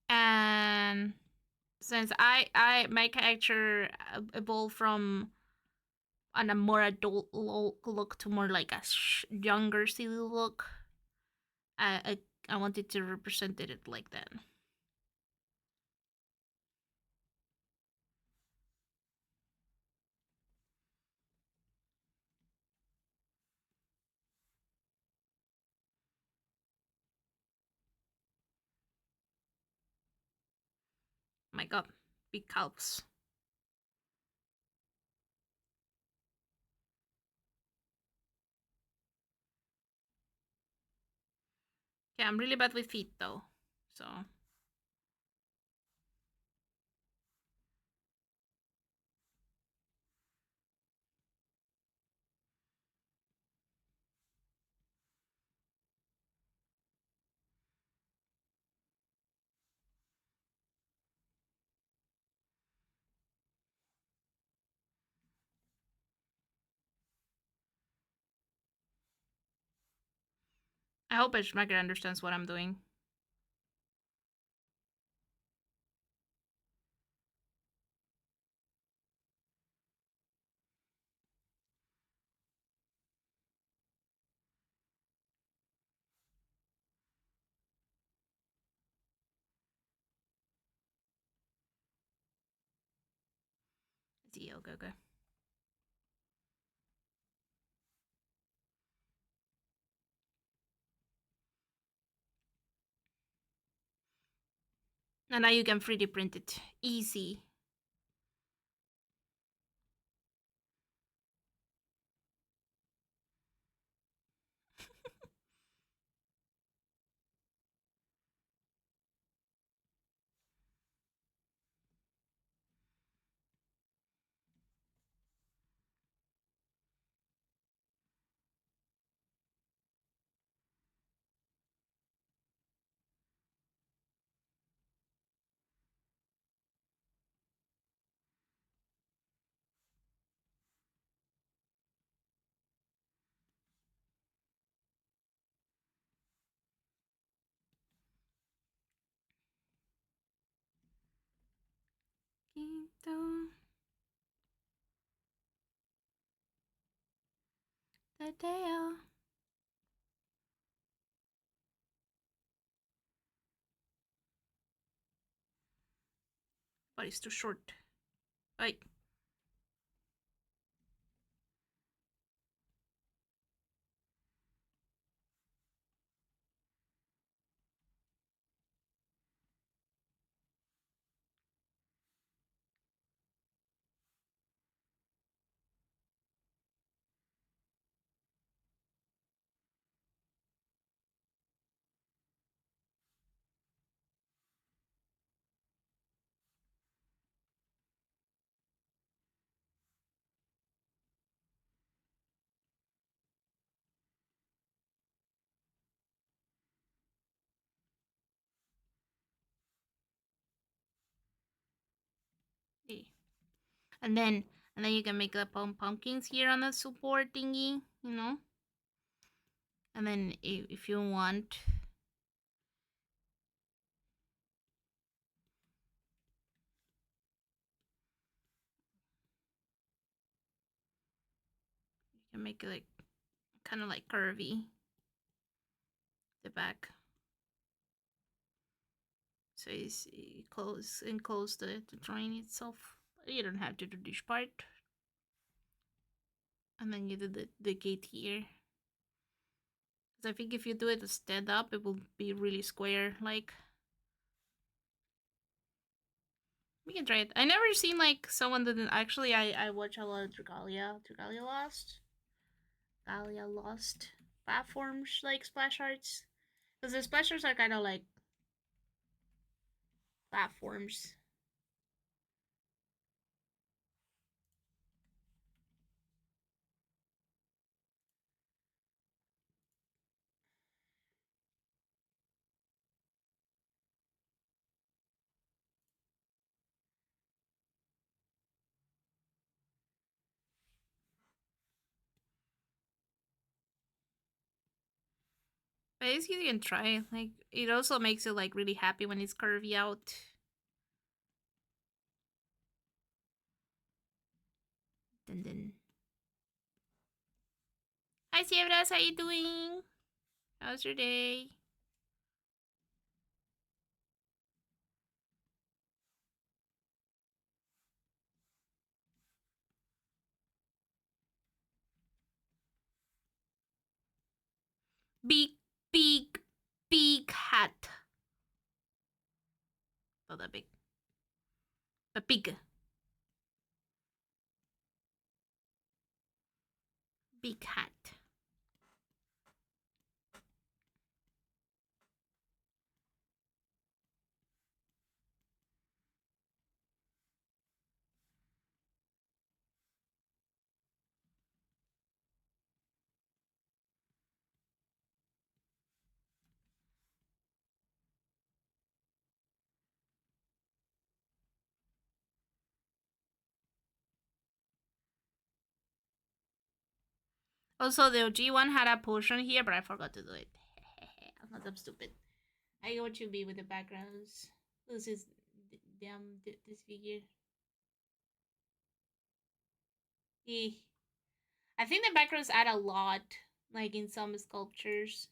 And since I my character evolved from on a more adult look to more like a younger silly look, I I wanted to represent it like that. My God, big calves. Yeah, I'm really bad with feet though, so I hope Edgemaker understands what I'm doing. See, okay, okay. And now you can 3D print it. Easy. Quinto the tail. But it's too short. Right. And then you can make the pumpkins here on the support thingy, you know. And then if you want, and make it like kind of like curvy. The back. So it's enclose the drawing itself. But you don't have to do this part. And then you do the gate here. Because I think if you do it stand up, it will be really square like. We can try it. I never seen like someone that actually I watch a lot of Dragalia Lost platforms like splash arts. Because the splash arts are kind of like platforms. But it's you can try. Like it also makes it like really happy when it's curvy out. Dun dun. Hi Siebras, how you doing? How's your day? Big, big, big hat. Not that big. But big. Big hat. Also, the OG one had a potion here, but I forgot to do it. I'm not that stupid. I go to be with the backgrounds. This is damn this figure. Yeah. I think the backgrounds add a lot, like in some sculptures.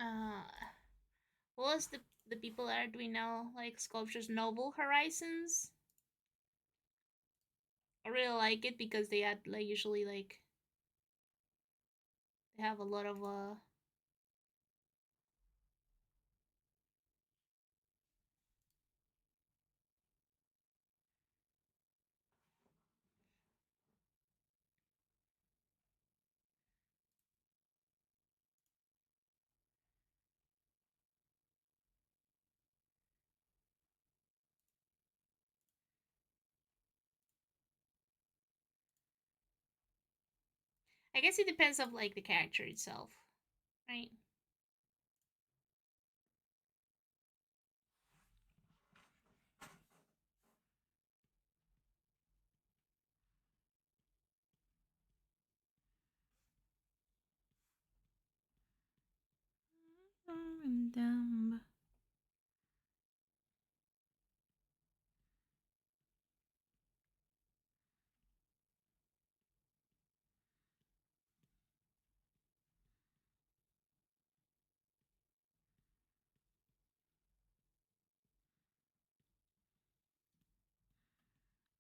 Uh, what was the people that are doing now, like sculptures, Noble Horizons? I really like it because they had like usually like they have a lot of I guess it depends of like the character itself, right?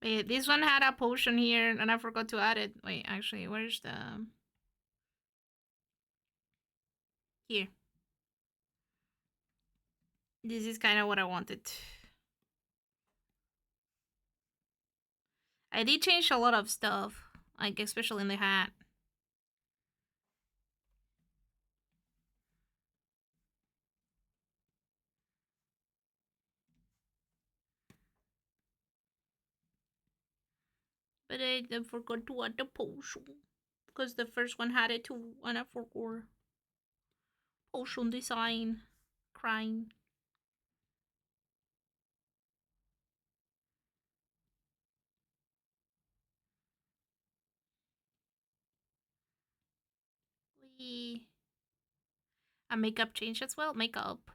Wait, this one had a potion here, and I forgot to add it. Wait, actually, where's the here? This is kind of what I wanted. I did change a lot of stuff, like especially in the hat. But I forgot to add the potion. Because the first one had it too, and I forgot. Potion design. Crying. We. A makeup change as well. Makeup.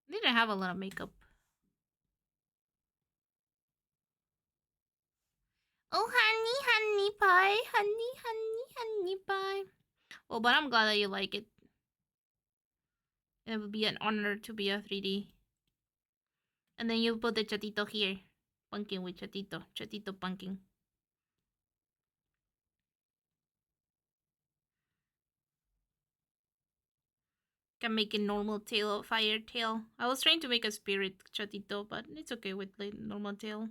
Didn't have a lot of makeup. Oh, honey, honey pie. Honey, honey, honey pie. Oh, but I'm glad that you like it. It would be an honor to be a 3D. And then you put the chatito here. Pumpkin with chatito. Chatito pumpkin. Can make a normal tail, fire tail. I was trying to make a spirit chatito, but it's okay with the normal tail.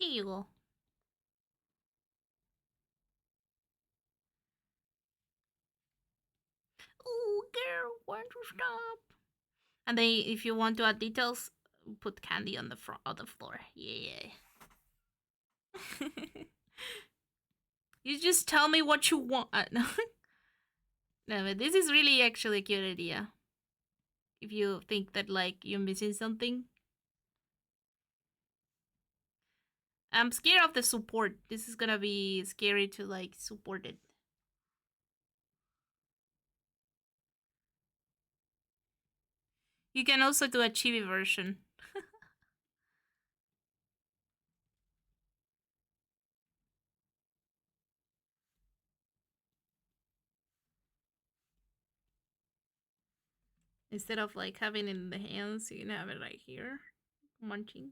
There you go. Oh, girl, why don't you stop? And then if you want to add details, put candy on the front of the floor. Yeah. You just tell me what you want. No. No, but this is really actually a cute idea. If you think that like you're missing something. I'm scared of the support. This is gonna be scary to like support it. You can also do a chibi version. Instead of like having it in the hands, you can have it right here. Munching.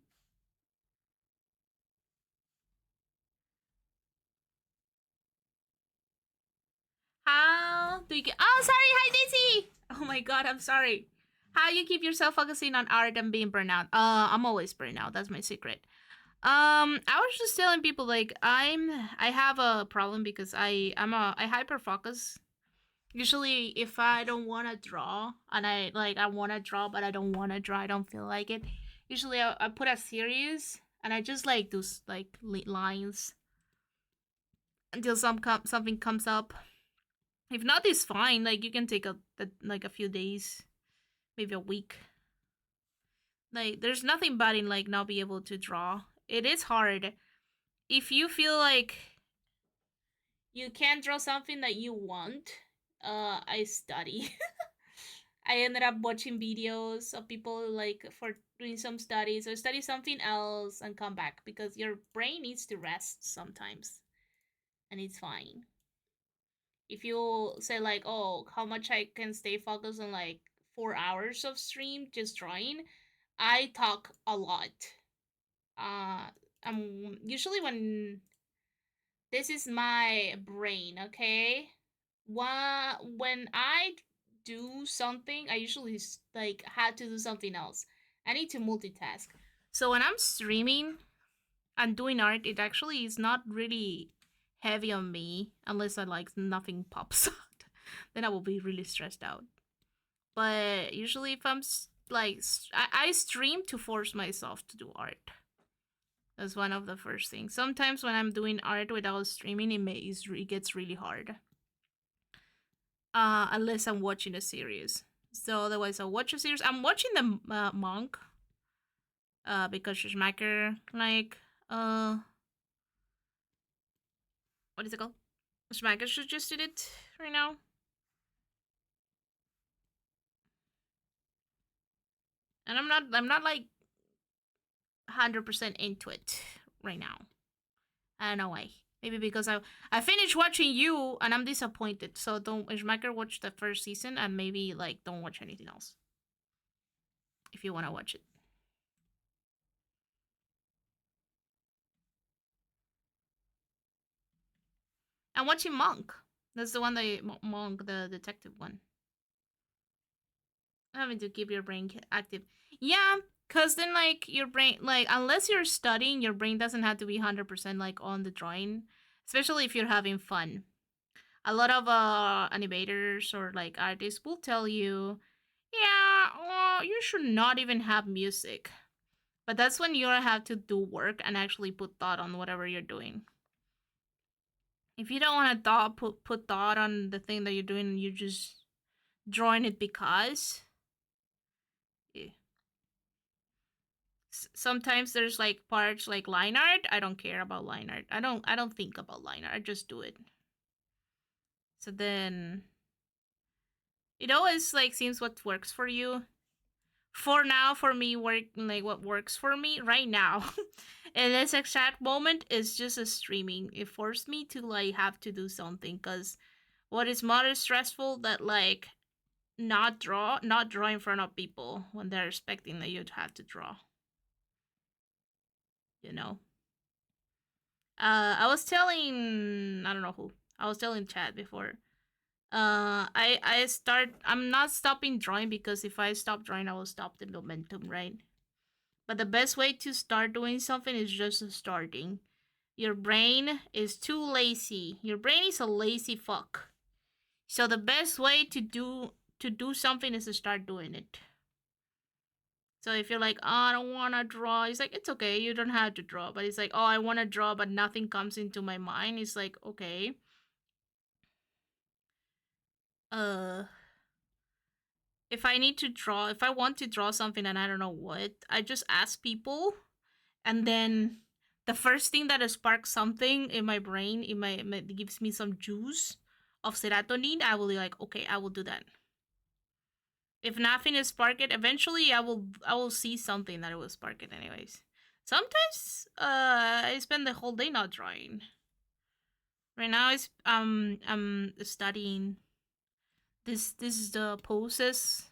How do you get. Oh, sorry. Hi, Daisy. Oh my god, I'm sorry. How you keep yourself focusing on art and being burnt out? I'm always burnt out. That's my secret. I was just telling people like I have a problem because I hyper focus. Usually, if I don't want to draw and I want to draw but I don't want to draw, I don't feel like it. Usually, I put a series and I just like do like lines until something comes up. If not, it's fine. Like you can take like a few days, maybe a week. Like there's nothing bad in like not be able to draw. It is hard. If you feel like you can't draw something that you want, I study. I ended up watching videos of people like for doing some studies or study something else and come back because your brain needs to rest sometimes and it's fine. If you say like, oh, how much I can stay focused on like 4 hours of stream just drawing, I talk a lot. Uh, I'm usually when this is my brain, okay. When I do something, I usually like had to do something else. I need to multitask. So when I'm streaming and doing art, it actually is not really heavy on me unless I like nothing pops out. Then I will be really stressed out. But usually, if I'm like I stream to force myself to do art. That's one of the first things. Sometimes when I'm doing art without streaming, it gets really hard. Unless I'm watching a series. So otherwise, I'll watch a series. I'm watching the Monk. Because Schmacker what is it called? Schmacker suggested it right now. And I'm not like 100% into it right now. I don't know why. Maybe because I finished watching you and I'm disappointed. So don't Schmacker watch the first season and maybe like don't watch anything else if you want to watch it. I'm watching Monk. That's the one that Monk, the detective one. Having to keep your brain active. Yeah, cause then like your brain, like unless you're studying, your brain doesn't have to be 100% like on the drawing, especially if you're having fun. A lot of animators or like artists will tell you, yeah, you should not even have music. But that's when you have to do work and actually put thought on whatever you're doing. If you don't want to put thought on the thing that you're doing, you're just drawing it because. Yeah. Sometimes there's like parts like line art. I don't care about line art. I don't think about line art. I just do it. So then it always like seems what works for you. For now, for me, work like what works for me right now, in this exact moment is just a streaming. It forced me to like have to do something because what is more stressful that like not draw in front of people when they're expecting that you'd have to draw. You know. I was telling I don't know who. I was telling Chad before. I'm not stopping drawing because if I stop drawing I will stop the momentum, right? But the best way to start doing something is just starting. Your brain is too lazy. Your brain is a lazy fuck. So the best way to do something is to start doing it. So if you're like, oh, I don't want to draw, it's like, it's okay, you don't have to draw. But it's like, oh, I want to draw, but nothing comes into my mind. It's like, okay, uh, if I need to draw, if I want to draw something and I don't know what, I just ask people, and then the first thing that sparks something in my brain, gives me some juice of serotonin, I will be like, okay, I will do that. If nothing is sparked, eventually I will see something that it will spark it anyways. Sometimes I spend the whole day not drawing. Right now I'm studying this is the poses.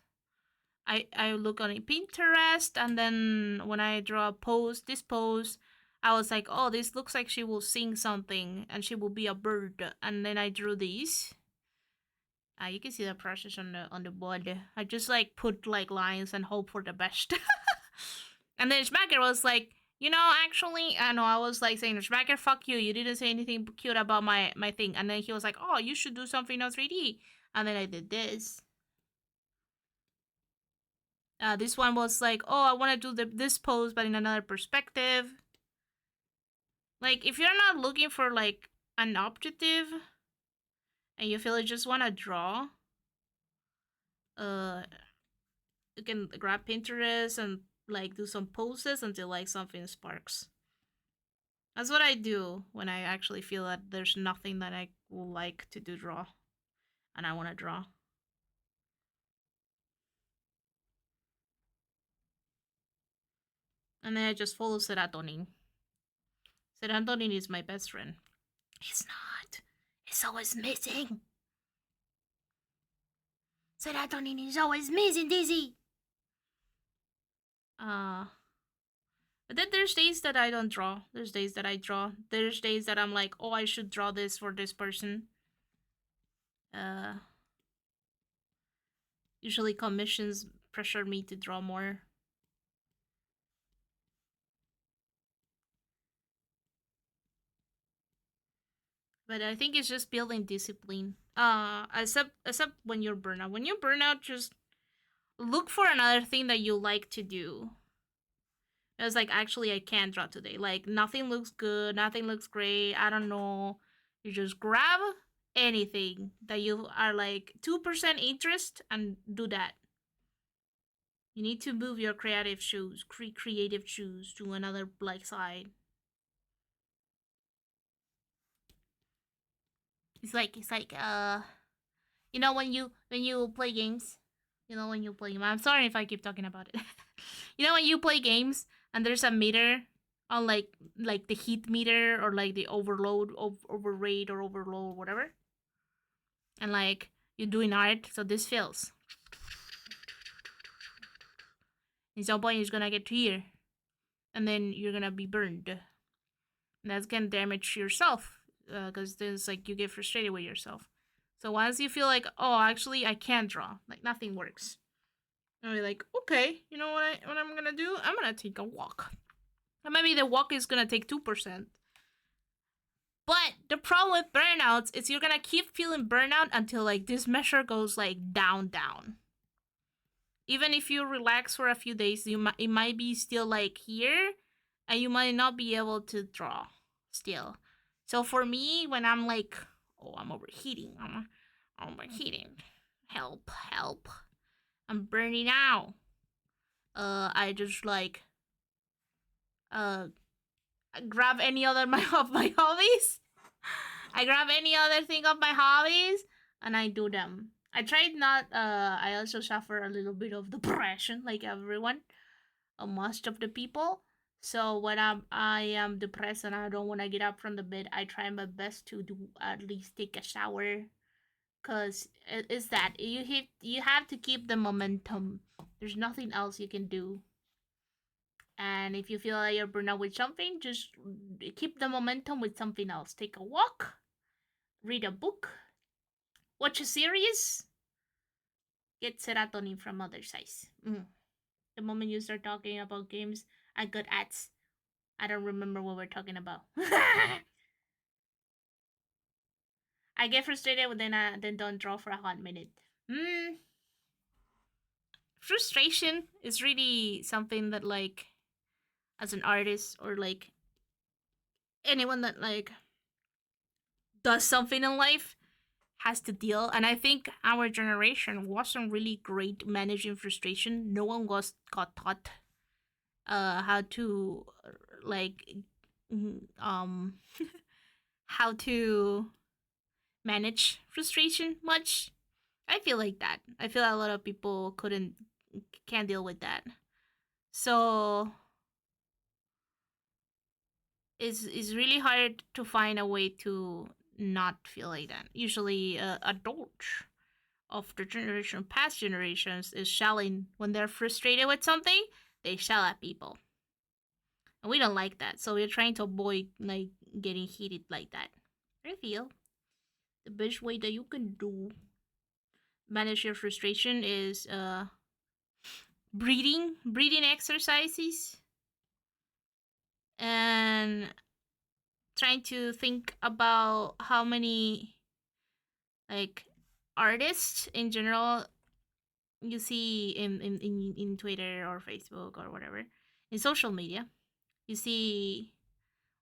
I look on Pinterest, and then when I draw a pose, this pose, I was like, oh, this looks like she will sing something and she will be a bird, and then I drew these. You can see the process on the board. I just like put like lines and hope for the best. And then Schmacker was like, actually, I know I was like saying, Schmacker, fuck you. You didn't say anything cute about my thing. And then he was like, oh, you should do something on 3D. And then I did this. This one was like, oh, I want to do this pose, but in another perspective. Like, if you're not looking for like an objective and you feel like just want to draw, uh, you can grab Pinterest and like do some poses until like something sparks. That's what I do when I actually feel that there's nothing that I will like to do draw, and I want to draw. And then I just follow serotonin. Serotonin is my best friend. It's not. It's always missing. Serotonin is always missing, Dizzy. Uh, but then there's days that I don't draw. There's days that I draw. There's days that I'm like, oh, I should draw this for this person. Uh, Usually commissions pressure me to draw more. But I think it's just building discipline. Except when you're burnout. When you burn out, just look for another thing that you like to do. It's like, actually, I can't draw today. Like, nothing looks good, nothing looks great. I don't know. You just grab anything that you are like 2% interest and do that. You need to move your creative shoes, creative shoes to another like side. It's like when you play games. When you play. I'm sorry if I keep talking about it. When you play games and there's a meter on like the heat meter or like the overload, overrate or overload, whatever, and like you're doing art, so this fills. At some point, it's gonna get to here, and then you're gonna be burned. And that's gonna damage yourself because there's like you get frustrated with yourself. So once you feel like, oh, actually, I can't draw, like nothing works. I'll be like, okay, you know what I'm gonna do? I'm gonna take a walk. And maybe the walk is gonna take 2%. But the problem with burnouts is you're gonna keep feeling burnout until like this measure goes like down. Even if you relax for a few days, it might be still like here, and you might not be able to draw still. So for me, when I'm like, oh, I'm overheating, I'm overheating, help, I'm burning out. I just like uh grab any other of my hobbies. I grab any other thing of my hobbies and I do them. I tried not. I also suffer a little bit of depression, like everyone, or most of the people. So when I am depressed and I don't want to get up from the bed, I try my best to do at least take a shower. Cause it's that you have to keep the momentum. There's nothing else you can do. And if you feel like you're burned out with something, just keep the momentum with something else. Take a walk, read a book, watch a series, get serotonin from other sites. The moment you start talking about games, I got ads. I don't remember what we're talking about. I get frustrated, then don't draw for a hot minute. Frustration is really something that like as an artist or like anyone that like does something in life has to deal. And I think our generation wasn't really great managing frustration. No one got taught how to like um how to manage frustration much. I feel like that. I feel a lot of people can't deal with that. So it's really hard to find a way to not feel like that. Usually, adults of the generation, past generations, is shelling when they're frustrated with something. They shell at people, and we don't like that. So we're trying to avoid like getting heated like that. I feel the best way that you can do manage your frustration is breathing exercises, and trying to think about how many like artists in general you see in Twitter or Facebook or whatever, in social media. You see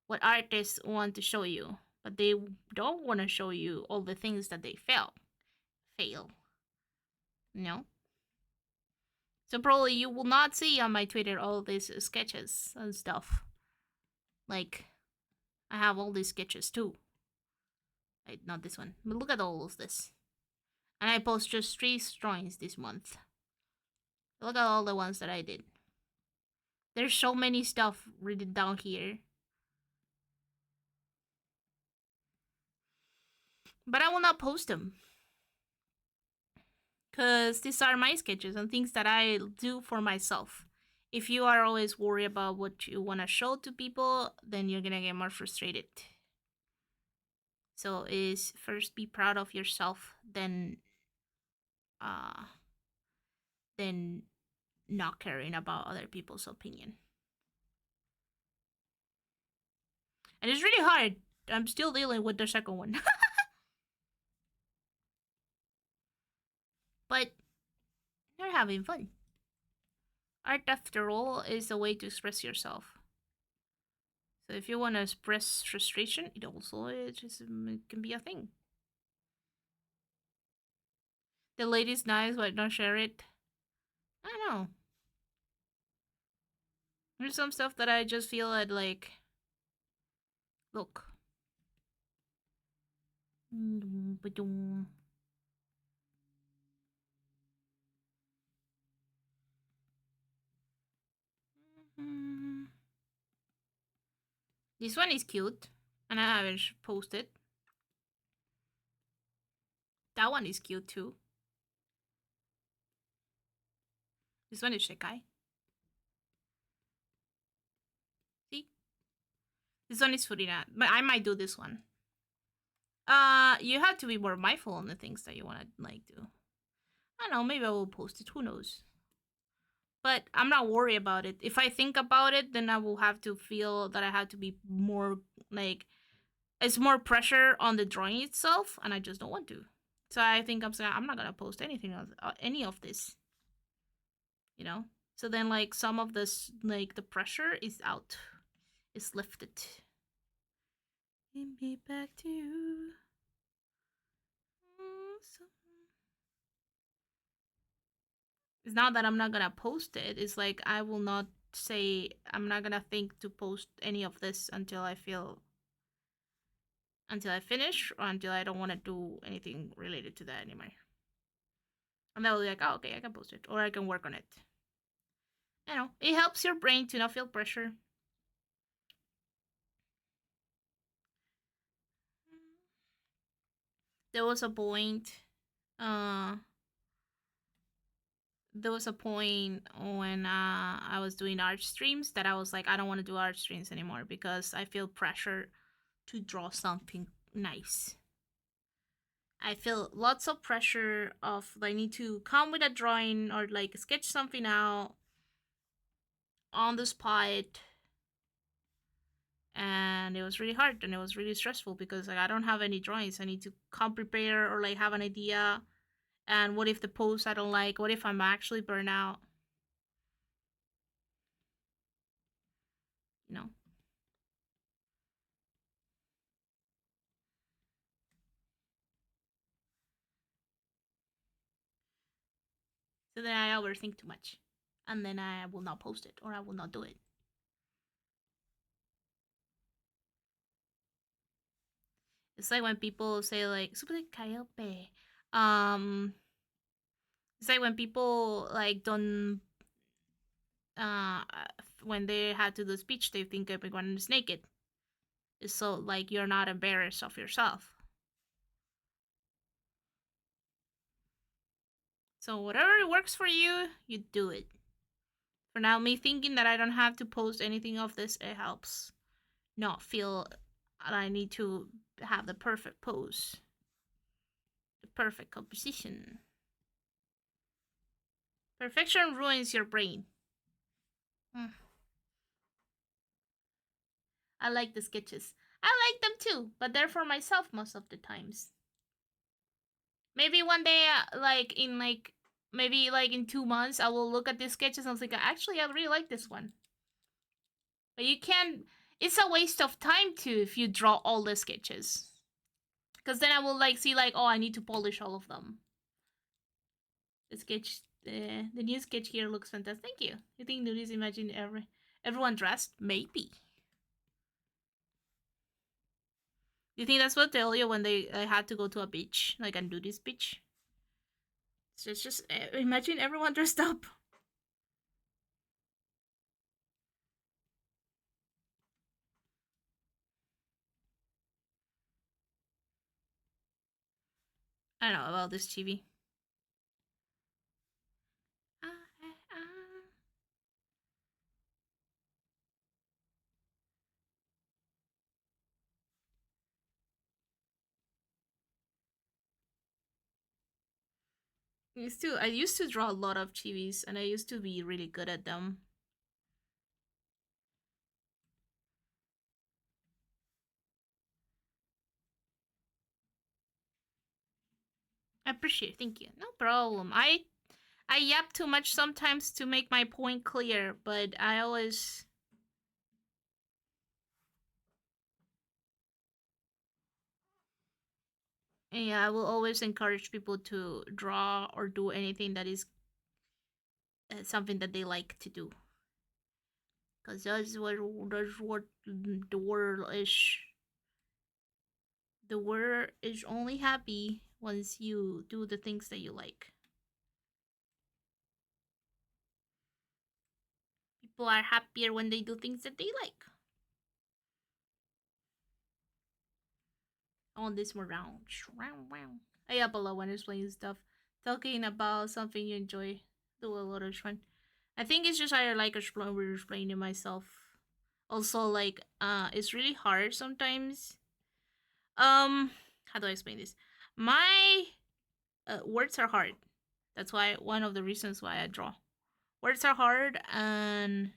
what artists want to show you, but they don't want to show you all the things that they fail. No. So probably you will not see on my Twitter all these sketches and stuff. Like I have all these sketches too. Not this one, but look at all of this. And I post just 3 drawings this month. Look at all the ones that I did. There's so many stuff written down here. But I will not post them. Because these are my sketches and things that I do for myself. If you are always worried about what you want to show to people, then you're going to get more frustrated. So is first be proud of yourself, uh then not caring about other people's opinion. And it's really hard. I'm still dealing with the second one. But you're having fun. Art, after all, is a way to express yourself. So if you want to express frustration, it can be a thing. The lady's nice, but don't share it. I don't know. There's some stuff that I just feel like look. This one is cute, and I haven't posted. That one is cute too. This one is Shekai. See? This one is Furina, but I might do this one. You have to be more mindful on the things that you want to like do. I don't know, maybe I will post it. Who knows? But I'm not worried about it. If I think about it, then I will have to feel that I have to be more like it's more pressure on the drawing itself, and I just don't want to. So I think I'm saying I'm not gonna post anything of any of this, you know. So then like some of this like the pressure is out, is lifted. Take me back to you. It's not that I'm not gonna post it. It's like I will not say I'm not gonna think to post any of this until I finish or until I don't want to do anything related to that anymore. And that will be like, oh, okay, I can post it or I can work on it. You know, it helps your brain to not feel pressure. There was a point. Uh, there was a point when I was doing art streams that I was like, I don't want to do art streams anymore because I feel pressure to draw something nice. I feel lots of pressure of I need to come with a drawing or like sketch something out on the spot, and it was really hard and it was really stressful because like I don't have any drawings. I need to come prepare or like have an idea. And what if the post I don't like? What if I'm actually burnt out? You know. So then I overthink too much, and then I will not post it or I will not do it. It's like when people say like super kayope. Um, it's like when people like don't uh when they had to do speech, they think everyone is naked. It's so like you're not embarrassed of yourself. So whatever works for you, you do it. For now, me thinking that I don't have to post anything of this, it helps not feel that I need to have the perfect pose, the perfect composition. Perfection ruins your brain. Mm. I like the sketches. I like them too, but they're for myself most of the times. Maybe one day, maybe like in 2 months, I will look at these sketches and think, actually, I really like this one. But you can't. It's a waste of time too if you draw all the sketches, because then I will like see like, oh, I need to polish all of them. The sketch, the new sketch here looks fantastic. Thank you. You think Nudies imagine everyone dressed? Maybe. You think that's what they tell you when they had to go to a beach, like a nudist beach? So it's just imagine everyone dressed up. I don't know about this TV. I used to draw a lot of chibis, and I used to be really good at them. I appreciate it. Thank you. No problem. I yap too much sometimes to make my point clear, but I always yeah, I will always encourage people to draw or do anything that is something that they like to do. Cause that's what the world is. The world is only happy once you do the things that you like. People are happier when they do things that they like. On this more round. I up a lot when explaining stuff. Talking about something you enjoy. Do a lot of fun. I think it's just I like explaining myself. Also, like, it's really hard sometimes. How do I explain this? My words are hard. That's why one of the reasons why I draw. Words are hard and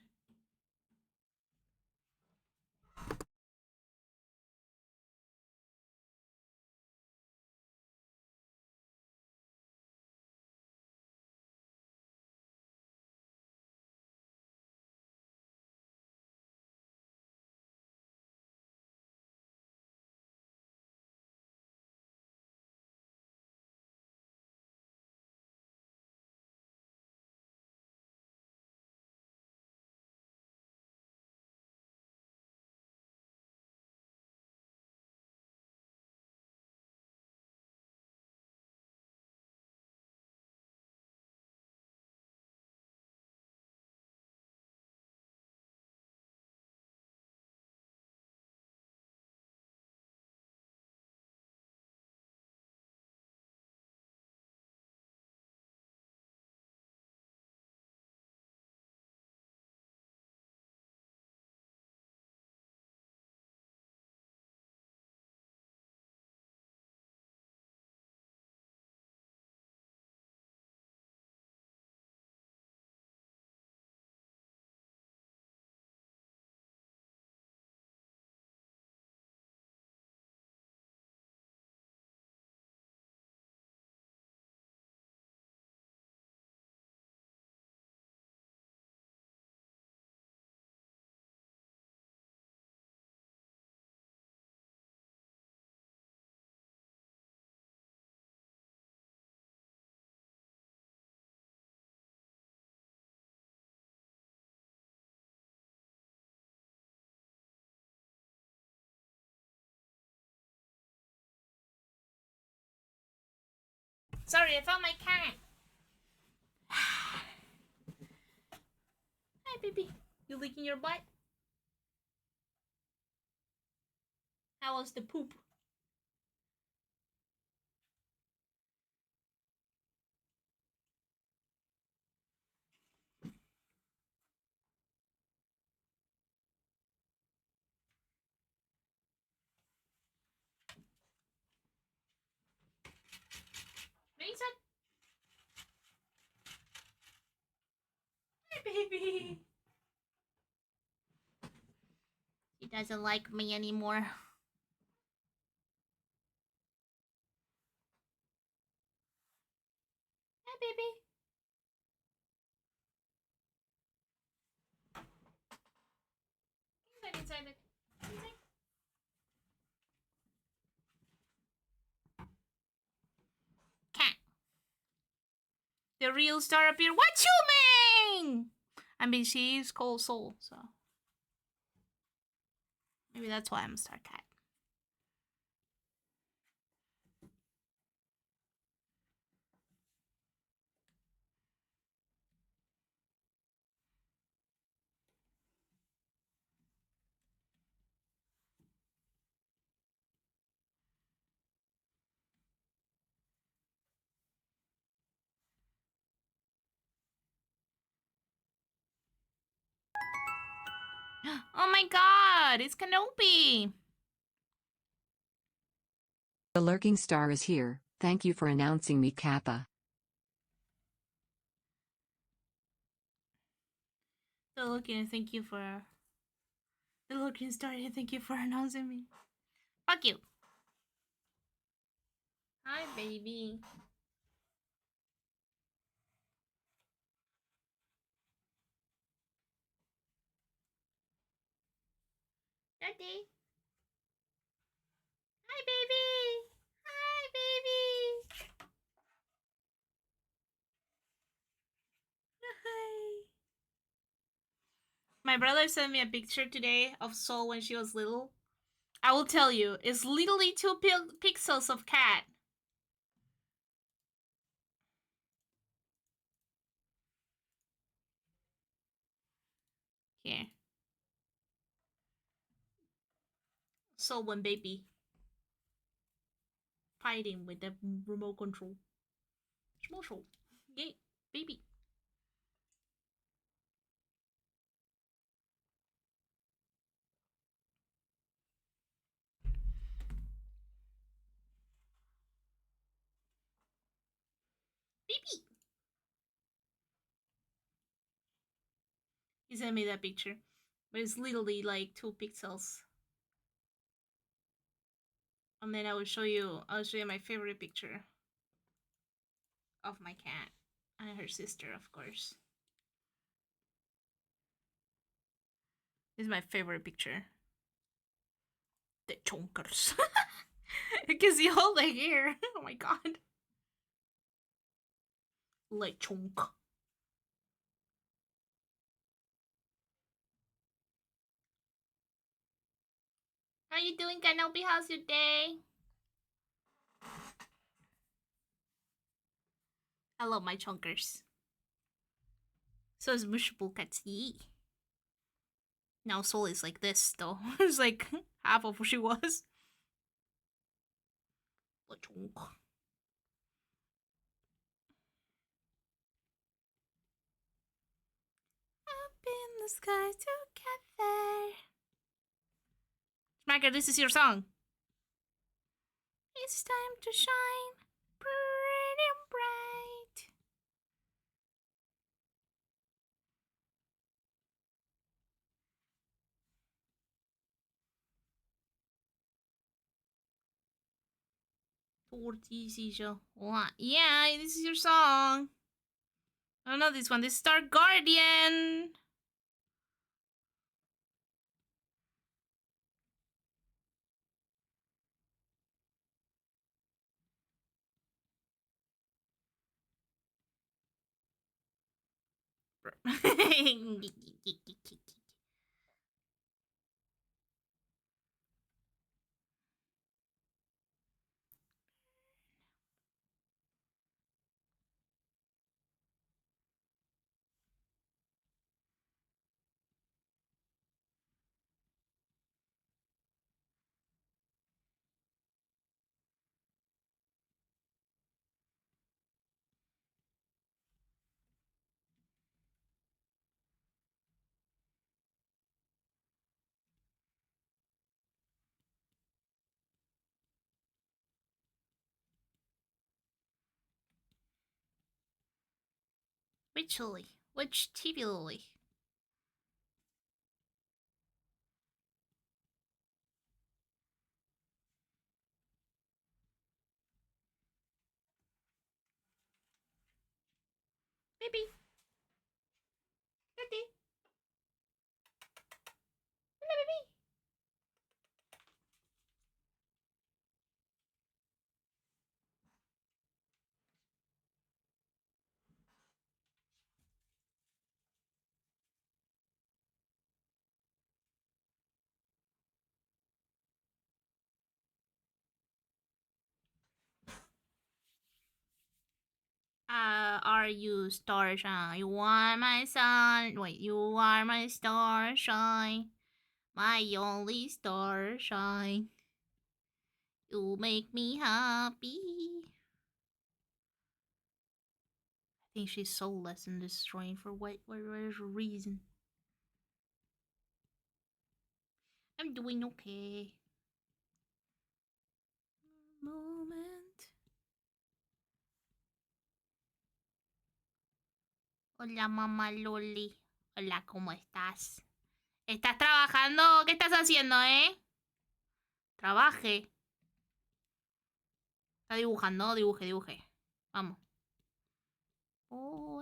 sorry, I found my cat. Hi, baby. You licking your butt? How was the poop? Mason? Hi, baby. He doesn't like me anymore. Hi, baby. Inside it. Inside. Cat. The real star appeared. What you mean? I mean, she's called Soul, so maybe that's why I'm a star cat. Oh my god, it's Kenobi. The lurking star is here. Thank you for announcing me, Kappa. The looking, thank you for the looking star. Thank you for announcing me. Fuck you. Hi, baby. Daddy. Hi, baby. Hi, baby. Hi. My brother sent me a picture today of Soul when she was little. I will tell you, it's literally 2 pixels of cat. Here. Soul when baby. Fighting with the remote control. Small Soul. Yay, baby. Baby. He sent me that picture, but it's literally like 2 pixels. And then I'll show you my favorite picture of my cat and her sister, of course. This is my favorite picture. The chonkers. You can see all the hair. Oh my god. Lechonk. How you doing, Kanobi? How's your day? I love my chonkers. So is Mushable Katsi. Now Soul is like this, though. It's like half of what she was. Lechonk. Up in the sky together. Smacker, this is your song. It's time to shine pretty bright. Yeah, this is your song. I don't know this one. This is Star Guardian. Which Lily? Which TV Lily? Baby. Baby. Hello, baby. Are you starshine? You are my sun. Wait, you are my starshine. My only starshine. You make me happy. I think she's soulless and destroying for whatever reason. I'm doing okay. Moment. Hola, mamá Loli. Hola, ¿cómo estás? ¿Estás trabajando? ¿Qué estás haciendo, Trabaje. Está dibujando, dibuje. Vamos. Oh,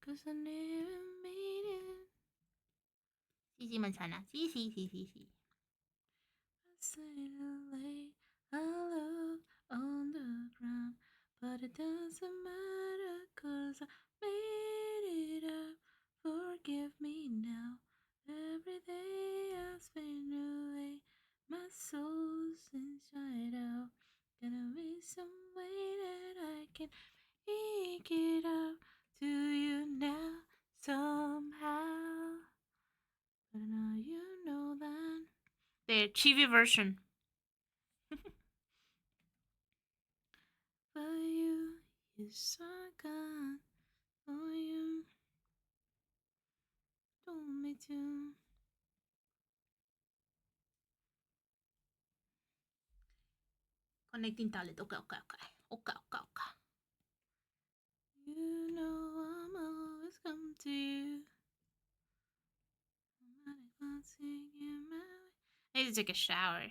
'cause I never made it. Sí, sí, manzana. Sí, sí, sí, sí, sí. I say to lay our love on the ground, but it doesn't matter 'cause I made it up. Forgive me now. Every day I spend away, my soul's inside out. Gonna be some way that I can make it up to you now somehow. But now you know that. The chibi version. For you, yes, I got for you. Told me to. Connecting talent. Okay. You know I'm always come to you. need to take a shower.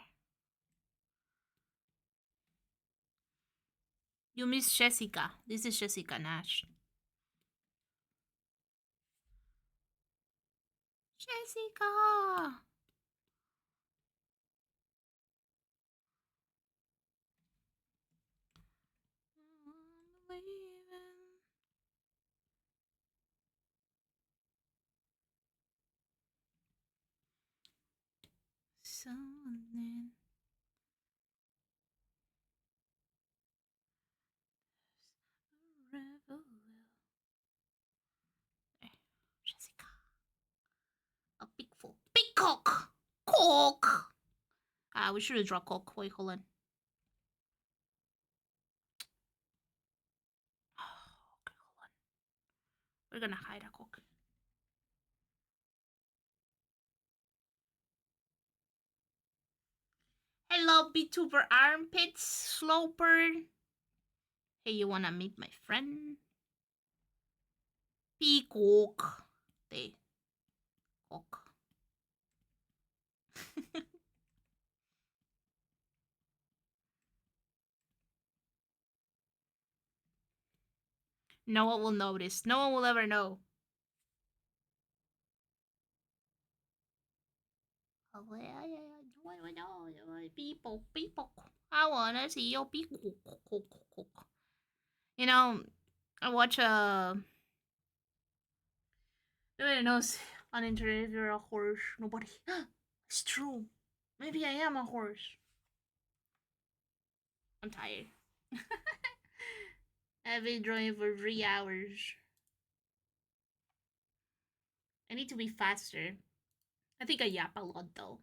You miss Jessica. This is Jessica Nash. Jessica! Something. Jessica. A big full. Big cock! Cock! We should have drawn cock. Wait, hold on. Okay, hold on. We're gonna hide a cock. Hello, BTuber Armpits, Sloper. Hey, you wanna meet my friend? Peacock. They. Cock. No one will notice. No one will ever know. People. I wanna see your peacock. You know, I watch nobody knows on the internet if you're a horse. Nobody. It's true. Maybe I am a horse. I'm tired. I've been drawing for 3 hours. I need to be faster. I think I yap a lot though.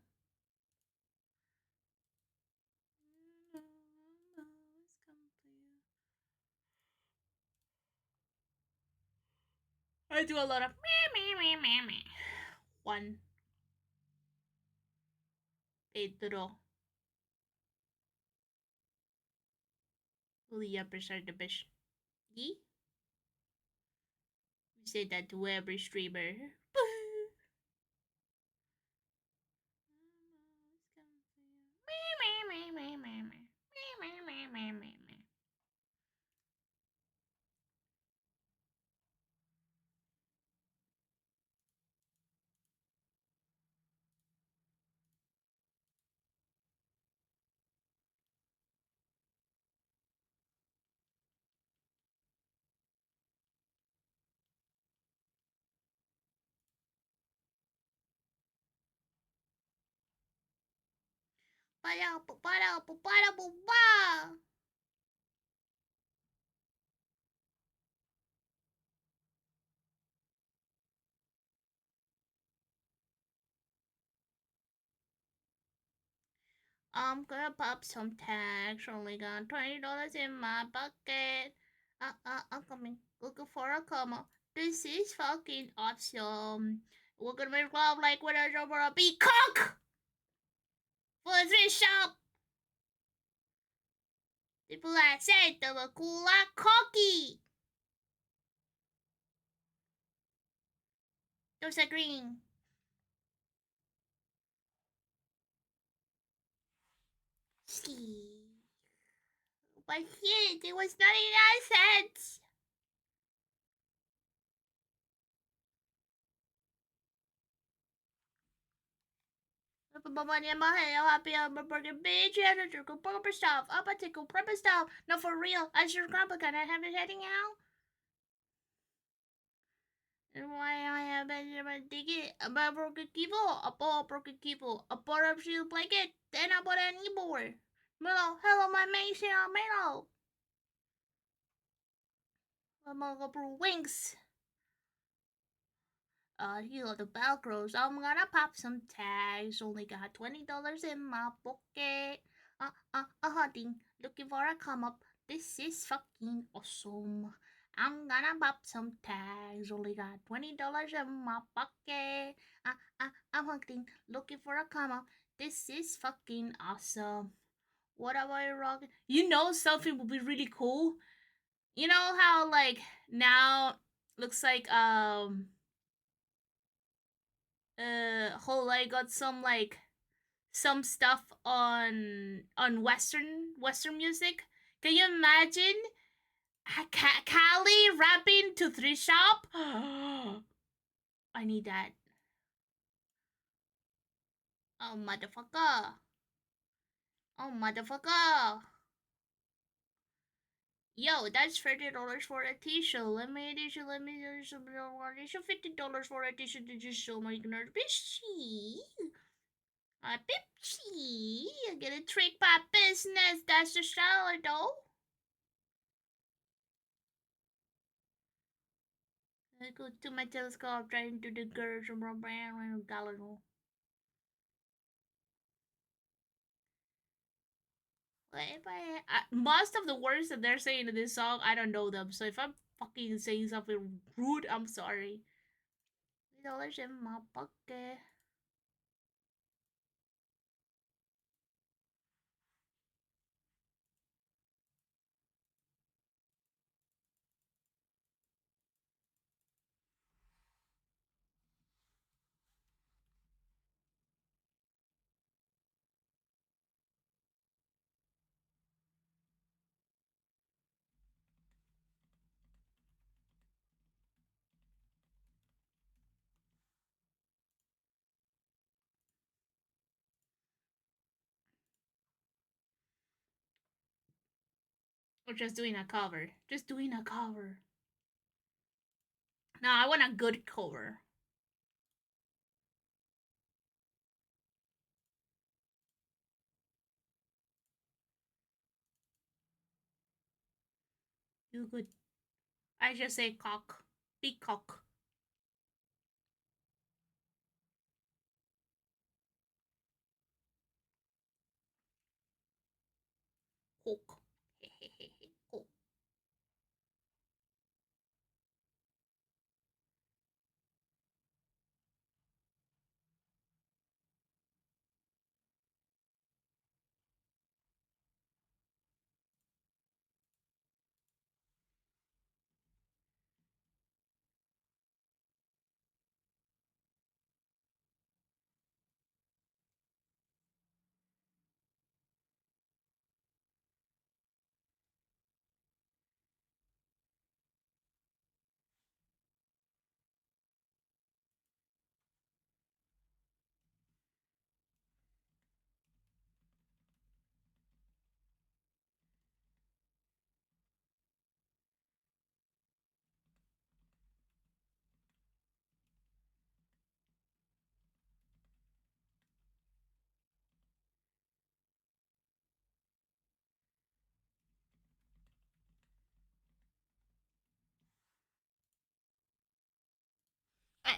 I do a lot of meh. Juan. Pedro. The uppers are the best. Ye? We say that to every streamer. I'm gonna pop some tags. Only got $20 in my bucket. I'm coming. Looking for a comma. This is fucking awesome. We're gonna make love like winners over a peacock for a thrift shop. People that say they look cool like cocky. Those are green. See. But here, it was 99 cents. I put my money in my head. I'm happy I'm a burger bitch. And a circle proper stuff. I'm a tickle proper stuff. No, for real. I sure grandpa can I have it heading out? And why I have been thinking about broken keyboard. I bought a broken keyboard. I bought a shield blanket. Then I bought a keyboard. Milo, hello, my mate, Milo. I'm gonna brew wings. You love the Velcros. I'm gonna pop some tags. Only got $20 in my pocket. Hunting, looking for a come up. This is fucking awesome. I'm gonna pop some tags. Only got $20 in my pocket. I'm hunting, looking for a come up. This is fucking awesome. What am I rocking? You know something would be really cool. You know how like now looks like whole I got some like some stuff on Western music. Can you imagine Kali rapping to Thrift Shop? I need that. Oh motherfucker! Oh motherfucker! Yo, that's $30 for a t-shirt. Let me $50 for a t-shirt to just show my ignorance. Bitchy! A bitchy! I get a trick by business. That's the style, though. I go to my telescope, trying to the girls from Robert Galano. If most of the words that they're saying in this song, I don't know them. So if I'm fucking saying something rude, I'm sorry. $3 in my pocket. Or just doing a cover. Just doing a cover. No, I want a good cover. You good. I just say cock. Big cock. Cock. Cock.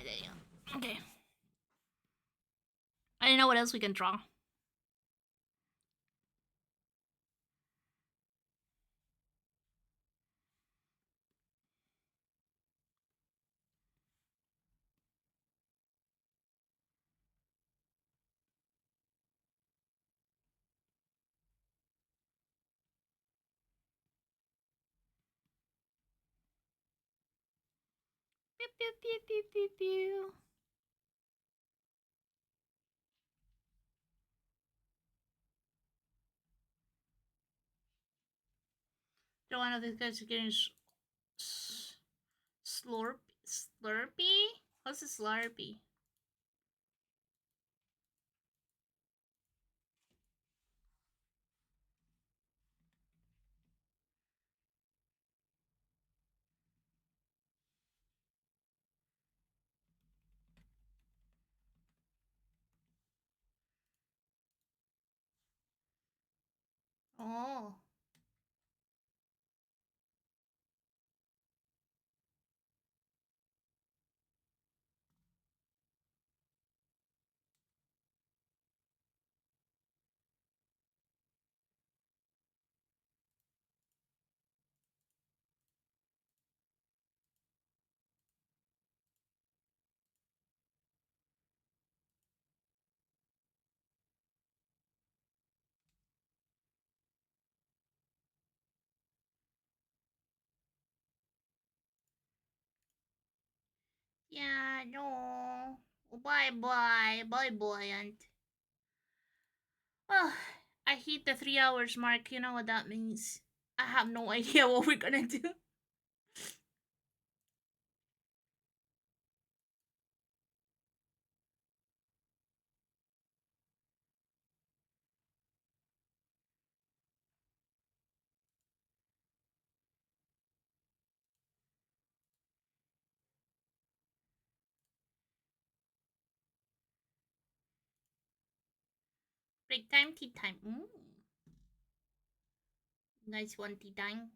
There you go. Okay. I don't know what else we can draw. Pew, pew, pew, pew, pew, pew. So one of these guys is getting slurpy? What's a slurpy? Oh. Yeah, no. Bye bye. Bye bye, Aunt. Well, I hit the 3 hours mark. You know what that means. I have no idea what we're gonna do. Break time, tea time. Nice one, tea time.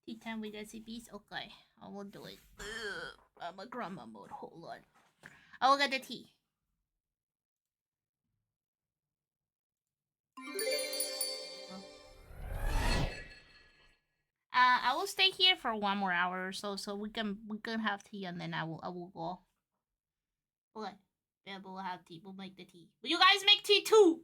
Tea time with recipes. Okay, I will do it. I'm a grandma mode. Hold on. I will get the tea. I will stay here for 1 more hour or so, so we can have tea, and then I will go. Okay, yeah, but we'll have tea. We'll make the tea. Will you guys make tea too?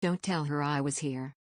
Don't tell her I was here.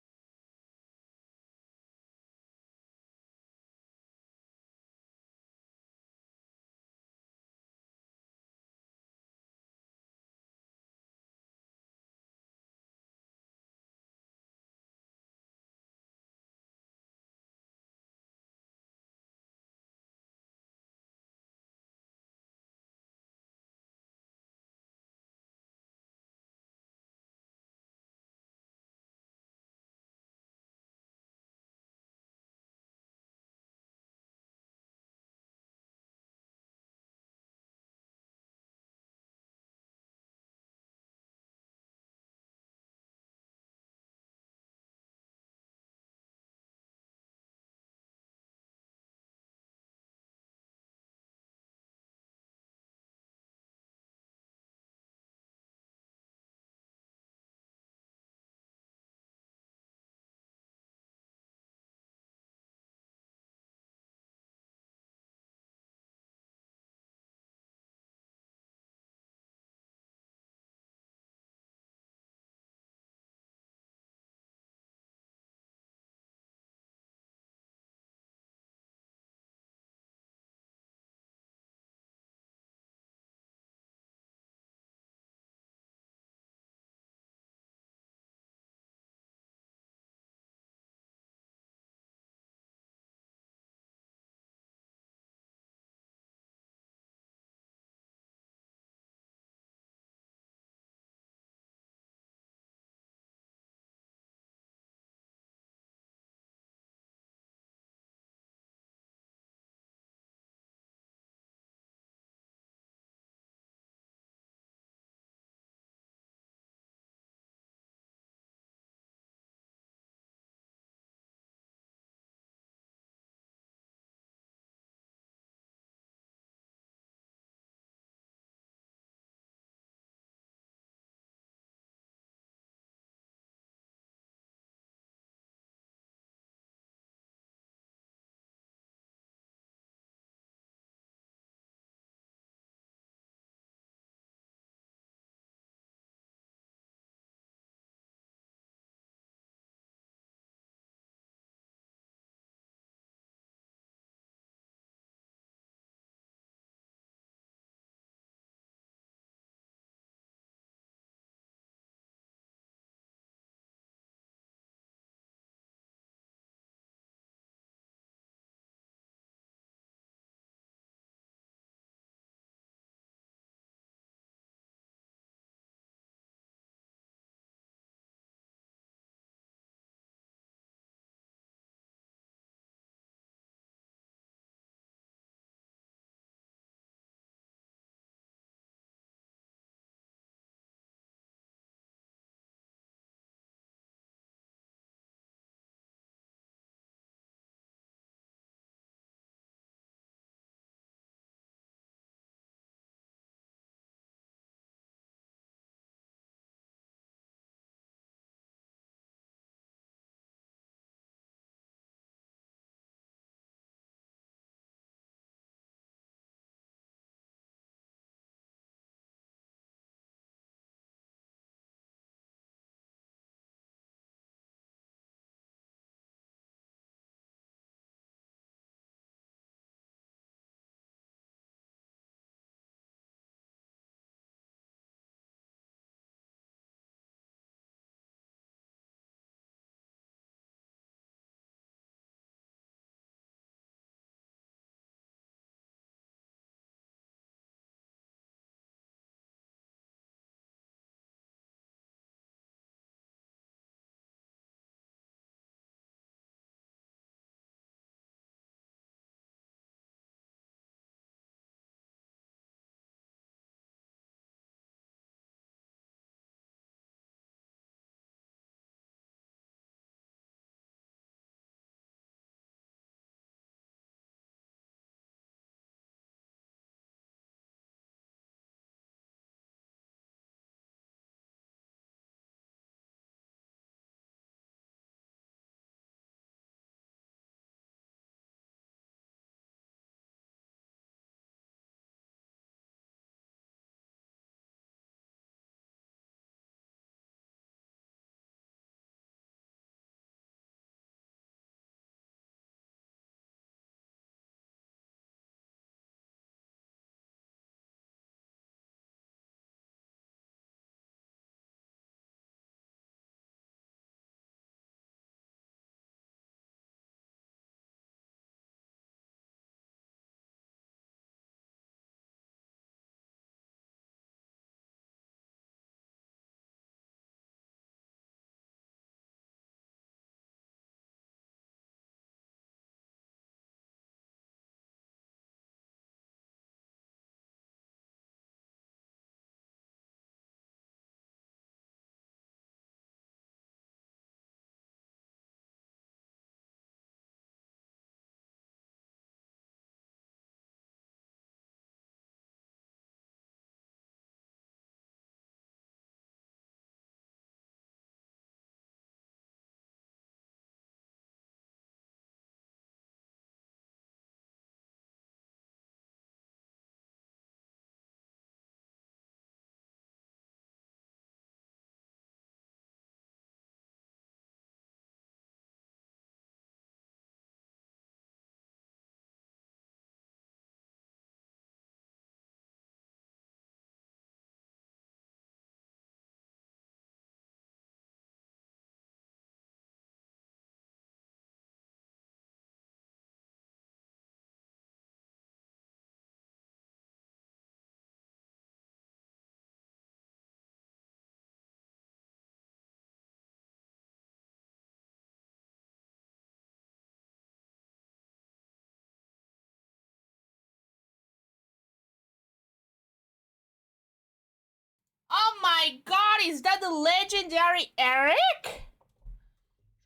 my god, is that the legendary Eric?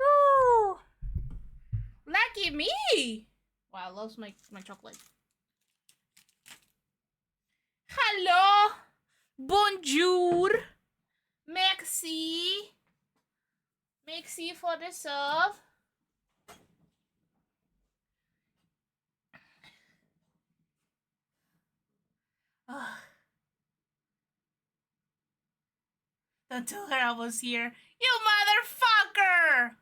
Ooh. Lucky me! Wow, I lost my chocolate. Hello! Bonjour! Merci! Merci for the sub. Don't tell her I was here. You motherfucker!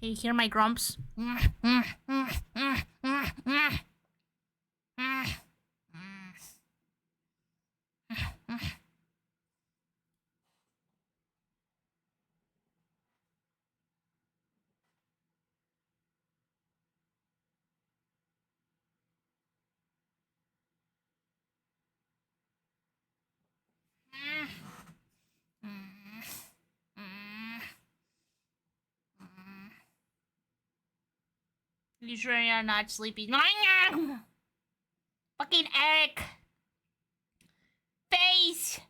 Can you hear my grumps? You sure you're not sleepy? Fucking Eric! Face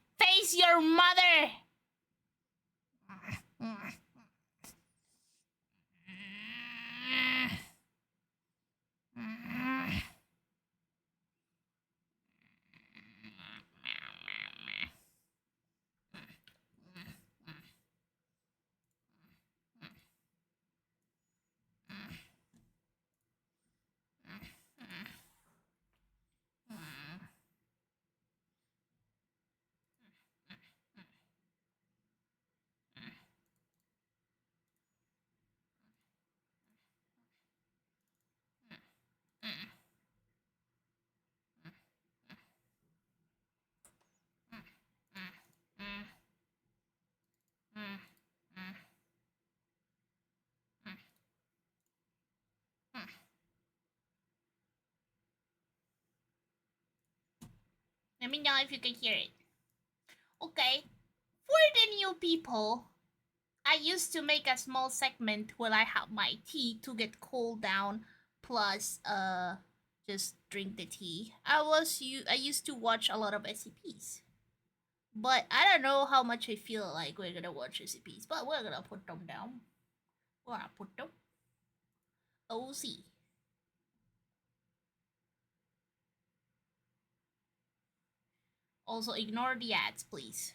your mother! Let me know if you can hear it. Okay. For the new people, I used to make a small segment where I have my tea to get cooled down, plus just drink the tea. I used to watch a lot of SCPs. But I don't know how much I feel like we're gonna watch SCPs, but we're gonna put them down. We're gonna put them. OC. Also ignore the ads, please.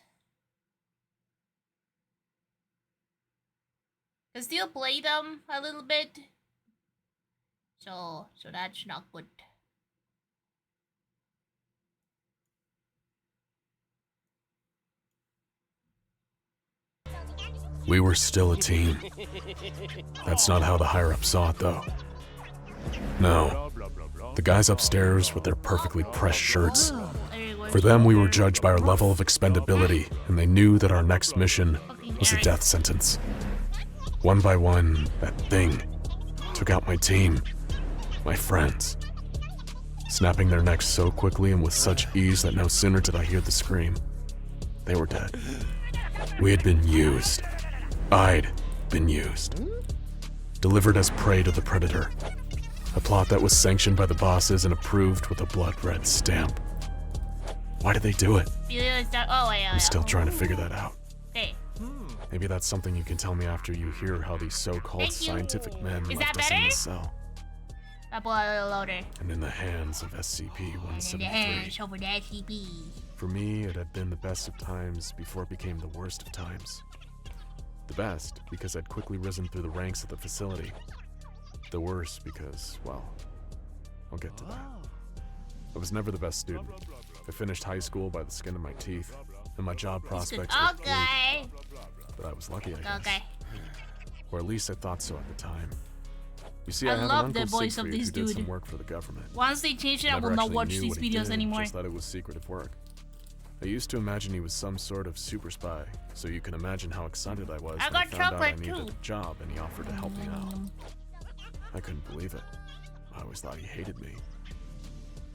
Can still play them a little bit. So that's not good. We were still a team. That's not how the higher-ups saw it, though. No. The guys upstairs with their perfectly pressed shirts. For them, we were judged by our level of expendability, and they knew that our next mission was a death sentence. One by one, that thing took out my team, my friends, snapping their necks so quickly and with such ease that no sooner did I hear the scream, they were dead. We had been used. I'd been used. Delivered as prey to the predator. A plot that was sanctioned by the bosses and approved with a blood-red stamp. Why did they do it? I'm still trying to figure that out. Okay. Maybe that's something you can tell me after you hear how these so-called scientific men left us in the cell. That boy a little louder. And in the hands of SCP-173. In the hands over the SCP. For me, it had been the best of times before it became the worst of times. The best, because I'd quickly risen through the ranks of the facility. The worst, because, well, I'll get to that. I was never the best student. I finished high school by the skin of my teeth, and my job prospects were bleak. But I was lucky, I guess. Okay. Or at least I thought so at the time. You see, I I have love an the uncle voice of Siegfried this who did dude. some work for the government. Once they change it, I Never will not actually watch knew these what he videos did, anymore. Just that it was secretive work. I used to imagine he was some sort of super spy, so you can imagine how excited I was I when got I found out I chocolate needed too. a job and he offered to help me out. I couldn't believe it. I always thought he hated me.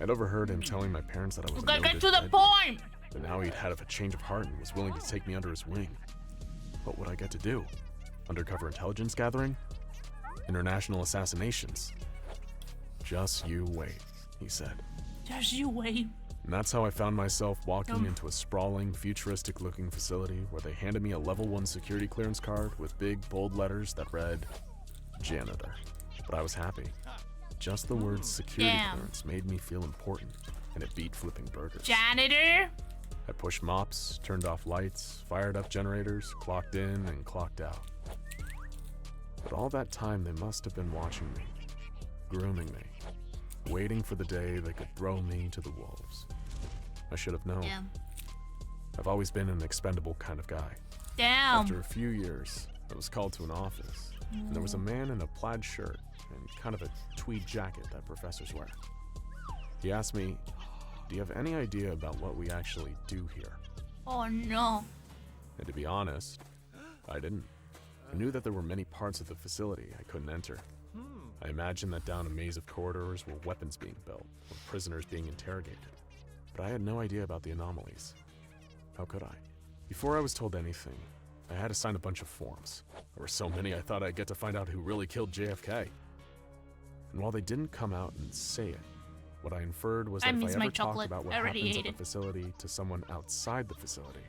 I'd overheard him telling my parents that I was a Okay, get noted to the deadbeat, point. but now he'd had a change of heart and was willing to take me under his wing. What would I get to do? Undercover intelligence gathering? International assassinations? Just you wait, he said. Just you wait. And that's how I found myself walking into a sprawling, futuristic-looking facility where they handed me a level 1 security clearance card with big, bold letters that read, janitor. But I was happy. Just the word security clearance made me feel important, and it beat flipping burgers. Janitor? I pushed mops, turned off lights, fired up generators, clocked in and clocked out. But all that time they must have been watching me, grooming me, waiting for the day they could throw me to the wolves. I should have known. Damn. I've always been an expendable kind of guy. Damn. After a few years, I was called to an office, and there was a man in a plaid shirt and kind of a tweed jacket that professors wear. He asked me, "Do you have any idea about what we actually do here?" Oh no. And to be honest, I didn't. I knew that there were many parts of the facility I couldn't enter. I imagined that down a maze of corridors were weapons being built, or prisoners being interrogated. But I had no idea about the anomalies. How could I? Before I was told anything, I had to sign a bunch of forms. There were so many I thought I'd get to find out who really killed JFK. And while they didn't come out and say it, what I inferred was that if I miss my ever talked chocolate. about what I already happens ate at the it. facility to someone outside the facility,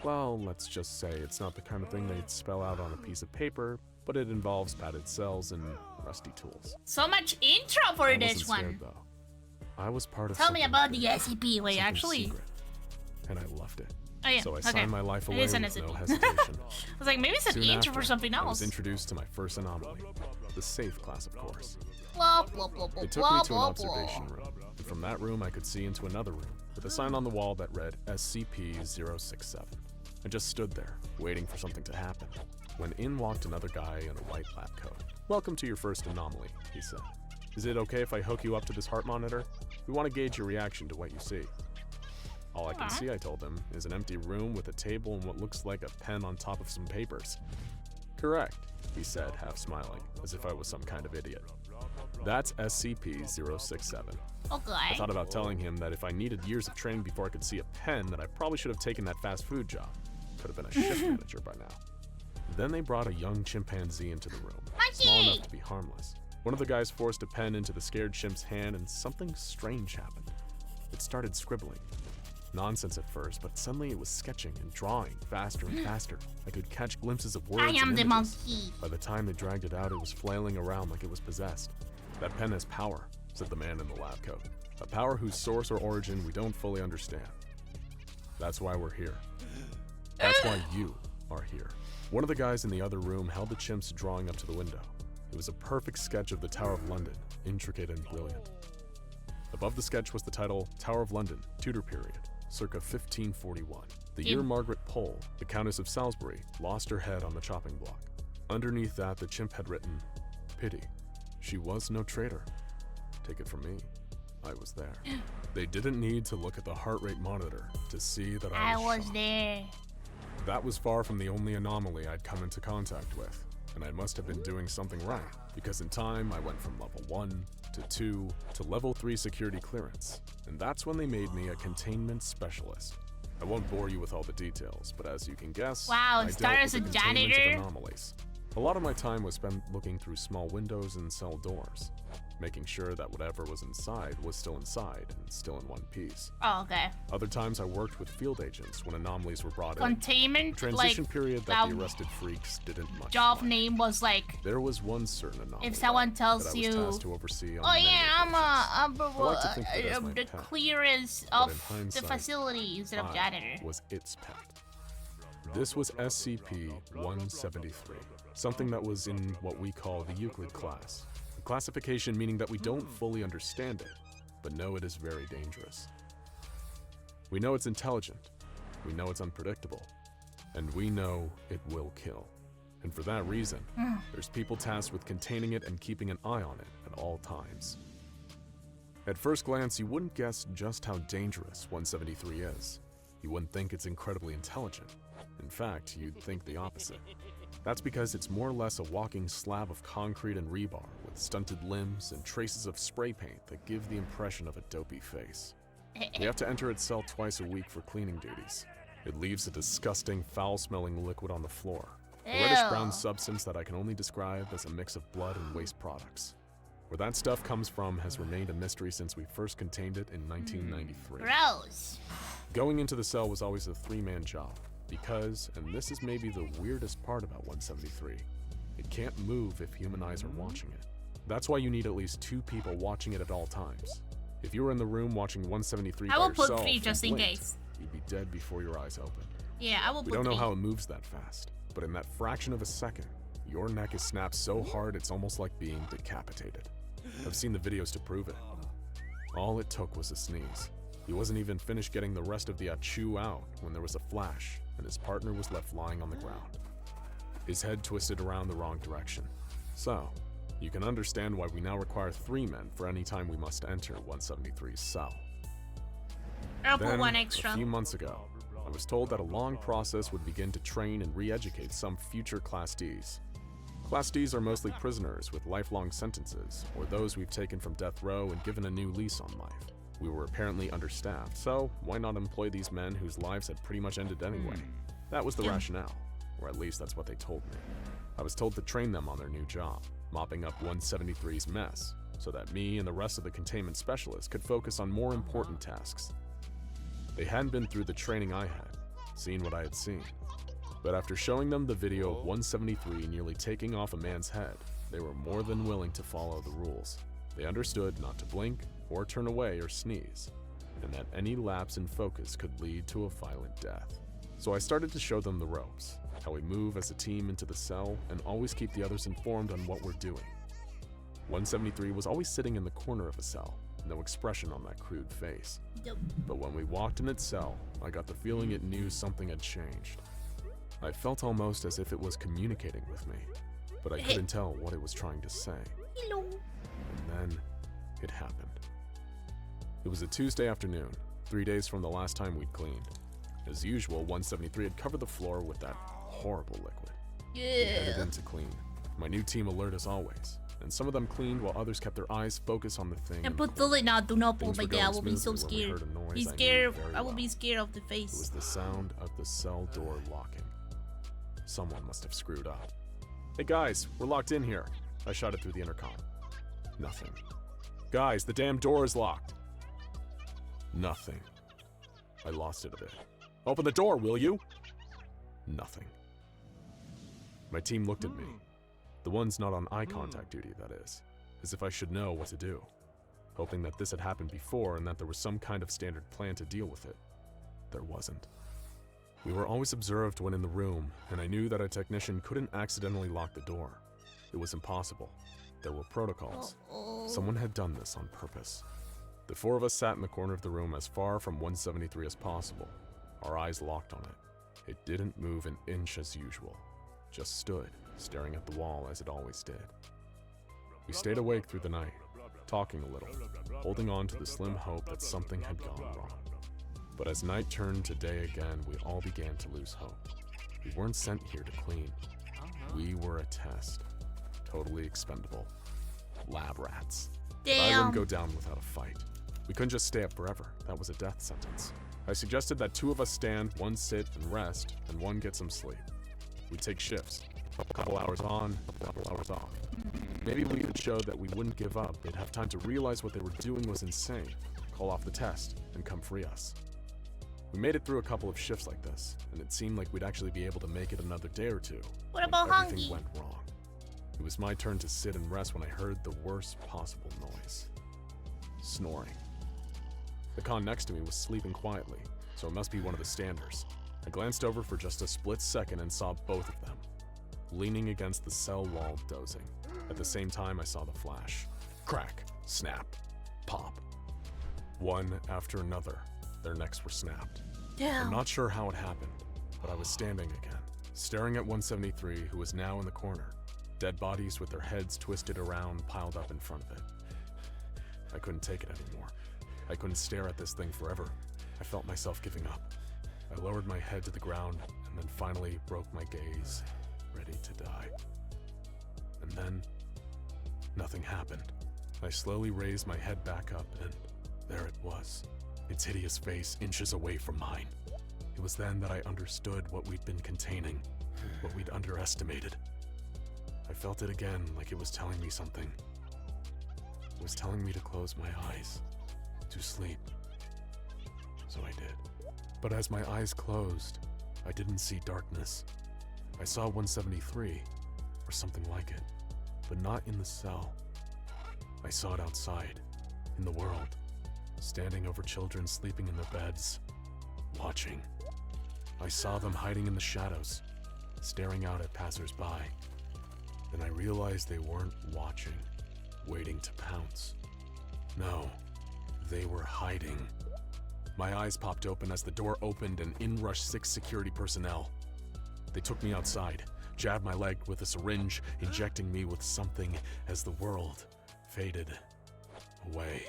well, let's just say it's not the kind of thing they'd spell out on a piece of paper, but it involves padded cells and rusty tools. So much intro for I this wasn't one. scared, though. I was part of Tell me something about the big, SCP. Wait, something actually. secret, and I loved it. Oh yeah. So I okay. signed my life It away is an with no SCP. hesitation. I was like, maybe it's an Soon intro for after, something I was else. introduced to my first anomaly, the safe class, of course. Blah, blah, blah, blah, They took blah, me to an blah, observation room, and from that room I could see into another room with a sign on the wall that read SCP-067. I just stood there, waiting for something to happen, when in walked another guy in a white lab coat. "Welcome to your first anomaly," he said. "Is it okay if I hook you up to this heart monitor? We want to gauge your reaction to what you see." "All I can see," I told him, "is an empty room with a table and what looks like a pen on top of some papers." "Correct," he said, half smiling, as if I was some kind of idiot. "That's SCP-067. Okay. I thought about telling him that if I needed years of training before I could see a pen, that I probably should have taken that fast food job. Could have been a shift manager by now. Then they brought a young chimpanzee into the room, small enough to be harmless. One of the guys forced a pen into the scared chimp's hand and something strange happened. It started scribbling. Nonsense at first, but suddenly it was sketching and drawing faster and faster. I could catch glimpses of words I am and the images. monkey. By the time they dragged it out, it was flailing around like it was possessed. "That pen has power," said the man in the lab coat. "A power whose source or origin we don't fully understand. That's why we're here. That's why you are here." One of the guys in the other room held the chimp's drawing up to the window. It was a perfect sketch of the Tower of London, intricate and brilliant. Above the sketch was the title, "Tower of London, Tudor Period, circa 1541. The year Margaret Pole, the Countess of Salisbury, lost her head on the chopping block." Underneath that, the chimp had written, "Pity, she was no traitor. Take it from me, I was there." They didn't need to look at the heart rate monitor to see that I was shocked. there. That was far from the only anomaly I'd come into contact with, and I must have been doing something right, because in time I went from level 1 to 2 to level 3 security clearance, and that's when they made me a containment specialist. I won't bore you with all the details, but as you can guess, Wow, I it dealt started with as the a containment janitor? of anomalies. A lot of my time was spent looking through small windows and cell doors, making sure that whatever was inside was still inside and still in one piece. Oh, okay. Other times I worked with field agents when anomalies were brought in. Containment, Transition like, period that the arrested freaks didn't much job like. name was like, There was one certain anomaly if someone that tells I was you, tasked to oversee on "Oh many yeah, I'm occasions. I like to think of it as my the pet, clearance but of in the hindsight, facility instead of I janitor." was its pet. This was SCP-173, something that was in what we call the Euclid class, a classification meaning that we don't fully understand it, but know it is very dangerous. We know it's intelligent, we know it's unpredictable, and we know it will kill. And for that reason, there's people tasked with containing it and keeping an eye on it at all times. At first glance, you wouldn't guess just how dangerous 173 is. You wouldn't think it's incredibly intelligent. In fact, you'd think the opposite. That's because it's more or less a walking slab of concrete and rebar with stunted limbs and traces of spray paint that give the impression of a dopey face. We have to enter its cell twice a week for cleaning duties. It leaves a disgusting, foul-smelling liquid on the floor. A reddish-brown substance that I can only describe as a mix of blood and waste products. Where that stuff comes from has remained a mystery since we first contained it in 1993. Gross. Going into the cell was always a three-man job because, and this is maybe the weirdest part about 173, it can't move if human eyes are watching it. That's why you need at least 2 people watching it at all times. If you were in the room watching 173 by I will yourself put 3 just in blinked, case. you'd be dead before your eyes opened. Yeah, I will We put don't know 3. how it moves that fast, but in that fraction of a second, your neck is snapped so hard it's almost like being decapitated. I've seen the videos to prove it. All it took was a sneeze. He wasn't even finished getting the rest of the achoo out when there was a flash, and his partner was left lying on the ground. His head twisted around the wrong direction. So, you can understand why we now require 3 men for any time we must enter 173's cell. I'll put Then, 1 extra. a few months ago, I was told that a long process would begin to train and re-educate some future Class Ds. Class Ds are mostly prisoners with lifelong sentences, or those we've taken from death row and given a new lease on life. We were apparently understaffed, so why not employ these men whose lives had pretty much ended anyway? That was the rationale, or at least that's what they told me. I was told to train them on their new job, mopping up 173's mess, so that me and the rest of the containment specialists could focus on more important tasks. They hadn't been through the training I had, seen what I had seen. But after showing them the video of 173 nearly taking off a man's head, they were more than willing to follow the rules. They understood not to blink or turn away or sneeze, and that any lapse in focus could lead to a violent death. So I started to show them the ropes, how we move as a team into the cell and always keep the others informed on what we're doing. 173 was always sitting in the corner of the cell, no expression on that crude face. But when we walked in its cell, I got the feeling it knew something had changed. I felt almost as if it was communicating with me, but I couldn't tell what it was trying to say. Hello. And then, it happened. It was a Tuesday afternoon, 3 days from the last time we'd cleaned. As usual, 173 had covered the floor with that horrible liquid. We headed in to clean. My new team alert as always, and some of them cleaned while others kept their eyes focused on the thing. And in the put the corner. lid now. Do not Things pull my were dad. I going will be so smoothly when we scared. heard a noise Be I knew scared. very I will be well. scared of the It face. was the sound of the cell door locking. Someone must have screwed up. Hey guys, we're locked in here. I shouted through the intercom. Nothing. Guys, the damn door is locked. Nothing. I lost it a bit. Open the door, will you? Nothing. My team looked at me. The ones not on eye contact duty, that is. As if I should know what to do. Hoping that this had happened before and that there was some kind of standard plan to deal with it. There wasn't. We were always observed when in the room, and I knew that a technician couldn't accidentally lock the door. It was impossible. There were protocols. Someone had done this on purpose. The 4 of us sat in the corner of the room as far from 173 as possible, our eyes locked on it. It didn't move an inch as usual, just stood, staring at the wall as it always did. We stayed awake through the night, talking a little, holding on to the slim hope that something had gone wrong. But as night turned to day again, we all began to lose hope. We weren't sent here to clean. We were a test. Totally expendable. Lab rats. But I wouldn't go down without a fight. We couldn't just stay up forever. That was a death sentence. I suggested that 2 of us stand, 1 sit and rest, and 1 get some sleep. We'd take shifts. A couple hours on, a couple hours off. Maybe we could show that we wouldn't give up. They'd have time to realize what they were doing was insane, call off the test, and come free us. We made it through a couple of shifts like this, and it seemed like we'd actually be able to make it another day or 2. What about when everything Honky? went wrong. It was my turn to sit and rest when I heard the worst possible noise. Snoring. The con next to me was sleeping quietly, so it must be one of the standers. I glanced over for just a split second and saw both of them, leaning against the cell wall dozing. At the same time, I saw the flash. Crack, snap, pop. One after another, their necks were snapped. I'm Damn. not sure how it happened, but I was standing again, staring at 173, who was now in the corner. Dead bodies with their heads twisted around piled up in front of it. I couldn't take it anymore. I couldn't stare at this thing forever. I felt myself giving up. I lowered my head to the ground and then finally broke my gaze, ready to die. And then, nothing happened. I slowly raised my head back up and there it was, its hideous face inches away from mine. It was then that I understood what we'd been containing, what we'd underestimated. I felt it again, like it was telling me something. It was telling me to close my eyes, to sleep. So I did. But as my eyes closed, I didn't see darkness. I saw 173, or something like it, but not in the cell. I saw it outside, in the world, standing over children sleeping in their beds, watching. I saw them hiding in the shadows, staring out at passers-by. Then I realized they weren't watching, waiting to pounce. No, they were hiding. My eyes popped open as the door opened and in rushed 6 security personnel. They took me outside, jabbed my leg with a syringe, injecting me with something as the world faded away.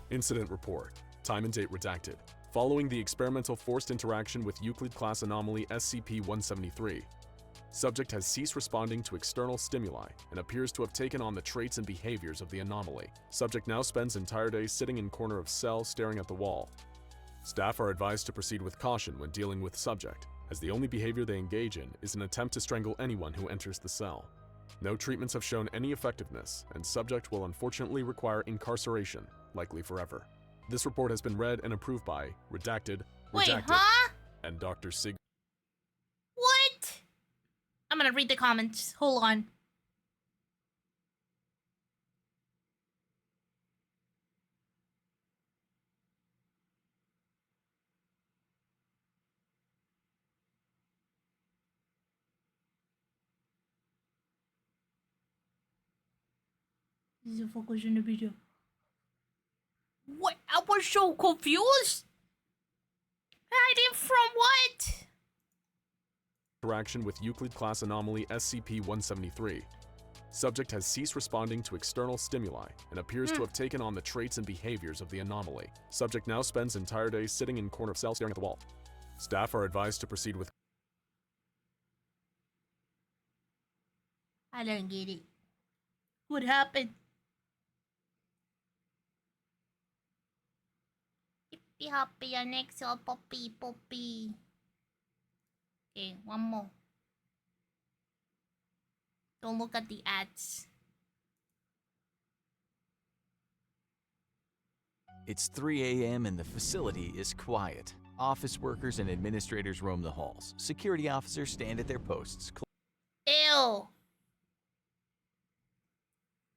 Incident report. Time and date redacted. Following the experimental forced interaction with Euclid class anomaly SCP-173, subject has ceased responding to external stimuli and appears to have taken on the traits and behaviors of the anomaly. Subject now spends entire day sitting in corner of cell staring at the wall. Staff are advised to proceed with caution when dealing with subject, as the only behavior they engage in is an attempt to strangle anyone who enters the cell. No treatments have shown any effectiveness, and subject will unfortunately require incarceration, likely forever. This report has been read and approved by Redacted, Wait, Redacted, huh? and Dr. Sig. What? I'm gonna read the comments. Hold on. This is a focus in the video. What? I was so confused. Hiding from what? Interaction with Euclid class anomaly SCP-173. Subject has ceased responding to external stimuli and appears to have taken on the traits and behaviors of the anomaly. Subject now spends entire day sitting in corner of cell staring at the wall. Staff are advised to proceed with. I don't get it. What happened? Hippy hoppy, an exhale, poppy, poppy. Okay, one more. Don't look at the ads. It's 3 a.m. and the facility is quiet. Office workers and administrators roam the halls. Security officers stand at their posts. Ew.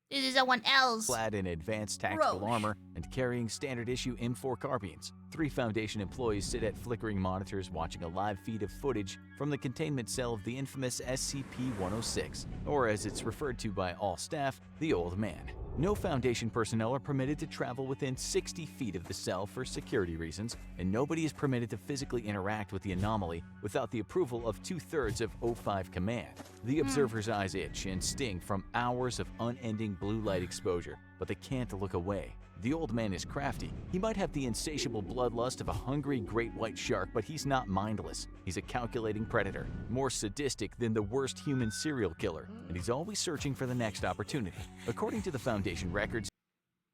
This is someone else. Clad in advanced tactical Gross. armor and carrying standard-issue M4 carbines. 3 Foundation employees sit at flickering monitors watching a live feed of footage from the containment cell of the infamous SCP-106, or as it's referred to by all staff, the Old Man. No Foundation personnel are permitted to travel within 60 feet of the cell for security reasons, and nobody is permitted to physically interact with the anomaly without the approval of 2/3 of O5 Command. The observer's eyes itch and sting from hours of unending blue light exposure, but they can't look away. The Old Man is crafty. He might have the insatiable bloodlust of a hungry great white shark, but he's not mindless. He's a calculating predator, more sadistic than the worst human serial killer, and he's always searching for the next opportunity. According to the Foundation records,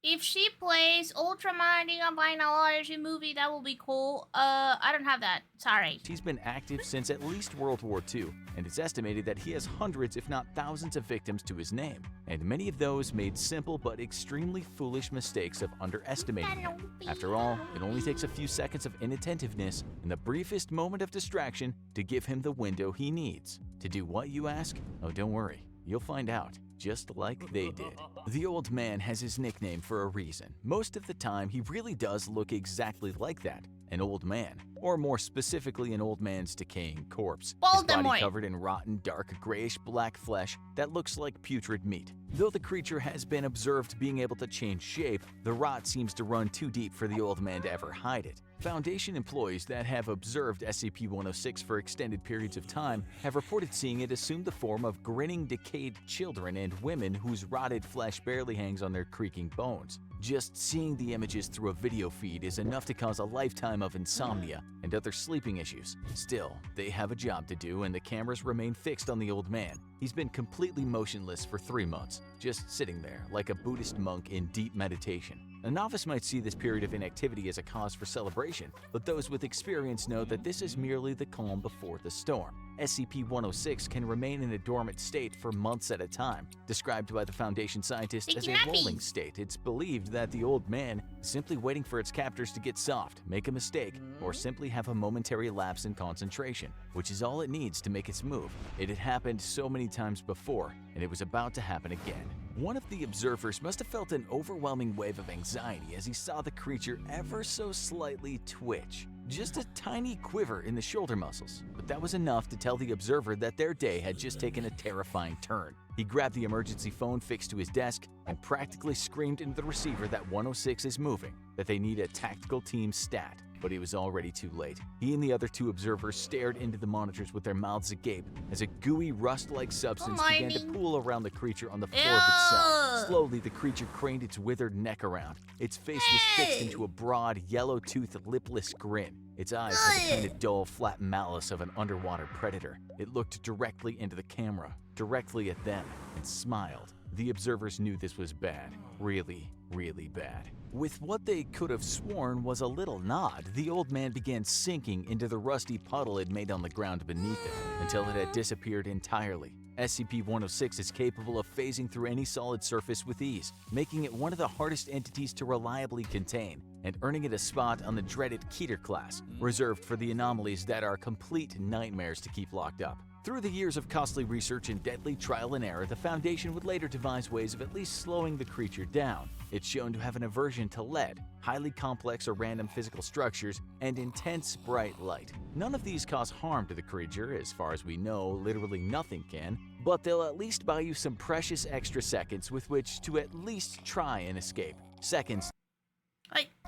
If she plays Ultramarine Vinyl movie, that will be cool. I don't have that. Sorry. he's been active since at least World War II, and it's estimated that he has hundreds if not thousands of victims to his name, and many of those made simple but extremely foolish mistakes of underestimating him. After all, it only takes a few seconds of inattentiveness and the briefest moment of distraction to give him the window he needs. To do what, you ask? Oh, don't worry. You'll find out, just like they did. The Old Man has his nickname for a reason. Most of the time, he really does look exactly like that, an old man, or more specifically, an old man's decaying corpse. His Voldemort. body covered in rotten, dark, grayish-black flesh that looks like putrid meat. Though the creature has been observed being able to change shape, the rot seems to run too deep for the Old Man to ever hide it. Foundation employees that have observed SCP-106 for extended periods of time have reported seeing it assume the form of grinning, decayed children and women whose rotted flesh barely hangs on their creaking bones. Just seeing the images through a video feed is enough to cause a lifetime of insomnia and other sleeping issues. Still, they have a job to do and the cameras remain fixed on the old man. He's been completely motionless for 3 months, just sitting there like a Buddhist monk in deep meditation. A novice might see this period of inactivity as a cause for celebration, but those with experience know that this is merely the calm before the storm. SCP-106 can remain in a dormant state for months at a time, described by the Foundation scientists as a rolling state. It's believed that the old man is simply waiting for its captors to get soft, make a mistake, or simply have a momentary lapse in concentration, which is all it needs to make its move. It had happened so many times before, and it was about to happen again. One of the observers must have felt an overwhelming wave of anxiety as he saw the creature ever so slightly twitch. Just a tiny quiver in the shoulder muscles, but that was enough to tell the observer that their day had just taken a terrifying turn. He grabbed the emergency phone fixed to his desk and practically screamed into the receiver that 106 is moving, that they need a tactical team stat. But it was already too late. He and the other 2 observers stared into the monitors with their mouths agape as a gooey, rust-like substance began to pool around the creature on the floor of its cell. Slowly, the creature craned its withered neck around. Its face was fixed into a broad, yellow-toothed, lipless grin. Its eyes had the kind of dull, flat malice of an underwater predator. It looked directly into the camera, directly at them, and smiled. The observers knew this was bad. Really, really bad. With what they could have sworn was a little nod, the old man began sinking into the rusty puddle it made on the ground beneath it, until it had disappeared entirely. SCP-106 is capable of phasing through any solid surface with ease, making it one of the hardest entities to reliably contain, and earning it a spot on the dreaded Keter class, reserved for the anomalies that are complete nightmares to keep locked up. Through the years of costly research and deadly trial and error, the Foundation would later devise ways of at least slowing the creature down. It's shown to have an aversion to lead, highly complex or random physical structures, and intense bright light. None of these cause harm to the creature, as far as we know, literally nothing can, but they'll at least buy you some precious extra seconds with which to at least try and escape. Seconds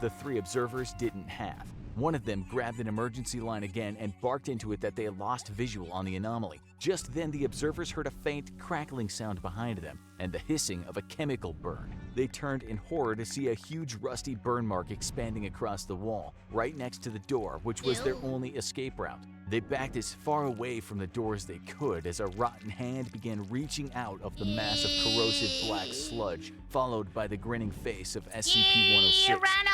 the 3 observers didn't have. One of them grabbed an emergency line again and barked into it that they had lost visual on the anomaly. Just then, the observers heard a faint crackling sound behind them and the hissing of a chemical burn. They turned in horror to see a huge rusty burn mark expanding across the wall, right next to the door, which was their only escape route. They backed as far away from the door as they could as a rotten hand began reaching out of the mass of corrosive black sludge, followed by the grinning face of SCP-106,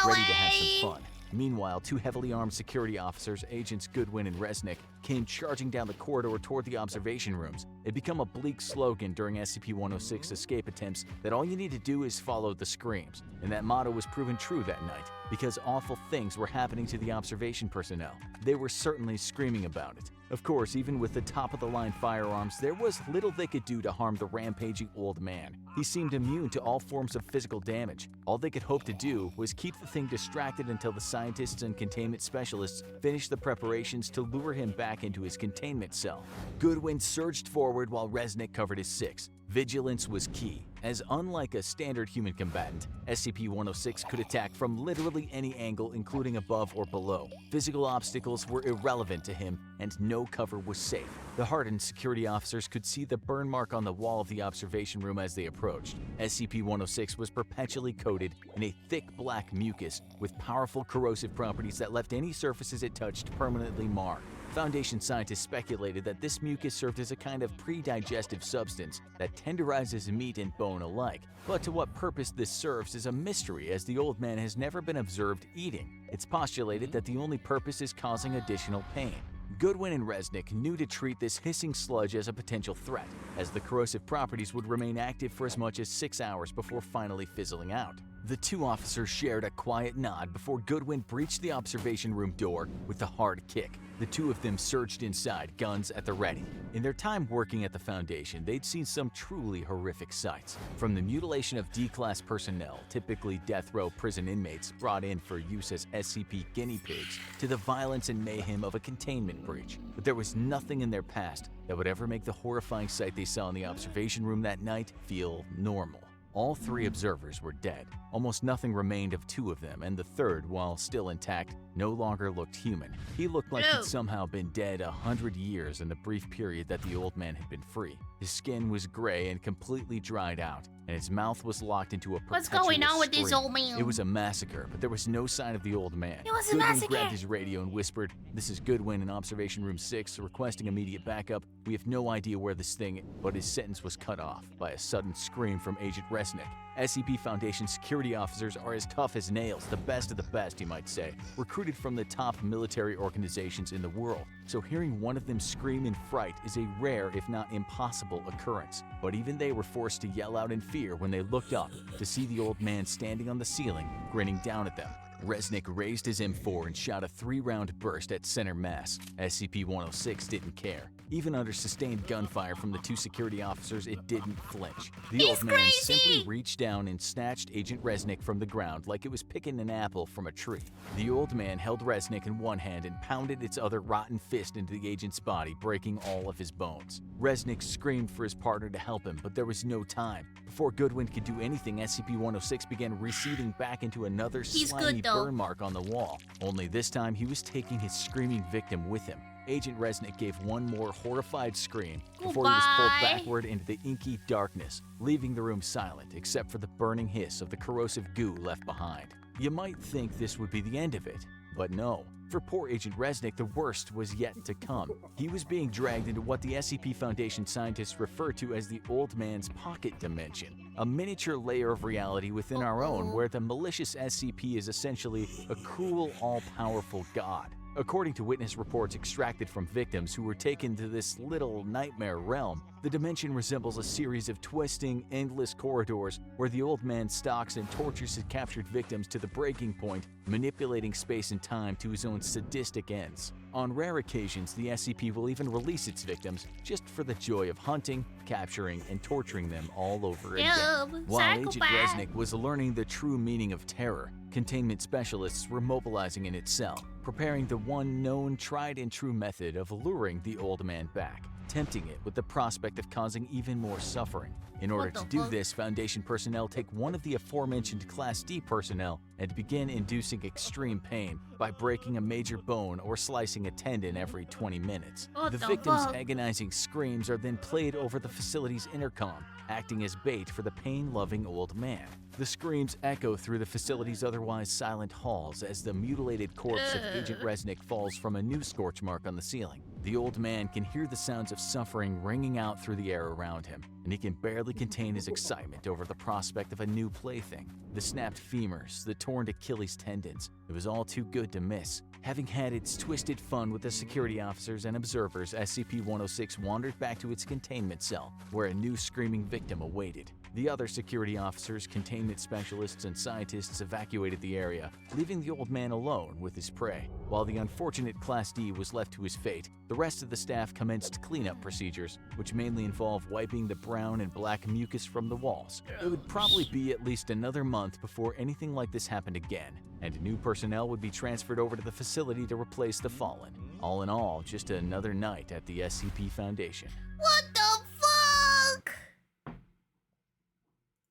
ready to have some fun. Meanwhile, 2 heavily armed security officers, Agents Goodwin and Resnick, came charging down the corridor toward the observation rooms. It became a bleak slogan during SCP-106 escape attempts that all you need to do is follow the screams, and that motto was proven true that night, because awful things were happening to the observation personnel. They were certainly screaming about it. Of course, even with the top-of-the-line firearms, there was little they could do to harm the rampaging old man. He seemed immune to all forms of physical damage. All they could hope to do was keep the thing distracted until the scientists and containment specialists finished the preparations to lure him back into his containment cell. Goodwin surged forward while Resnick covered his 6. Vigilance was key, as unlike a standard human combatant, SCP-106 could attack from literally any angle, including above or below. Physical obstacles were irrelevant to him, and no cover was safe. The hardened security officers could see the burn mark on the wall of the observation room as they approached. SCP-106 was perpetually coated in a thick black mucus with powerful corrosive properties that left any surfaces it touched permanently marred. Foundation scientists speculated that this mucus served as a kind of pre-digestive substance that tenderizes meat and bone alike. But to what purpose this serves is a mystery, as the old man has never been observed eating. It's postulated that the only purpose is causing additional pain. Goodwin and Resnick knew to treat this hissing sludge as a potential threat, as the corrosive properties would remain active for as much as 6 hours before finally fizzling out. The 2 officers shared a quiet nod before Goodwin breached the observation room door with a hard kick. The 2 of them surged inside, guns at the ready. In their time working at the Foundation, they'd seen some truly horrific sights. From the mutilation of D-Class personnel, typically death row prison inmates brought in for use as SCP guinea pigs, to the violence and mayhem of a containment breach. But there was nothing in their past that would ever make the horrifying sight they saw in the observation room that night feel normal. All 3 observers were dead. Almost nothing remained of 2 of them, and the third, while still intact, no longer looked human. He looked like Ew. he'd somehow been dead 100 years in the brief period that the old man had been free. His skin was gray and completely dried out, and his mouth was locked into a What's perpetual going on with this scream. old man? It was a massacre, but there was no sign of the old man. It was a Goodwin massacre. grabbed his radio and whispered, "This is Goodwin in Observation Room 6, requesting immediate backup. We have no idea where this thing," but his sentence was cut off by a sudden scream from Agent Resnick. SCP Foundation security officers are as tough as nails, the best of the best, you might say, recruited from the top military organizations in the world. So hearing one of them scream in fright is a rare, if not impossible, occurrence. But even they were forced to yell out in fear when they looked up to see the old man standing on the ceiling, grinning down at them. Resnick raised his M4 and shot a 3-round burst at center mass. SCP-106 didn't care. Even under sustained gunfire from the 2 security officers, it didn't flinch. The old man simply reached down and snatched Agent Resnick from the ground like it was picking an apple from a tree. The old man held Resnick in one hand and pounded its other rotten fist into the agent's body, breaking all of his bones. Resnick screamed for his partner to help him, but there was no time. Before Goodwin could do anything, SCP-106 began receding back into another slimy burn mark on the wall. Only this time, he was taking his screaming victim with him. Agent Resnick gave one more horrified scream before he was pulled backward into the inky darkness, leaving the room silent except for the burning hiss of the corrosive goo left behind. You might think this would be the end of it, but no. For poor Agent Resnick, the worst was yet to come. He was being dragged into what the SCP Foundation scientists refer to as the Old Man's Pocket Dimension, a miniature layer of reality within our own where the malicious SCP is essentially a cruel, all-powerful god. According to witness reports extracted from victims who were taken to this little nightmare realm, the dimension resembles a series of twisting, endless corridors where the old man stalks and tortures his captured victims to the breaking point, manipulating space and time to his own sadistic ends. On rare occasions, the SCP will even release its victims just for the joy of hunting, capturing, and torturing them all over again. While Agent Resnick was learning the true meaning of terror, containment specialists were mobilizing in its cell, preparing the one known, tried and true method of luring the old man back, tempting it with the prospect of causing even more suffering. In order to do this, Foundation personnel take one of the aforementioned Class D personnel and begin inducing extreme pain by breaking a major bone or slicing a tendon every 20 minutes. The victim's agonizing screams are then played over the facility's intercom, acting as bait for the pain-loving old man. The screams echo through the facility's otherwise silent halls as the mutilated corpse of Agent Resnick falls from a new scorch mark on the ceiling. The old man can hear the sounds of suffering ringing out through the air around him, and he can barely contain his excitement over the prospect of a new plaything. The snapped femurs, the torn Achilles tendons, it was all too good to miss. Having had its twisted fun with the security officers and observers, SCP-106 wandered back to its containment cell, where a new screaming victim awaited. The other security officers, containment specialists, and scientists evacuated the area, leaving the old man alone with his prey. While the unfortunate Class D was left to his fate, the rest of the staff commenced cleanup procedures, which mainly involve wiping the brown and black mucus from the walls. It would probably be at least another month before anything like this happened again, and new personnel would be transferred over to the facility to replace the fallen. All in all, just another night at the SCP Foundation. What the fuck?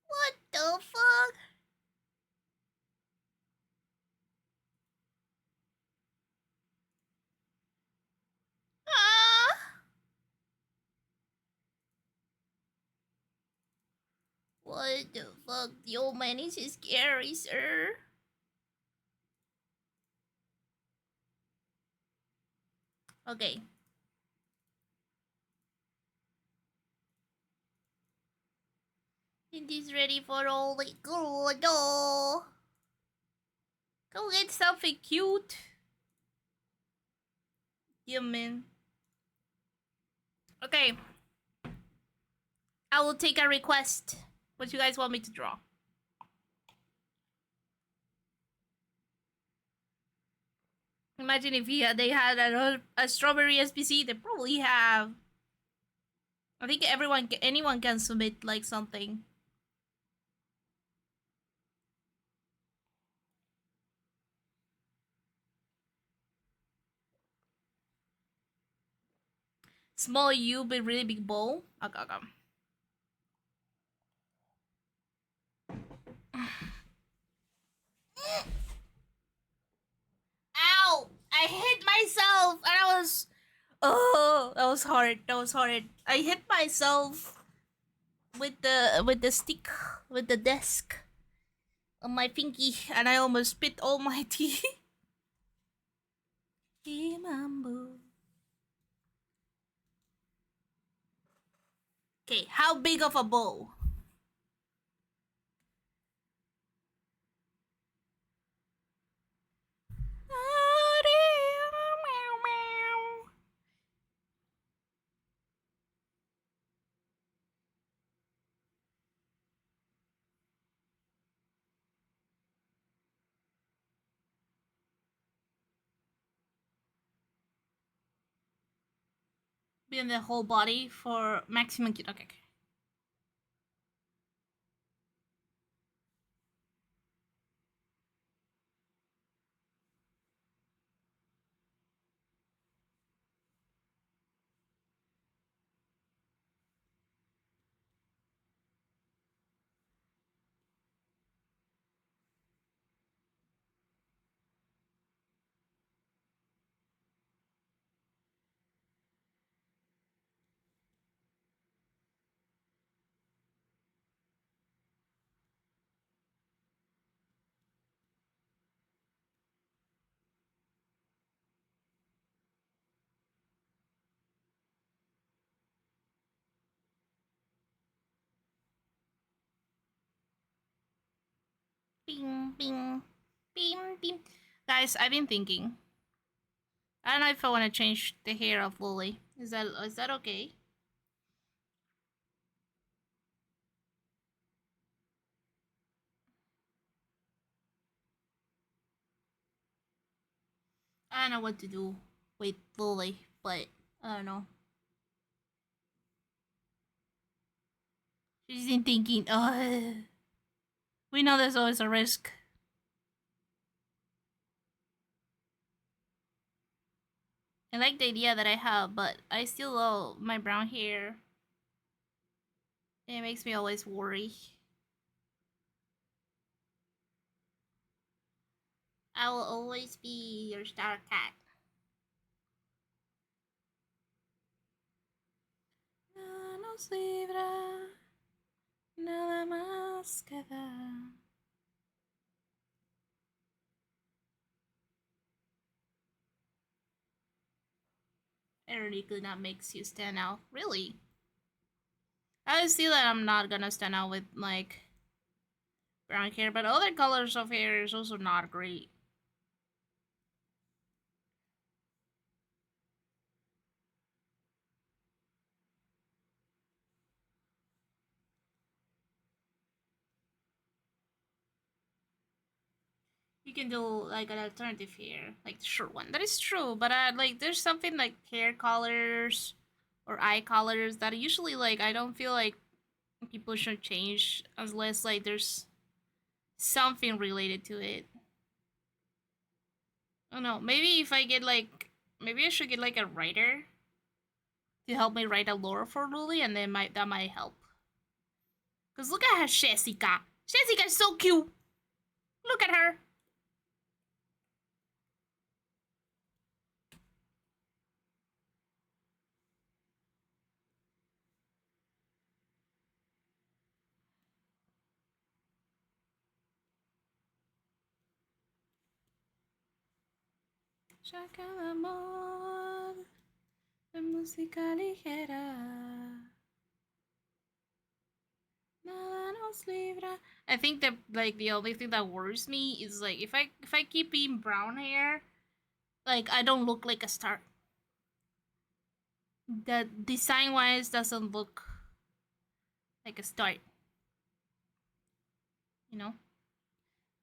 What the fuck? Ah! What the fuck? The old man is scary, sir. Okay. It is ready for all the good. Go get something cute. Yeah, man. Okay. I will take a request. What you guys want me to draw? Imagine if they had a strawberry SPC. They probably have. I think anyone can submit like something. Small U but really big bowl. Okay, okay. myself, and I was, oh, that was hard. That was hard. I hit myself with the stick, with the desk on my pinky, and I almost spit all my tea. Okay, how big of a bowl? Be in the whole body for maximum cute. Okay. Bing, bing, bing, bing. Guys, I've been thinking. I don't know if I want to change the hair of Lily. Is that okay? I don't know what to do with Lily, but I don't know. She's been thinking, we know there's always a risk. I like the idea that I have, but I still love my brown hair. It makes me always worry. I will always be your star cat. No nos libra nada más que dar. It really good that makes you stand out. Really? I see that I'm not gonna stand out with like brown hair, but other colors of hair is also not great. You can do like an alternative hair, like the short one. That is true, but like there's something like hair colors or eye colors that usually like I don't feel like people should change unless like there's something related to it. I don't know. Maybe if I get like, maybe I should get like a writer to help me write a lore for Lily, and then that might help. Cause look at her, Jessica. Jessica's so cute. Look at her. Saca el amor de música ligera. Nada nos libra. I think that like the only thing that worries me is like if I keep being brown hair, like I don't look like a star. The design wise doesn't look like a star. You know?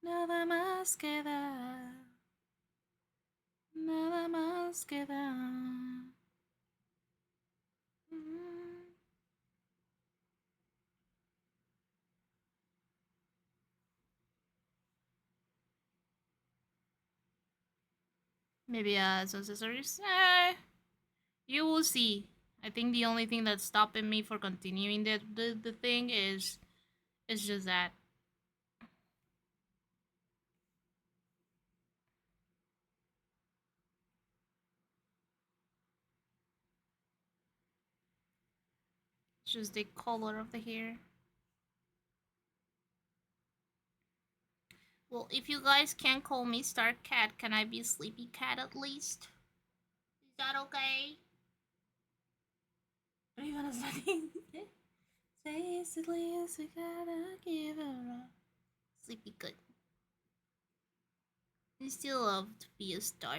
Nada más queda. Nada más queda. Maybe some accessories. You will see. I think the only thing that's stopping me for continuing the thing is just that. It's just the color of the hair. Well, if you guys can't call me Star Cat, can I be Sleepy Cat at least? Is that okay? Are you gonna study? Basically, yes, we gotta give her up. Sleepy good. You still love to be a star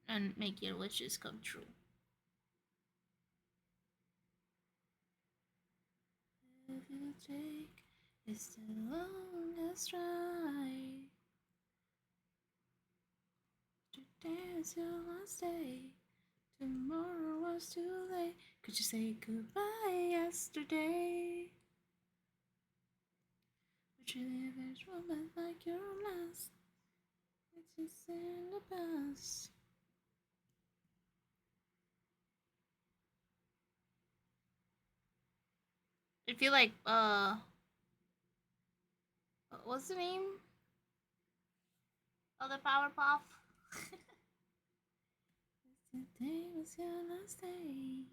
and make your wishes come true. If you take it's the longest ride. Today's your last day. Tomorrow was too late. Could you say goodbye yesterday? Would you leave each moment like your last? It's just in the past. I feel like what's the name of the Powerpuff? Today was your last day.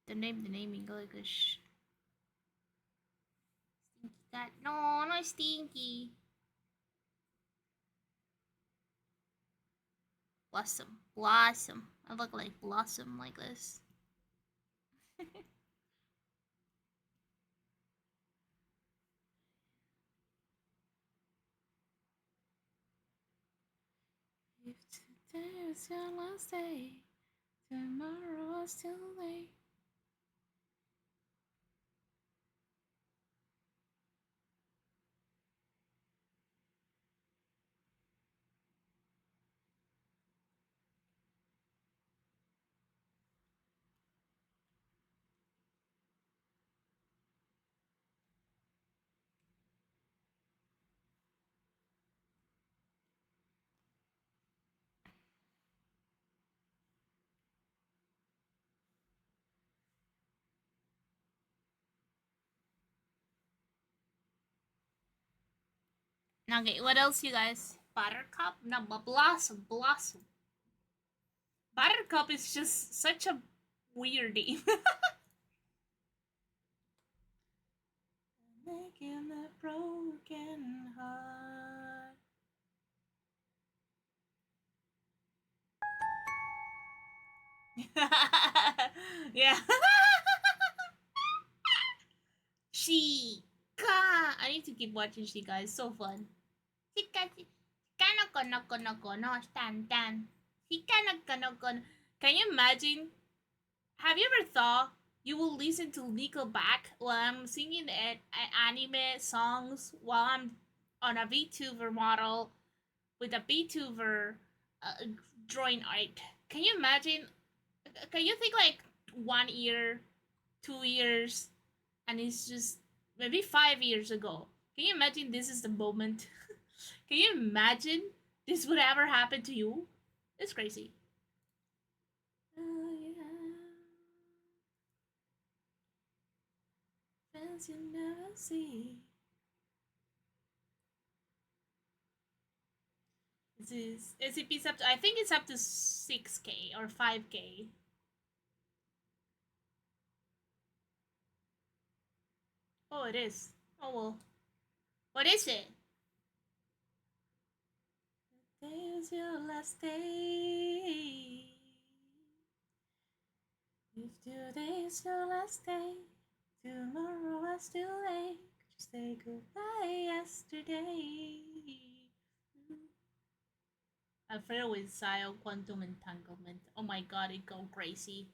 The name in English. Stinky cat. No, not Stinky. Blossom. Blossom. I look like Blossom like this. If today was your last day, tomorrow was too late. Okay, what else, you guys? Buttercup? No, but Blossom. Blossom. Buttercup is just such a weird name. Making a broken heart. Yeah. Shika. I need to keep watching Shika. It's so fun. Shika, Shika no kono kono kono stan tan. Shika no kono kono. Can you imagine? Have you ever thought you will listen to Nickelback while I'm singing anime songs while I'm on a VTuber model with a VTuber drawing art? Can you imagine? Can you think like 1 year, 2 years, and it's just maybe 5 years ago? Can you imagine this is the moment? Can you imagine this would ever happen to you? It's crazy. Oh, yeah. Friends you never see. This is SCP's up to, I think it's up to 6K or 5K. Oh, it is. Oh well. What is it? Today is your last day. If today is your last day, tomorrow was too late. Just say goodbye yesterday. Afraid with Sio Quantum Entanglement. Oh my god, it go crazy.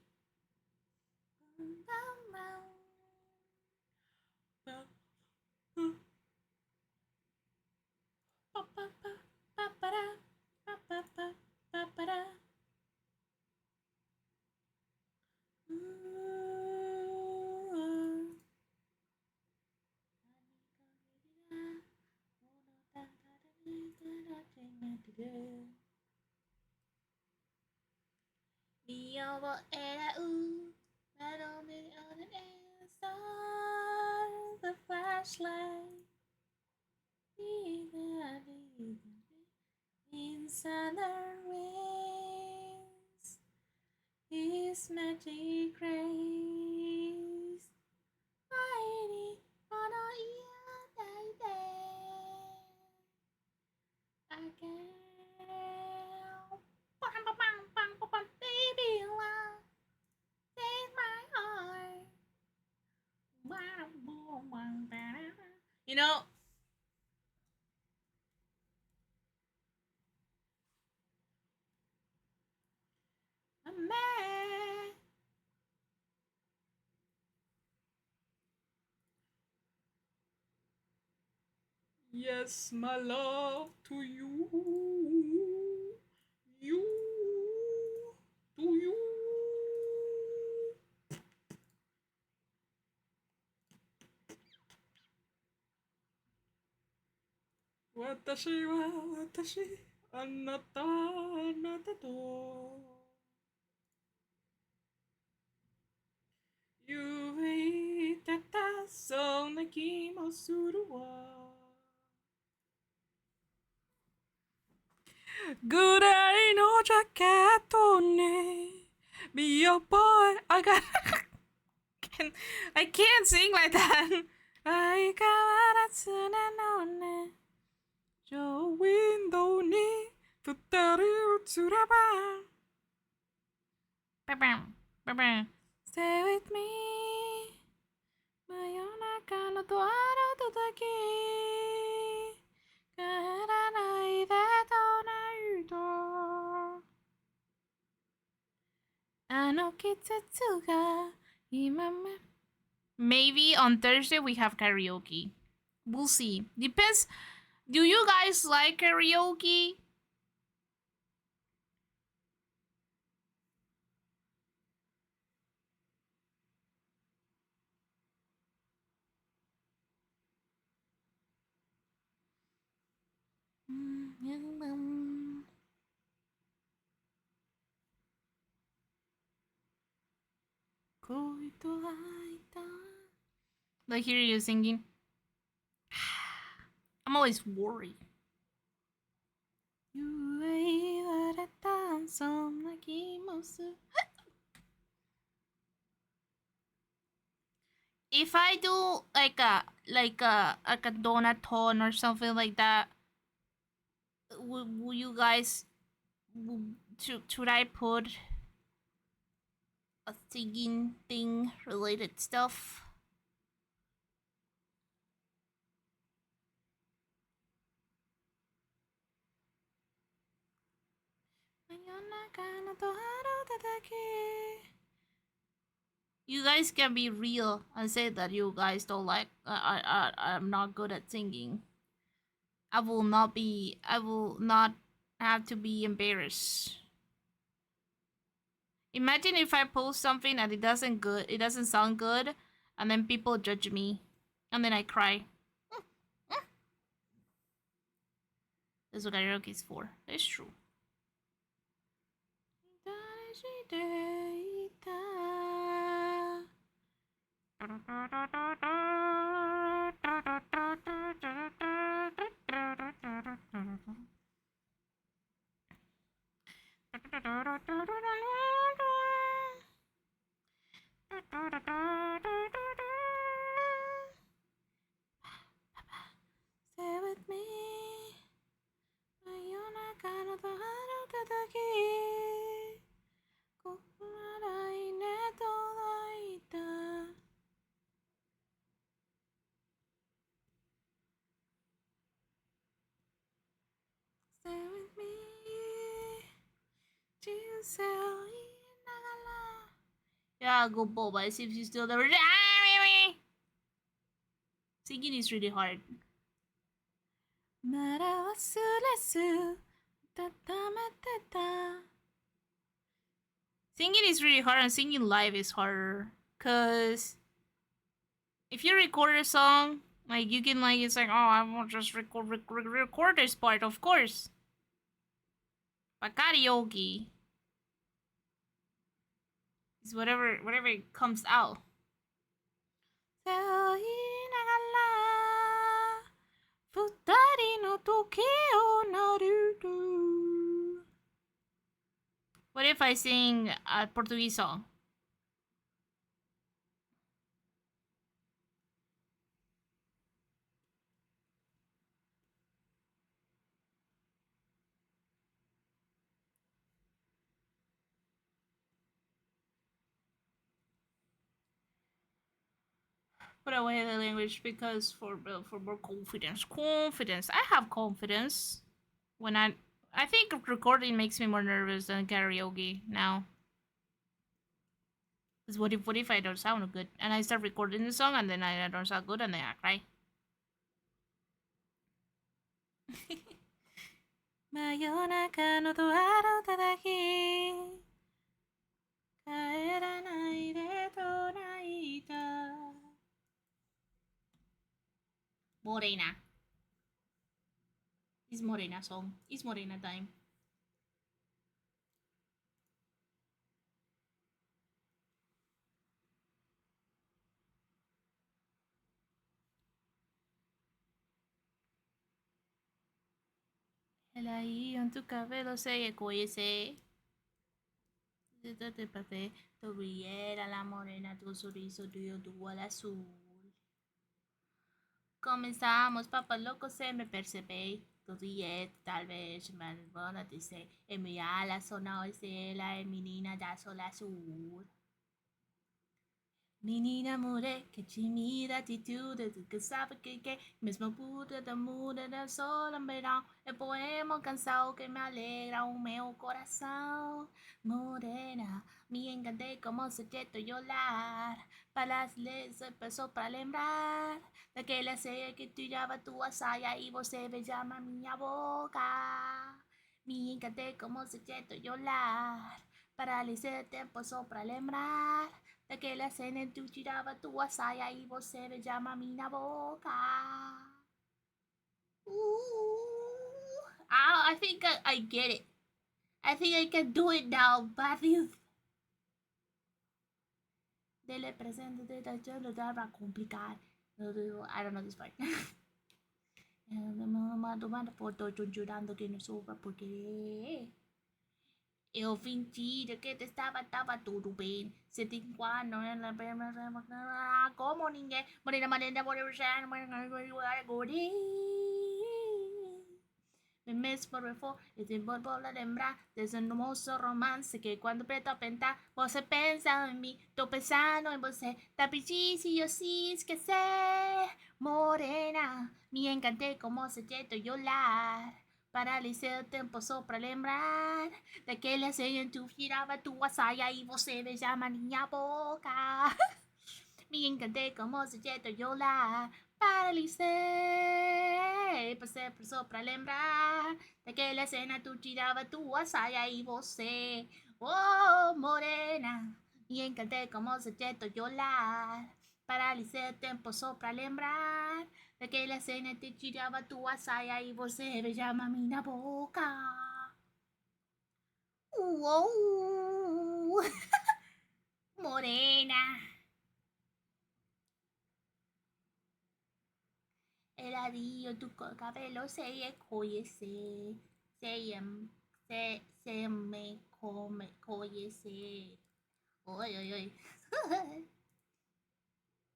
The flashlight inside the wings. His magic grace. Mighty on a I can. Baby, love, take my heart. You know, a man. Yes, my love to you. You. To you. 私は私、あなたはあなたと言ってたそんな気もするわぐらいのジャケットに Be your boy I got I can't sing like that 相変わらずなのねショーウィンドウに二人映ればババンババン Stay with me 真夜中のドアの叩き帰らないでトナイトあの季節が今ま Maybe on Thursday we have karaoke. We'll see. Depends. Do you guys like karaoke? I hear you singing. I'm always worried. If I do like a donut tone or something like that, will you guys should I put a singing thing related stuff? You guys can be real and say that you guys don't like. I'm not good at singing. I will not have to be embarrassed. Imagine if I post something and it doesn't sound good, and then people judge me, and then I cry. That's what karaoke is for. It's true. Stay with me. Stay with me. Yeah, go Boba. I see if you still there. Singing is really hard. Singing is really hard and singing live is harder. Cause if you record a song, like you can like it's like, oh, I will just record this part, of course. But karaoke is whatever it comes out. What if I sing a Portuguese song? Put away the language because for more confidence. Confidence. I have confidence. When I think recording makes me more nervous than karaoke now. Cause what if I don't sound good and I start recording the song and then I don't sound good and then I cry. Mayonaka no toaro tadaki. Kaeranai de tonaita. Morena. It's Morena song. It's Morena time. El ahí en tu cabello se ecoyese. Te pasé, tu brillera la morena, tu sorriso tuyo, tu al azul. Comenzamos, papá loco, se me percebe. Tu dieta, tal vez, me van a decir, en mi ala sonó la menina da sol azul. Menina mure, que tímida atitude, que sabe que mesmo puta da muda da sol en verão, é poema cansado que me alegra o meu coração. Morena, me encanté como se te llorar, para las leyes empezó para lembrar, daquela ceia que tirava tua saia e você beijava a minha boca. Me encanté como se te llorar, para esse tempo só para lembrar. Daquela cena tu tirava tua saia e você beijava a minha boca. I think I get it. I think I can do it now, Matthew. Dele presente de la chela dava complicar. I don't know this part. Tomando foto, chorando que no sobra porque eu fingi que te estava tudo bem. Se te enquanto como ninguém. Morena, me mesmo refo e te vuelvo a lembrar desse hermoso romance que quando preto a pensar, você pensa em mim, tô pensando em você, tá pedindo se eu se esquecer. Morena, me encantei como se te olhar. Paralisei o tempo só pra lembrar daquele cena tu virava tua saia e você beijava a minha boca. Me encantei como se te olhar. Paralisei, passei só pra lembrar daquela cena tu tirava tua saia e você, oh morena, me encantei como se te olhar. Paralisei o tempo só pra lembrar daquela cena tu tirava tua saia e você beijava a minha boca. Uou! Morena. El anillo, tu cabello se encoyece, se me come, coyece. Oy, oy, oy.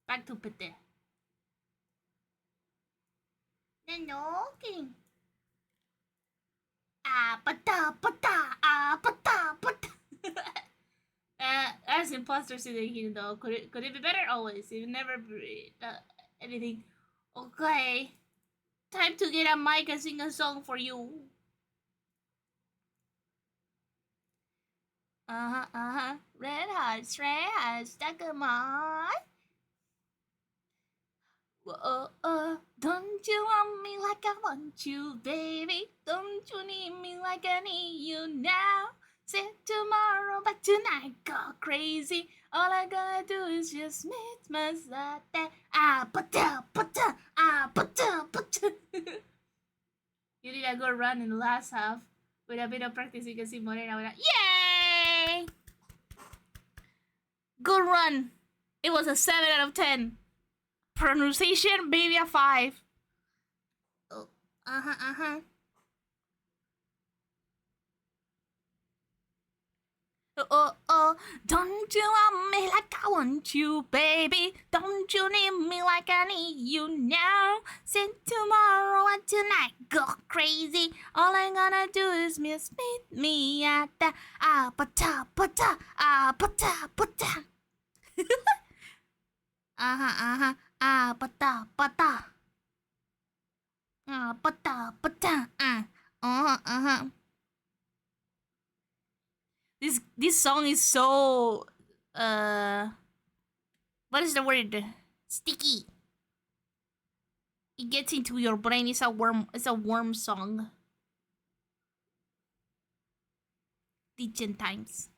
Back to Peter. Nanoking. Ah, pata, pata, ah, pata, pata. As imposter singing though, could it be better? Always. You never anything. Okay. Time to get a mic and sing a song for you. Red hearts, stuck 'em on. Whoa, don't you want me like I want you, baby? Don't you need me like I need you now? Say tomorrow, but tonight go crazy. All I gotta do is just meet myself. Ah, pata, pata, ah, pata, pata. You did a good run in the last half. With a bit of practice, you can see Morena went, yay! Good run. It was a 7 out of 10. Pronunciation, maybe a 5. Oh, uh-huh. Don't you want me like I want you, baby? Don't you need me like I need you now? Since tomorrow and tonight go crazy. All I'm gonna do is meet me at the pata pata pata pata. Pata pata pata pata This song is so what is the word? Sticky. It gets into your brain. It's a worm song. Teaching times.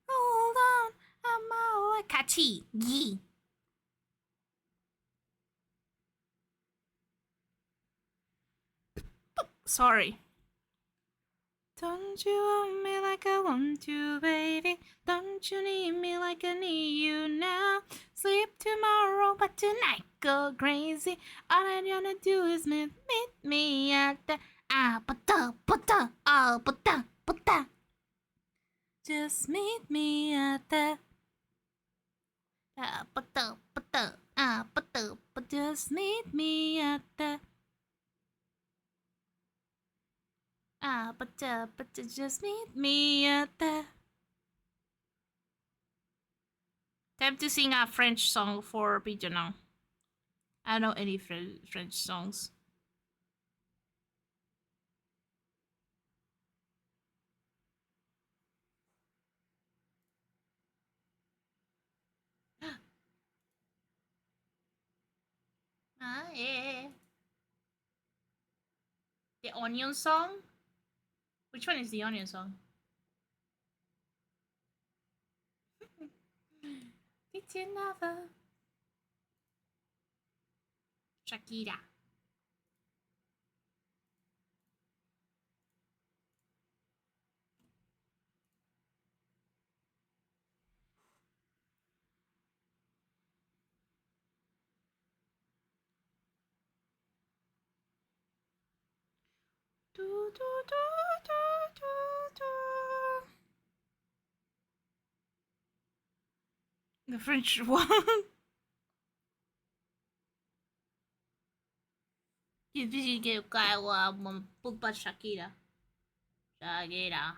Hold on, I'm all catchy. Yee. Sorry. Don't you want me like I want you, baby? Don't you need me like I need you now? Sleep tomorrow, but tonight go crazy. All I wanna do is meet me at the pata. Just meet me at the pata. Just meet me at the but just meet me at the. Time to sing a French song for Pigeon. I don't know any French songs. Yeah. The Onion song? Which one is the Onion song? Did you never? Shakira. Do, do, do, do, do, do. The French one. Difícil que caiga uma pupa Shakira. Shakira.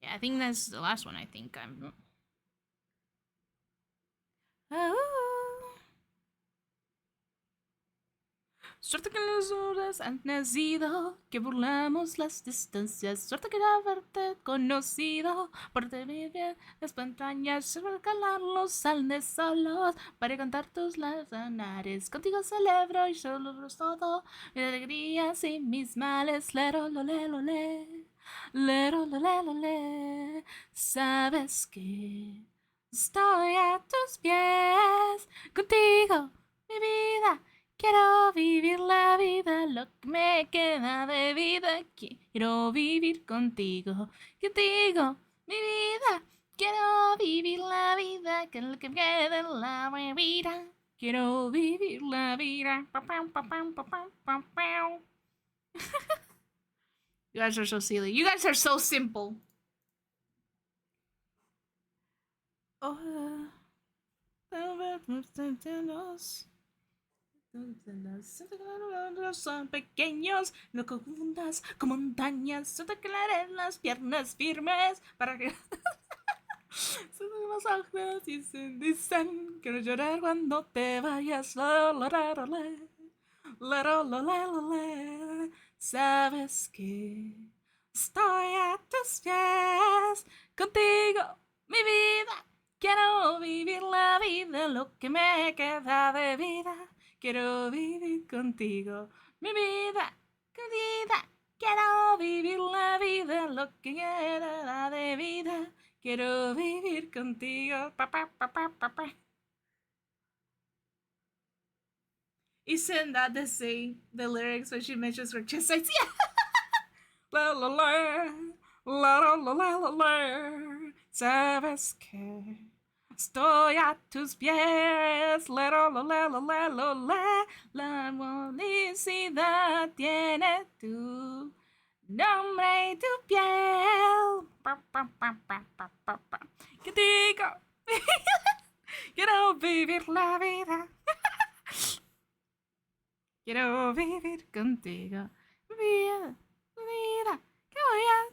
Yeah, I think that's the last one. I think I'm. Suerte que las horas han nacido, que burlamos las distancias. Suerte que haberte conocido, por tener bien las pantalla,s regalarlos al solos para cantar tus lanares. Contigo celebro y celebro todo, mis alegrías y mis males. Lero, lo, le, lo, le. Lero, lo, le, lo, le. Sabes que estoy a tus pies, contigo, mi vida. Quiero vivir la vida, lo que me queda de vida. Quiero vivir contigo, mi vida. Quiero vivir la vida, que lo que me queda de la vida. Quiero vivir la vida. You guys are so silly. You guys are so simple. Son pequeños, no confundas con montañas. Yo te aclaré las piernas firmes para que son los ojos y se dicen. Quiero llorar cuando te vayas. Sabes que estoy a tus pies, contigo, mi vida. Quiero vivir la vida, lo que me queda de vida. Quiero vivir contigo, mi vida, querida. Quiero vivir la vida, lo que queda de vida. Quiero vivir contigo. Isn't that the lyrics when she mentions her chest size? Yeah. La la la, la la la la la. Sabes que Estoy a tus pies, la felicidad tiene tu nombre y tu piel. ¿Qué digo? Quiero vivir la vida. Quiero vivir contigo. Vida, vida, que voy a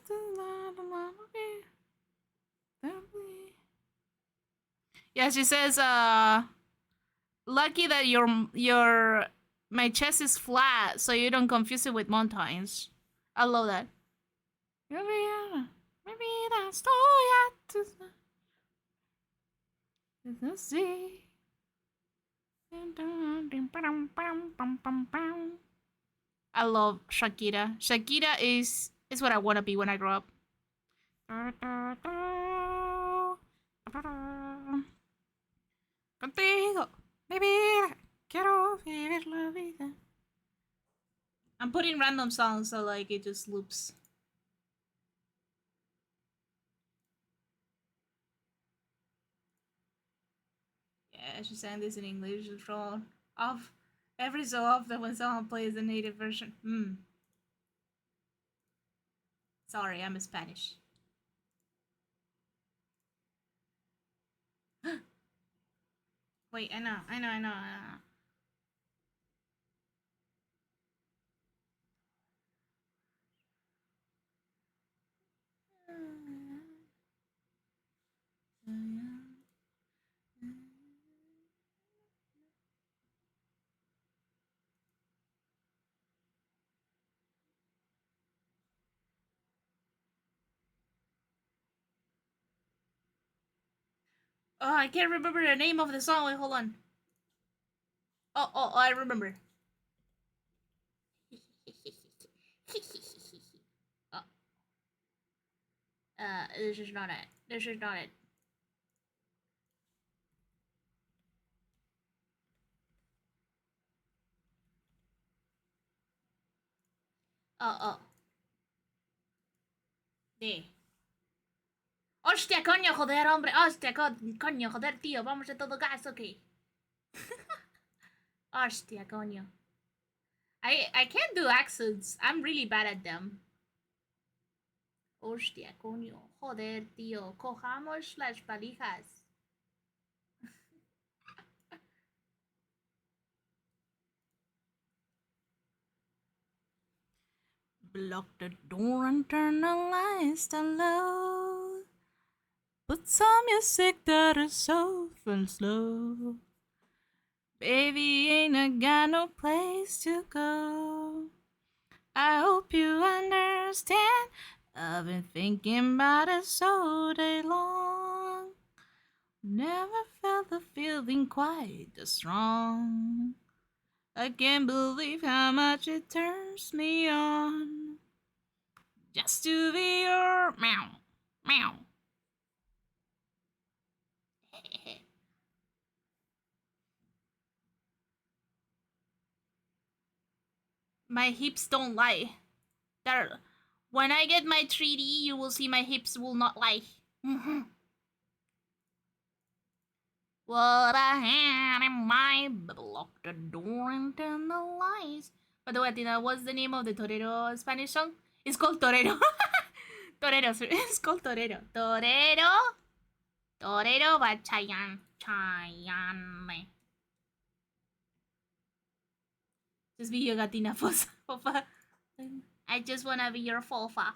Yeah, she says, lucky that my chest is flat, so you don't confuse it with mountains. I love that. Maybe that's see. I love Shakira. Shakira is what I want to be when I grow up. Contigo, mi vida, quiero vivir la vida. I'm putting random songs so like it just loops. Yeah, she sang this in English from off every so often when someone plays the native version. Sorry, I'm Spanish. Wait, I know. Oh, I can't remember the name of the song. Wait, hold on. Oh, I remember. Oh. This is not it. Oh. De. Hostia, coño, joder, hombre. Hostia, coño, joder, tío. Vamos a todo gas, ok. Hostia, coño. I can't do accents. I'm really bad at them. Hostia, coño. Joder, tío. Cojamos las valijas. Block the door and turn the lights down low. Put some music that is soft and slow. Baby, ain't I got no place to go. I hope you understand. I've been thinking about it so day long. Never felt the feeling quite as strong. I can't believe how much it turns me on. Just to be your meow. My hips don't lie. When I get my 3D, you will see my hips will not lie. What I had in mind, lock the door and turn the lights. By the way, Tina, what's the name of the Torero Spanish song? It's called Torero. Torero, it's called Torero. Torero by Chayanne. Just be your gatina, fofa. I just wanna be your fofa.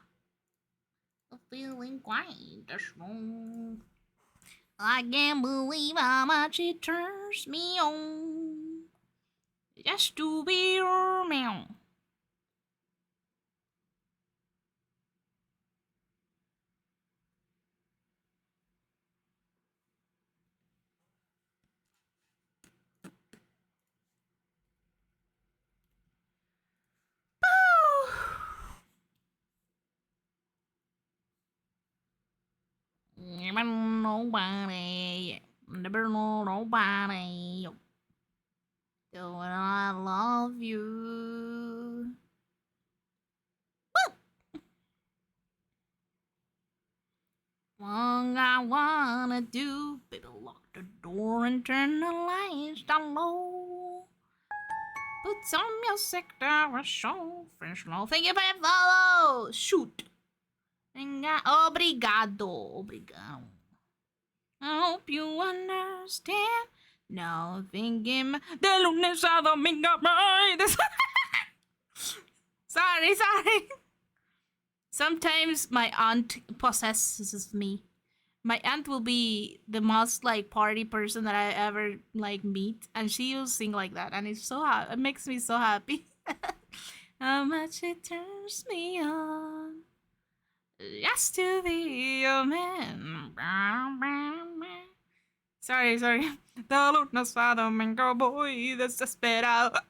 Feeling quite strong. I can't believe how much it turns me on. Just to be your meow. Never nobody. Never know nobody. So I love you. Woo! All I wanna do, baby, lock the door and turn the lights down low. Put some music that was so fresh low. Thank you for the follow. Shoot. Obrigado. Obrigado. I hope you understand. Now thinking de lunes a domingo. Sorry. Sometimes my aunt possesses me. My aunt will be the most like party person that I ever like meet, and she will sing like that, and it's so it makes me so happy. How much it turns me on just to be your man. Sorry. The lunas a domingo voy desesperado.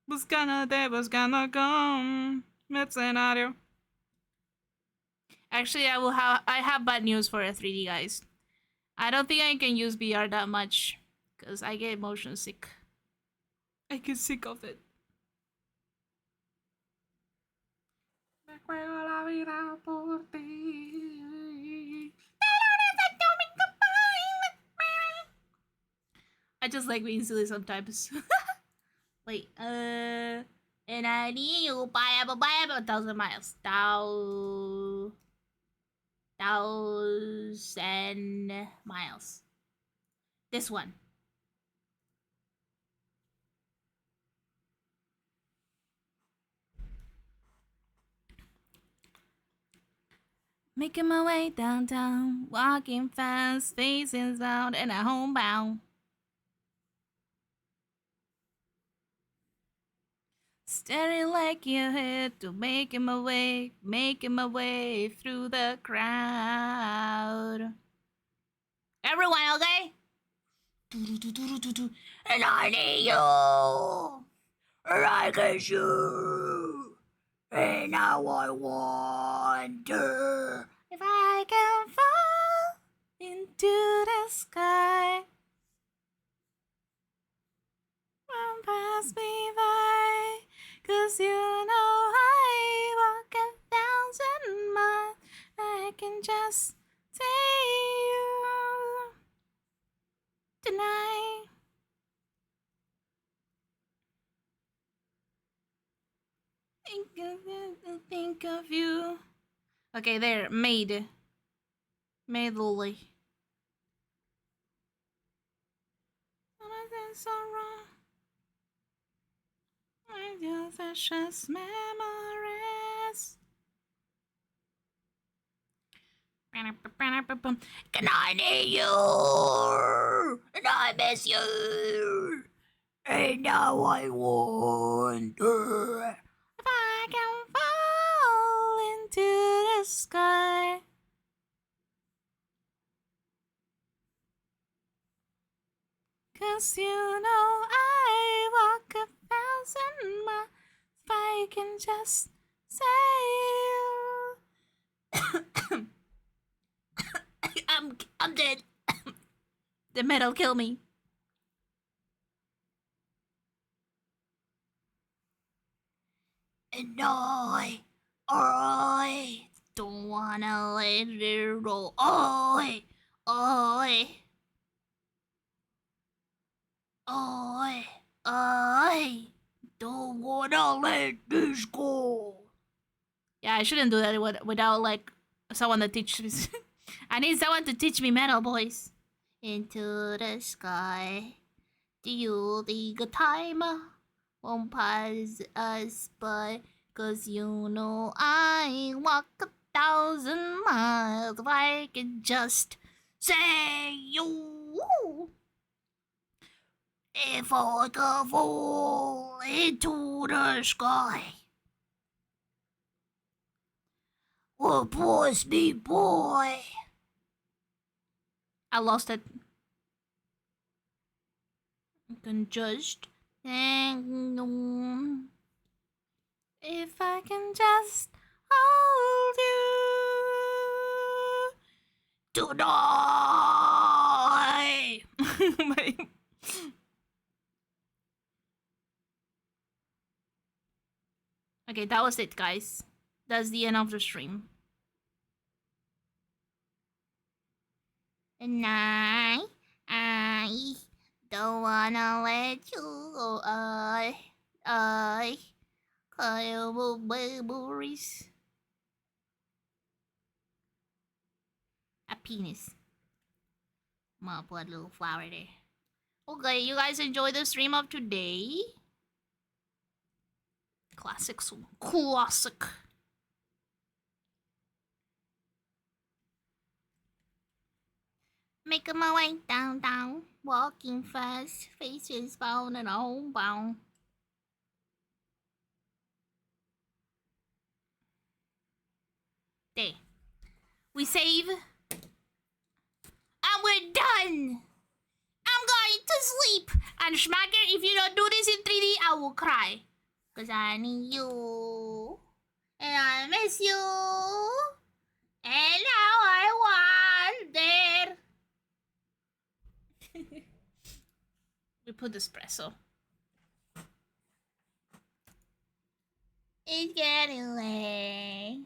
Buscando con mercenario. Actually, I have bad news for a 3D, guys. I don't think I can use VR that much because I get motion sick. I get sick of it. I just like being silly sometimes. Wait, and I need you by about 1,000 miles. 1,000 miles. This one. Making my way downtown, walking fast, facing sound, and a homebound. Staring like you had to making my way through the crowd. Everyone, okay? And I need you, and I get you, and now I wonder if I can fall into the sky. Run past me by, 'cause you know I walk 1,000 miles. I can just say you tonight. Think of you. Okay, there, made Lily. Nothing's so wrong. I just precious memories. Can I need you? And I miss you. And now I wonder if I can fall into the sky. Cause you know I walk 1,000 miles. If I can just say you. I'm dead. The metal kill me. And I don't wanna let it roll. I don't wanna let this go. Yeah, I shouldn't do that without like someone to teach me. I need someone to teach me metal, boys. Into the sky. Do you think time won't pass us by? 'Cause you know I walk 1,000 miles. If I can just say you. If I could fall into the sky. Well, boys be boy. I lost it. I can just hang on. If I can just hold you tonight. Okay, that was it, guys. That's the end of the stream. And I don't wanna let you go. I call memories. A penis. I'm gonna put a little flower there. Okay, you guys enjoy the stream of today? Classic song. Classic. Making my way down, walking fast, faces bound and all bound. There. We save. And we're done! I'm going to sleep! And Schmacker, if you don't do this in 3D, I will cry. Cause I need you. And I miss you. And now I want there. We put espresso. It's getting late.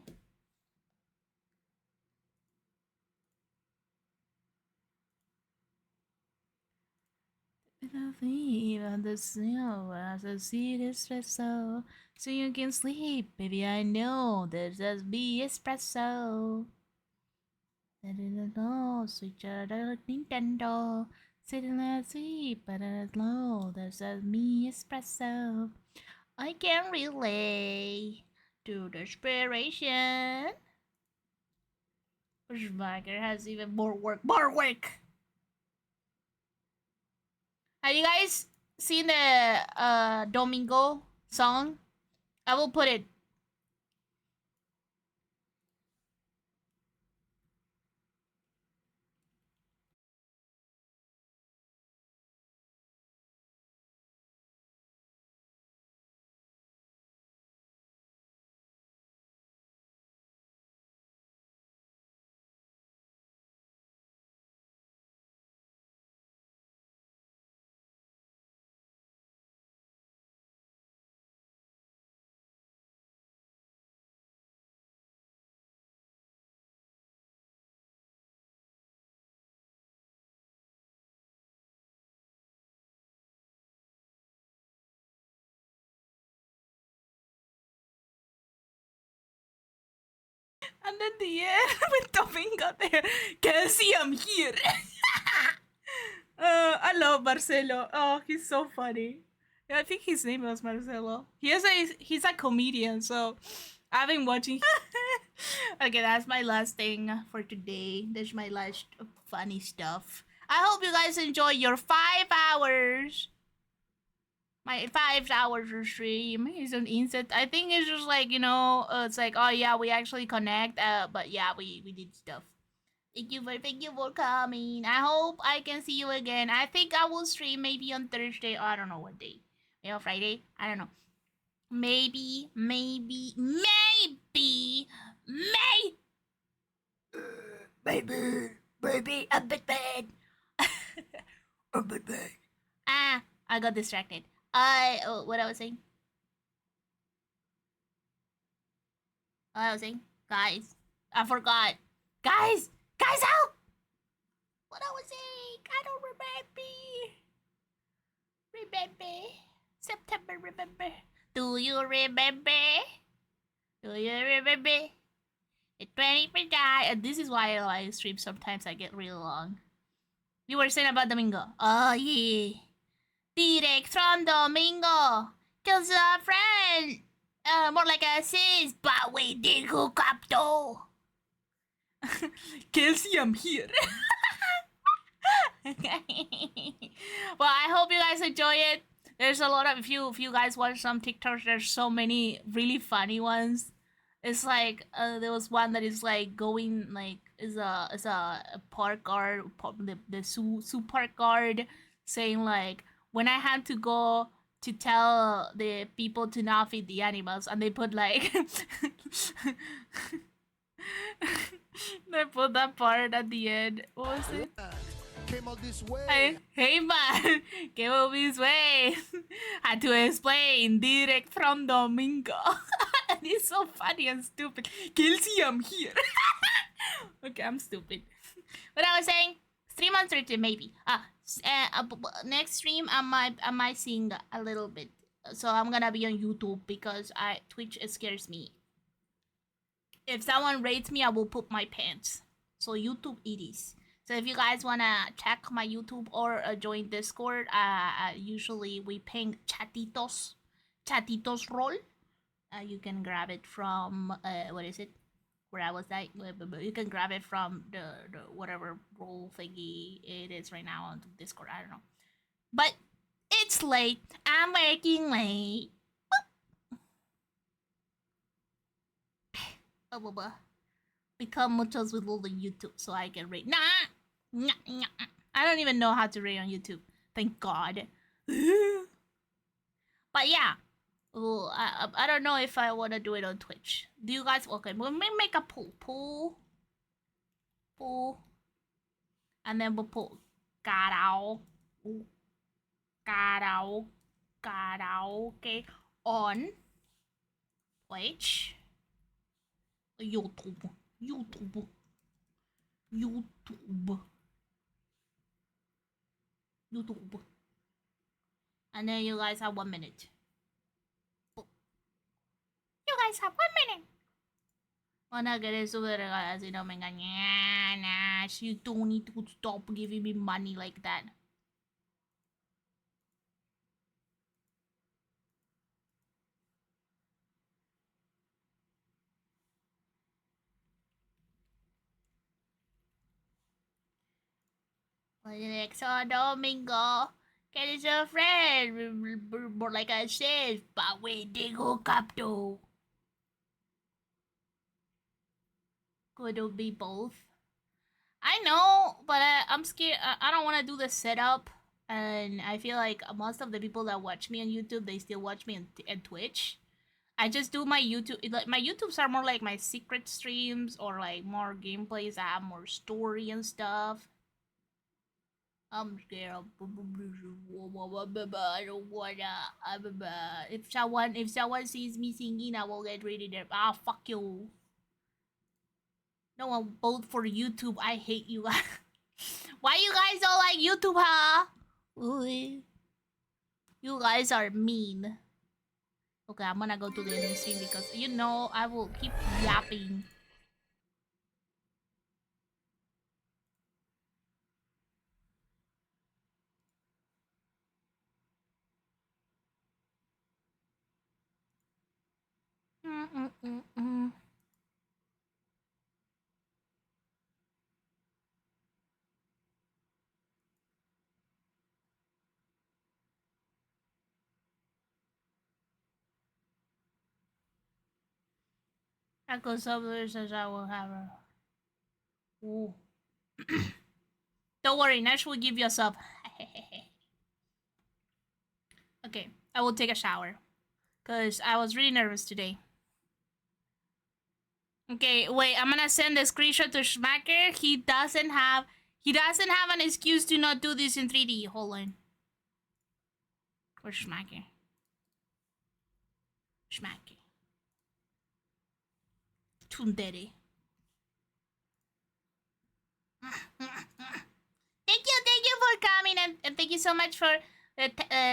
Even the snow as I see the espresso, so you can sleep, baby. I know there's just be espresso. I didn't know, switch out like Nintendo. Sitting at sleep, but as low, there's just me espresso. I can relay to the inspiration. Schmacker has even more work. More work! Have you guys seen the Domingo song? I will put it. And then the end with Domingo there. Can see I'm here. I love Marcelo. Oh, he's so funny. Yeah, I think his name was Marcelo. He's a comedian, so I've been watching. Okay, that's my last thing for today. That's my last funny stuff. I hope you guys enjoy your 5 hours. My 5 hours of stream is an instant. I think it's just like, it's like, oh yeah, we actually connect. But yeah, we did stuff. Thank you for coming. I hope I can see you again. I think I will stream maybe on Thursday. I don't know what day. Maybe on Friday. I don't know. Maybe. Baby, a bit bad. A bit bad. I got distracted. What I was saying? Guys, I forgot. Guys, help! What I was saying? I don't remember. September, remember. Do you remember? The 21st guy. And this is why I live stream. Sometimes I get real long. You were saying about Domingo. Oh, yeah. Direct from Domingo. Cause a friend. More like a sis. But we did hook up though. Kelsey, I'm here. Well, I hope you guys enjoy it. There's a lot of if you guys watch some TikToks, there's so many really funny ones. It's like there was one that is like going like is a park guard, the zoo park guard saying like when I had to go to tell the people to not feed the animals, and they put like they put that part at the end. What was it? Came all this way. Hey man, came all this way. Had to explain direct from Domingo. And it's so funny and stupid. Kelsey, I'm here. Okay, I'm stupid. What I was saying, 3 months or 2, maybe. Next stream I might sing a little bit. So I'm gonna be on YouTube because Twitch it scares me. If someone rates me, I will poop my pants. So YouTube it is. So if you guys wanna check my YouTube or join Discord, usually we ping chatitos roll. You can grab it from what is it? Where I was at, you can grab it from the whatever roll thingy it is right now on Discord. I don't know, but it's late. I'm working late. Become muchos with little YouTube so I can rate. Nah. I don't even know how to rate on YouTube. Thank God. But yeah. I don't know if I want to do it on Twitch. Do you guys? Okay, we'll make a poll. And then we'll put karaoke on Twitch. YouTube. And then you guys have 1 minute. You guys have 1 minute. Wanna get it super así no me engañas. You don't need to stop giving me money like that. Next domingo, get us a friend. But like I said, but we did hook up though. Could be both. I know, but I'm scared. I don't want to do the setup, and I feel like most of the people that watch me on YouTube, they still watch me on Twitch. I just do my YouTube. Like my YouTubes are more like my secret streams or like more gameplays that have more story and stuff. I'm scared. I don't wanna. If someone sees me singing, I will get rid of them. Ah, fuck you. No one vote for YouTube. I hate you guys. Why you guys don't like YouTube, huh? Ooh. You guys are mean. Okay, I'm gonna go to the end stream because you know I will keep yapping. Echo Subler says I will have her. Ooh. Don't worry, Nash will give you a sub. Okay, I will take a shower. Because I was really nervous today. Okay, wait, I'm gonna send the screenshot to Schmacker. He doesn't have an excuse to not do this in 3D. Hold on. Where's Schmacker? Schmacker. Tundere. Thank you for coming, and thank you so much for the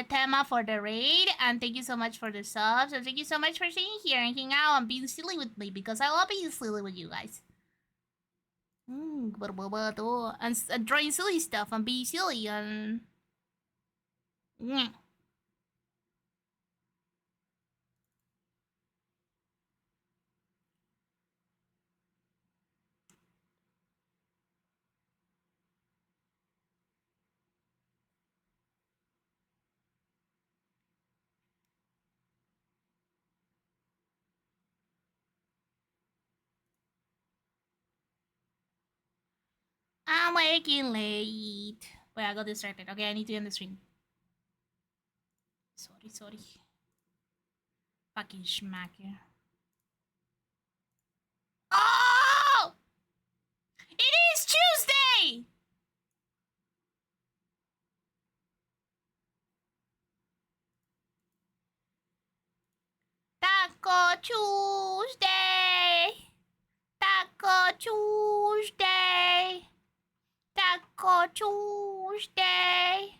Tema for the raid, and thank you so much for the subs, and thank you so much for sitting here and hanging out and being silly with me because I love being silly with you guys. And drawing silly stuff and being silly and. I'm working late. Wait, I got distracted. Okay, I need to end the stream. Sorry. Fucking schmacker. Oh! It is Tuesday! Taco Tuesday! Taco Tuesday! Taco Taco Tuesday.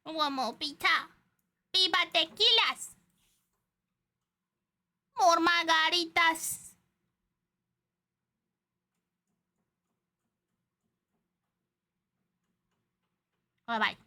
One more pizza. Viva tequilas. More margaritas. Bye bye.